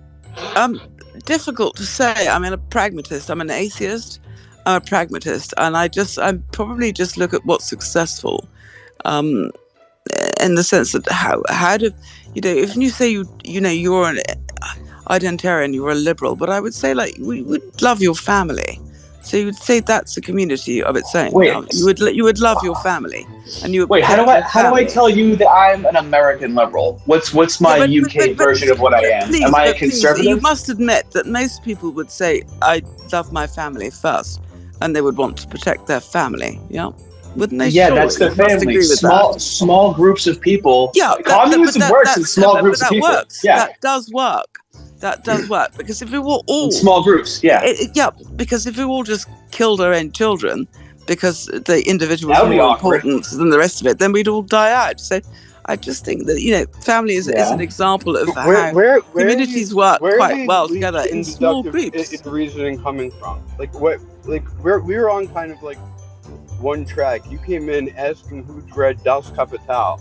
Difficult to say. I'm a pragmatist. I'm an atheist. I'm a pragmatist, and I probably just look at what's successful, in the sense that how do if you say you're an identitarian, you're a liberal, but I would say like we would love your family. So you would say that's a community of its own. Wait, you would love your family, and you would wait. How do I tell you that I'm an American liberal? What's my UK version of what I am? Please, am I a conservative? You must admit that most people would say I love my family first, and they would want to protect their family. Yeah, wouldn't they? Yeah, sure, that's the family. Small groups of people. Yeah, communism works in small groups of people. Works. Yeah, that does work. That does work, because if we were all in small groups, because if we all just killed our own children because the individuals were more important than the rest of it, then we'd all die out. So I just think that family is an example of how communities work quite well together in small groups. Is the reasoning coming from? Like we were on kind of like one track. You came in asking who's read Das Kapital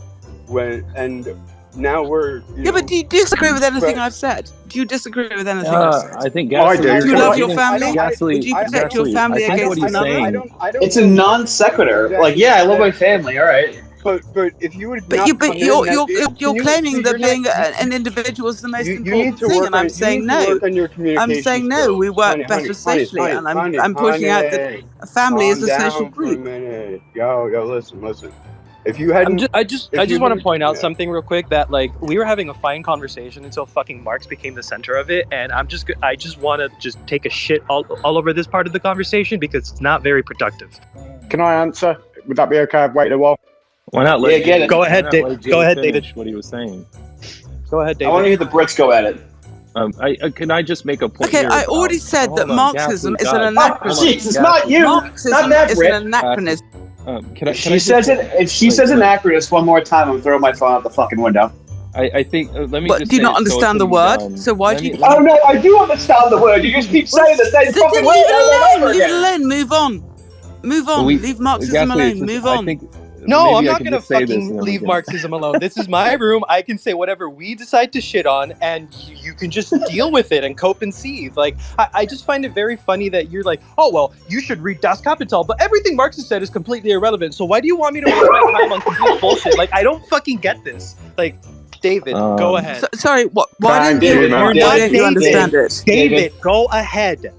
now we're but do you disagree with anything I've said? Do you disagree with anything I've said? I think I do. Do you love your family? Would you protect your family against another? It's a non sequitur. Like, I love my family. All right. But if you would, you're claiming that being an individual is the most important thing, and I'm saying no. I'm saying no. We work better socially, and I'm pointing out that a family is a social group. Yo, listen. If you hadn't, I just want to point out something real quick, that like we were having a fine conversation until fucking Marx became the center of it, and I just want to just take a shit all over this part of the conversation because it's not very productive. Can I answer? Would that be okay? I've waited a while. Why not? Get it. Go ahead, David. What he was saying. Go ahead, David. I want to hear the Brits go at it. Can I just make a point? Okay, I already said that Marxism is an anachronism. Jesus, not you. Marxism not that is Brit. an anachronism. If she says anachronist one more time, I'm throwing my phone out the fucking window. I think. Let me. But just do you say not understand the word? So why do you? Oh no, I do understand the word. You just keep saying the same fucking word over and over again. Leave it alone. Move on. Leave Marxism alone. Move on. No, I'm maybe I not can gonna just say this fucking and then we leave can... Marxism alone. This is my room. I can say whatever we decide to shit on, and you can just deal with it and cope and seethe. Like, I just find it very funny that you're like, oh, well, you should read Das Kapital, but everything Marx has said is completely irrelevant. So why do you want me to waste my time on complete bullshit? Like, I don't fucking get this. Like, David, go ahead. Sorry, what? Why don't David, you? man. Why don't you understand it? David, go ahead.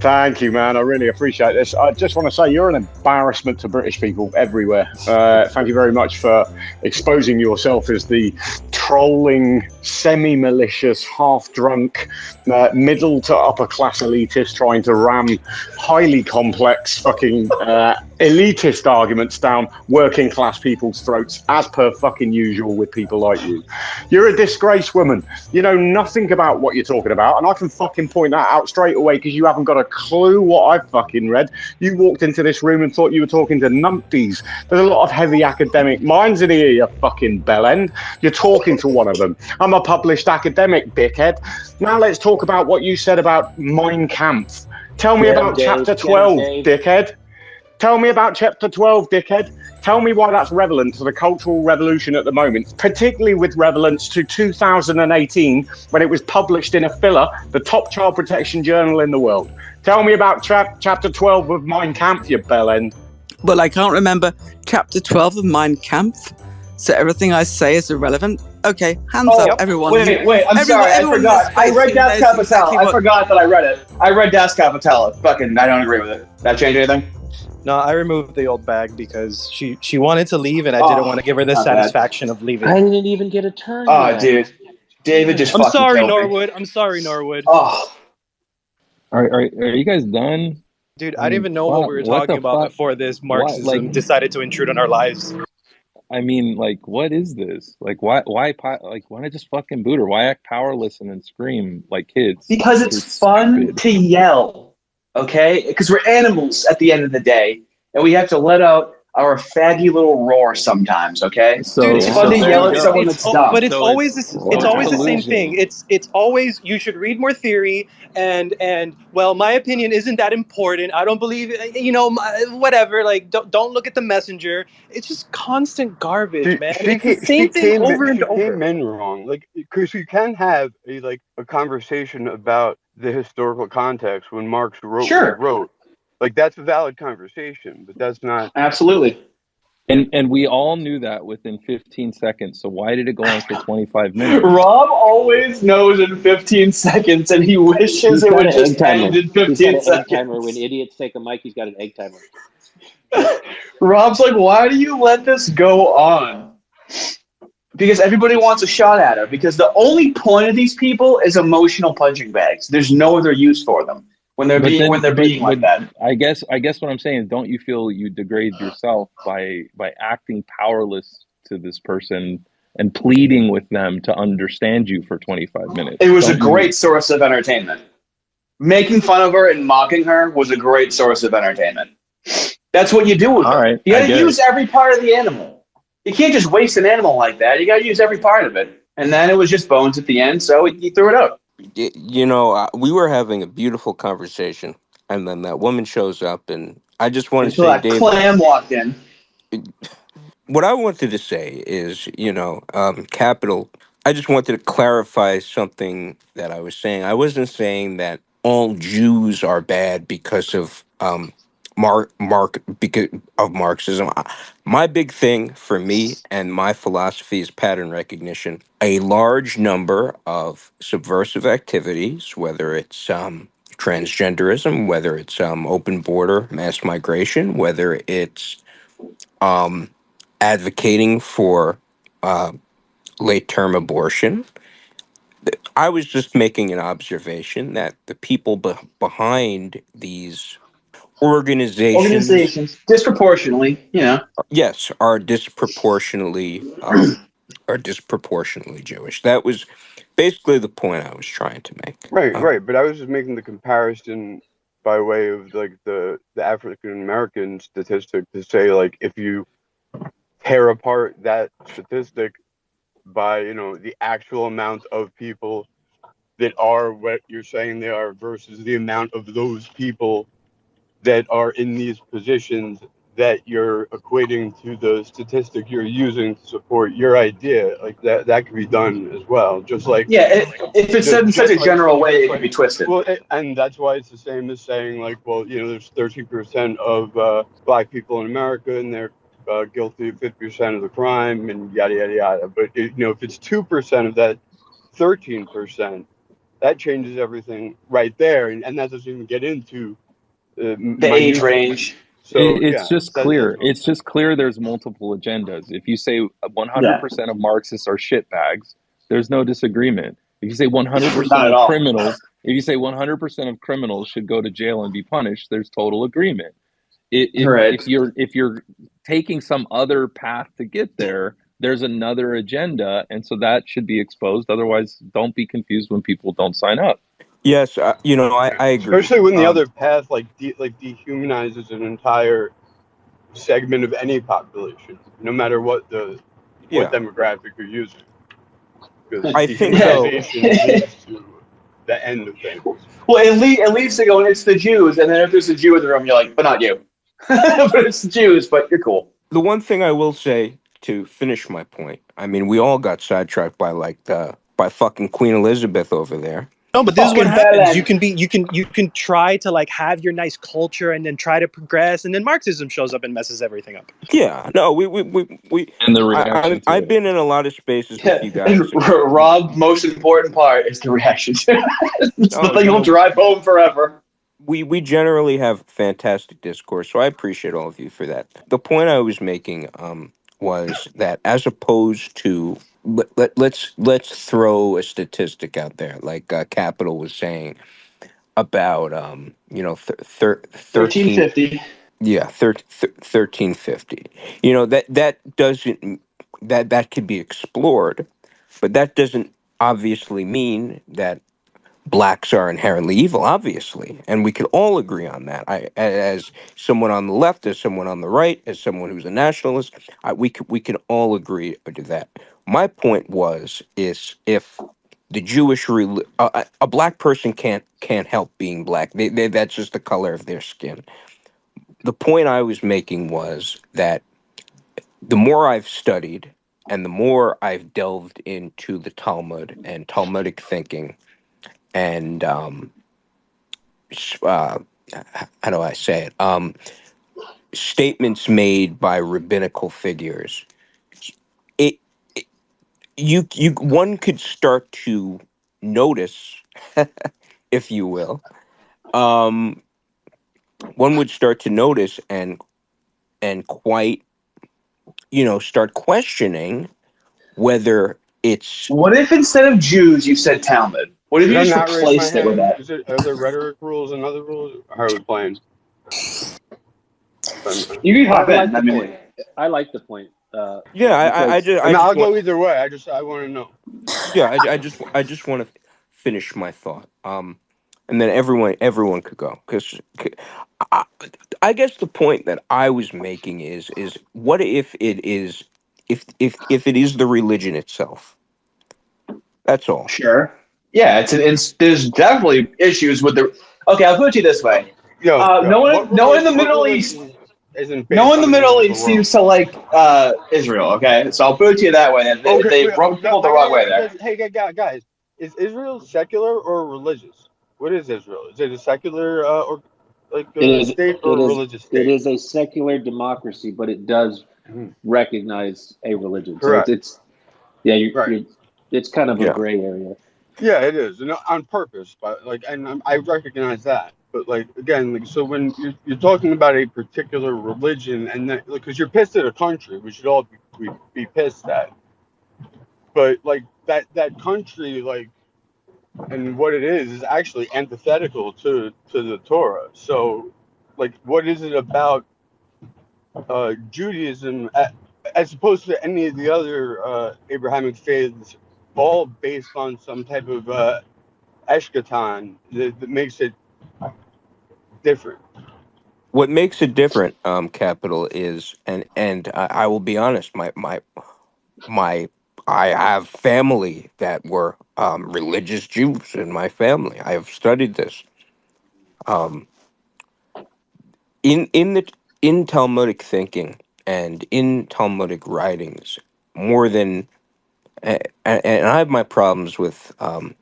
Thank you, man. I really appreciate this. I just want to say you're an embarrassment to British people everywhere. Thank you very much for exposing yourself as the trolling, semi-malicious, half-drunk, middle to upper-class elitist trying to ram highly complex fucking elitist arguments down working-class people's throats, as per fucking usual with people like you. You're a disgraced woman. You know nothing about what you're talking about, and I can fucking point that out straight away because you haven't got a clue what I've fucking read. You walked into this room and thought you were talking to numpties. There's a lot of heavy academic minds in here, you fucking bellend. You're talking to one of them. I'm a published academic, dickhead. Now let's talk about what you said about Mein Kampf. Tell me about chapter 12, dickhead. Tell me about chapter 12, dickhead. Tell me why that's relevant to the Cultural Revolution at the moment, particularly with relevance to 2018 when it was published in a filler, the top child protection journal in the world. Tell me about chapter 12 of Mein Kampf, you bellend. Well, I can't remember chapter 12 of Mein Kampf, so everything I say is irrelevant. Okay, hands up, everyone. Wait, I'm sorry, I forgot. I read Das Kapital. I forgot that I read it. I read Das Kapital. Fucking, I don't agree with it. That change anything? No, I removed the old bag because she wanted to leave, and I didn't want to give her the satisfaction of leaving. I didn't even get a turn. Oh, dude. David just I'm fucking sorry, killed me. Norwood. I'm sorry, Norwood. Oh. Are you guys done? Dude, I didn't even know what we were talking about before this Marxism decided to intrude on our lives. I mean, like, what is this? Like, why not just fucking boot her? Why act powerless and then scream like kids? Because it's fun to yell, okay? Because we're animals at the end of the day, and we have to let out our faggy little roar sometimes, okay? So it's fun to yell at someone that's dumb. But it's always the same thing. It's always you should read more theory and well, my opinion isn't that important. I don't believe whatever. Like don't look at the messenger. It's just constant garbage, man. It's the same thing over and over. She came in wrong, like because you can have a conversation about the historical context when Marx wrote what he wrote. Like that's a valid conversation, but that's not absolutely. And we all knew that within 15 seconds. So why did it go on for 25 minutes? Rob always knows in 15 seconds, and he wishes it would just end in 15 He's got an seconds. egg timer. When idiots take a mic, he's got an egg timer. Rob's like, why do you let this go on? Because everybody wants a shot at her. Because the only point of these people is emotional punching bags. There's no other use for them. When they're being like that. I guess what I'm saying is, don't you feel you degrade yourself by acting powerless to this person and pleading with them to understand you for 25 minutes? It was a great source of entertainment. Making fun of her and mocking her was a great source of entertainment. That's what you do with her. Right, you got to use every part of the animal. You can't just waste an animal like that. You got to use every part of it. And then it was just bones at the end, so he threw it out. We were having a beautiful conversation, and then that woman shows up, and I just want to say, Dave, clam walked in. What I wanted to say is, capital. I just wanted to clarify something that I was saying. I wasn't saying that all Jews are bad because of because of Marxism. My big thing for me and my philosophy is pattern recognition. A large number of subversive activities, whether it's transgenderism, whether it's open border mass migration, whether it's advocating for late term abortion. I was just making an observation that the people behind these organizations disproportionately, yes, are disproportionately Jewish. That was basically the point I was trying to make. Right. But I was just making the comparison by way of like the African American statistic to say, like, if you tear apart that statistic by the actual amount of people that are what you're saying they are versus the amount of those people that are in these positions that you're equating to the statistic you're using to support your idea. Like that could be done as well. Just like if it's said in such a general way, it can be twisted. Well, and that's why it's the same as saying like, well, there's 13% of black people in America, and they're guilty of 50% of the crime, and yada yada yada. But if it's 2% of that 13%, that changes everything right there, and that doesn't even get into the age range. So it's just clear. It's just clear there's multiple agendas. If you say 100% of Marxists are shitbags, there's no disagreement. If you say 100% of criminals, if you say 100% of criminals should go to jail and be punished, there's total agreement. If you're taking some other path to get there, there's another agenda, and so that should be exposed. Otherwise, don't be confused when people don't sign up. Yes, I agree. Especially when the other path dehumanizes an entire segment of any population, no matter what demographic you're using. Because I think so. dehumanization leads to the end of things. Well, at least they go, and it's the Jews, and then if there's a Jew in the room, you're like, but not you. But it's the Jews, but you're cool. The one thing I will say to finish my point, I mean, we all got sidetracked by fucking Queen Elizabeth over there. No, but this is what happens. You can try to like have your nice culture and then try to progress, and then Marxism shows up and messes everything up. Yeah, no, we and the reaction. I've been in a lot of spaces with you guys. Rob, most important part is the reaction. It's the thing you'll drive home forever. We generally have fantastic discourse, so I appreciate all of you for that. The point I was making was that as opposed to let's throw a statistic out there, like Capital was saying about 1350. Yeah, 1350. That doesn't that could be explored, but that doesn't obviously mean that blacks are inherently evil, obviously, and we can all agree on that. As someone on the left, as someone on the right, as someone who's a nationalist, we can all agree to that. My point is if the Jewish a black person can't help being black. That's just the color of their skin. The point I was making was that the more I've studied and the more I've delved into the Talmud and Talmudic thinking, and how do I say it? Statements made by rabbinical figures. One could start to notice, if you will, one would start to notice and quite, start questioning whether it's. What if instead of Jews you said Talmud? What if you just replaced it with that? Are there rhetoric rules and other rules? How are we playing? You can hop in. I like the point. I'll go either way. I want to know. Yeah, I just want to finish my thought. And then everyone could go, because I guess the point that I was making is what if it is if it is the religion itself? That's all. Sure. Yeah, there's definitely issues with the. Okay, I'll put it to you this way. No one in the Middle East. No one in the Middle East seems to like Israel. Okay, so I'll put it to you that way. They rub people the wrong way there. Hey, guys, is Israel secular or religious? What is Israel? Is it a secular state or a religious state? It is a secular democracy, but it does recognize a religion. Correct. So it's kind of a gray area. Yeah, it is, on purpose. But I recognize that. But again, so when you're talking about a particular religion, and that, because you're pissed at a country, we should all be pissed at. But that country, and what it is actually antithetical to the Torah. So, what is it about Judaism, as opposed to any of the other Abrahamic faiths, all based on some type of eschaton that makes it different? What makes it different, Capital, is, and I will be honest, I have family that were religious Jews in my family. I have studied this. In in Talmudic thinking and in Talmudic writings, more than and I have my problems with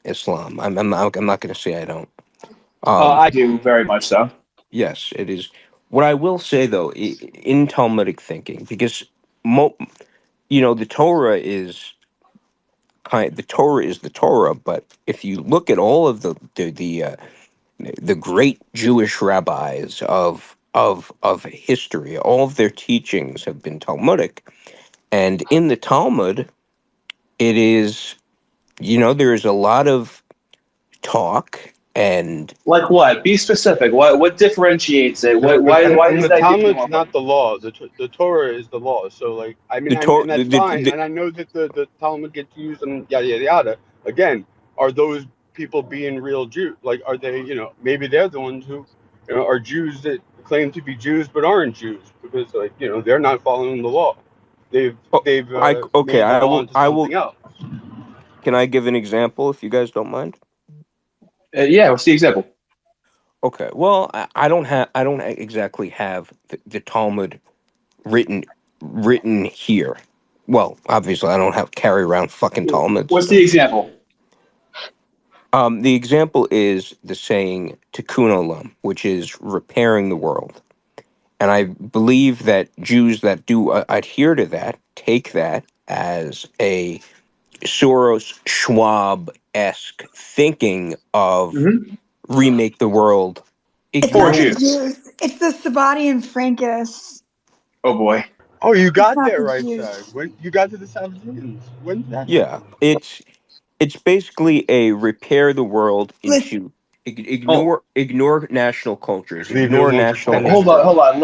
Islam. I'm not going to say I don't. I do very much so. Yes, it is. What I will say though, in Talmudic thinking, because the Torah is the Torah is the Torah, but if you look at all of the great Jewish rabbis of history, all of their teachings have been Talmudic, and in the Talmud, it is there is a lot of talk and Like what? Be specific. What differentiates it? No, Why and does the that give you Talmud's more not fun? the law. The Torah is the law. So, like, I mean, the Torah. and that's fine. And I know that the Talmud gets used and yada yada yada. Again, are those people being real Jews? Like, are they? Maybe they're the ones who are Jews that claim to be Jews but aren't Jews because, like, they're not following the law. They've Okay, made the law into I will. something else. Can I give an example if you guys don't mind? Yeah, what's the example? Okay, well, I don't exactly have the Talmud written here. Well, obviously, I don't carry around fucking Talmuds. What's the example? The example is the saying "Tikkun Olam," which is repairing the world, and I believe that Jews that do adhere to that take that as a Soros Schwab-esque thinking of remake the world. It's For not the Jews. Jews. It's the Sabati and Frankists. Oh boy. Oh, you It's got not there the right, Jews. Shag. When you got to the Sabaeans, when did that Yeah, happen? it's basically a repair the world Listen, into ignore national cultures, Leave it ignore alone for national 10 minutes. history. Hold on.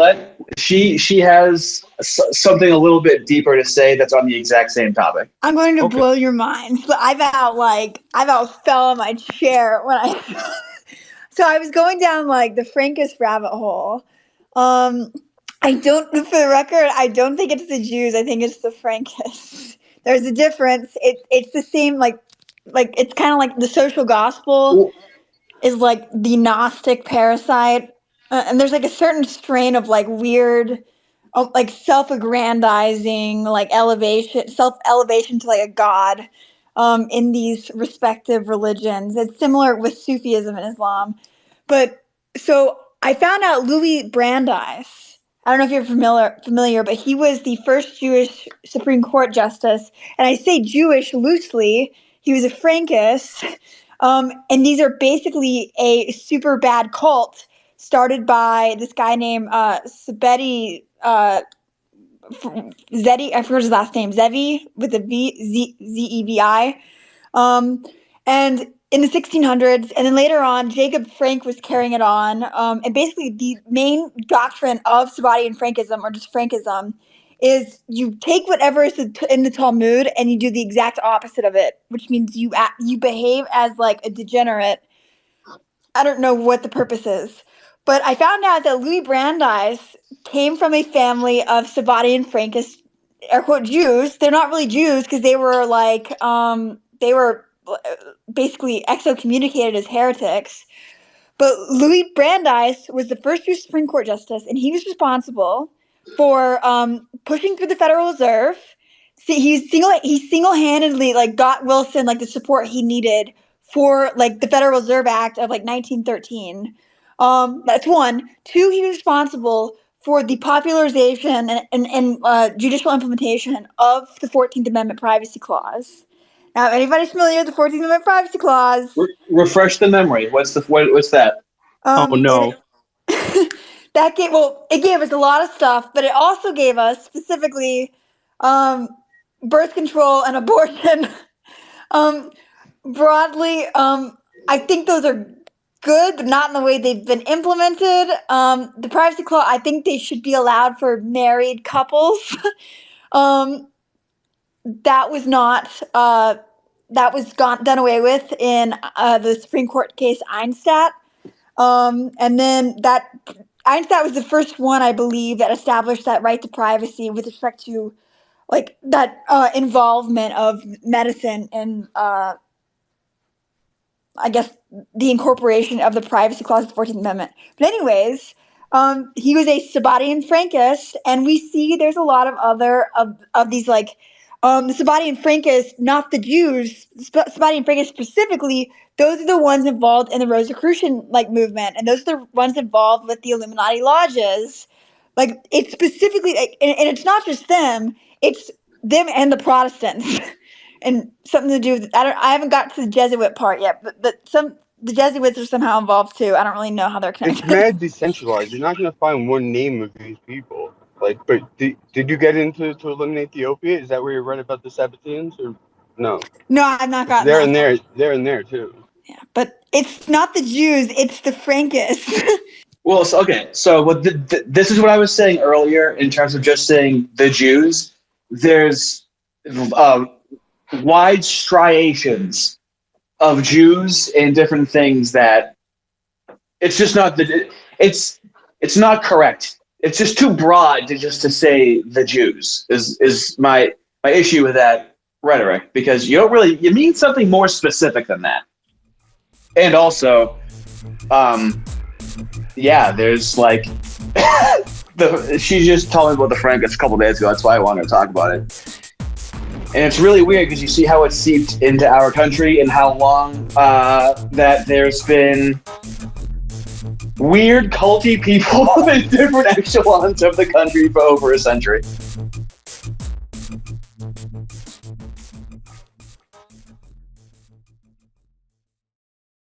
She has something a little bit deeper to say that's on the exact same topic. I'm going to Okay. blow your minds, but I about fell on my chair when I. So I was going down like the Frankist rabbit hole. I don't, for the record, I don't think it's the Jews. I think it's the Frankists. There's a difference. It's the same like it's kind of like the social gospel is like the Gnostic parasite, and there's like a certain strain of like weird, like self-aggrandizing, like self-elevation to like a god, in these respective religions. It's similar with Sufism and Islam, but so I found out Louis Brandeis. I don't know if you're familiar, but he was the first Jewish Supreme Court justice, and I say Jewish loosely. He was a Frankist. And these are basically a super bad cult started by this guy named Zedi. I forgot his last name. Zevi with a Zevi. And in the 1600s, and then later on, Jacob Frank was carrying it on. And basically, the main doctrine of Sabbatean and Frankism, or just Frankism, is you take whatever is in the Talmud and you do the exact opposite of it, which means you behave as like a degenerate. I don't know what the purpose is, but I found out that Louis Brandeis came from a family of Sabbatean Frankist, air quote, Jews. They're not really Jews because they were like they were basically excommunicated as heretics. But Louis Brandeis was the first Jewish Supreme Court justice, and he was responsible for pushing through the Federal Reserve. See, he single-handedly like got Wilson like the support he needed for like the Federal Reserve Act of like 1913. That's one. Two, he was responsible for the popularization and judicial implementation of the 14th Amendment Privacy Clause. Now, if anybody's familiar with the 14th Amendment Privacy Clause, Refresh the memory. What's that? Oh no. It gave us a lot of stuff, but it also gave us specifically birth control and abortion. Broadly, I think those are good, but not in the way they've been implemented. The privacy clause, I think they should be allowed for married couples. That was not done away with in the Supreme Court case Einstadt. And then Einstein was the first one, I believe, that established that right to privacy with respect to like that involvement of medicine and I guess the incorporation of the privacy clause of the 14th Amendment. But anyways, He was a Sabbatean Frankist, and we see there's a lot of other of these like the Sabbatean Frankists, not the Jews. Sabbatean Frankists specifically, those are the ones involved in the Rosicrucian like movement, and those are the ones involved with the Illuminati lodges. Like it's specifically, like, and it's not just them; it's them and the Protestants, and something to do with. I haven't got to the Jesuit part yet, but the Jesuits are somehow involved too. I don't really know how they're connected. It's mad decentralized. You're not going to find one name of these people. Like, but did you get into to eliminate Ethiopia? Is that where you read about the Sabbateans, or no? No, I've not gotten They're that in far. there. They're in there too. But it's not the Jews; it's the Frankists. Well, so this is what I was saying earlier in terms of just saying the Jews. There's wide striations of Jews in different things that it's just not it's not correct. It's just too broad to say the Jews is my issue with that rhetoric, because you mean something more specific than that. And also, there's like she just told me about the Frankists a couple days ago. That's why I wanted to talk about it. And it's really weird because you see how it seeped into our country and how long that there's been weird culty people in different echelons of the country for over a century.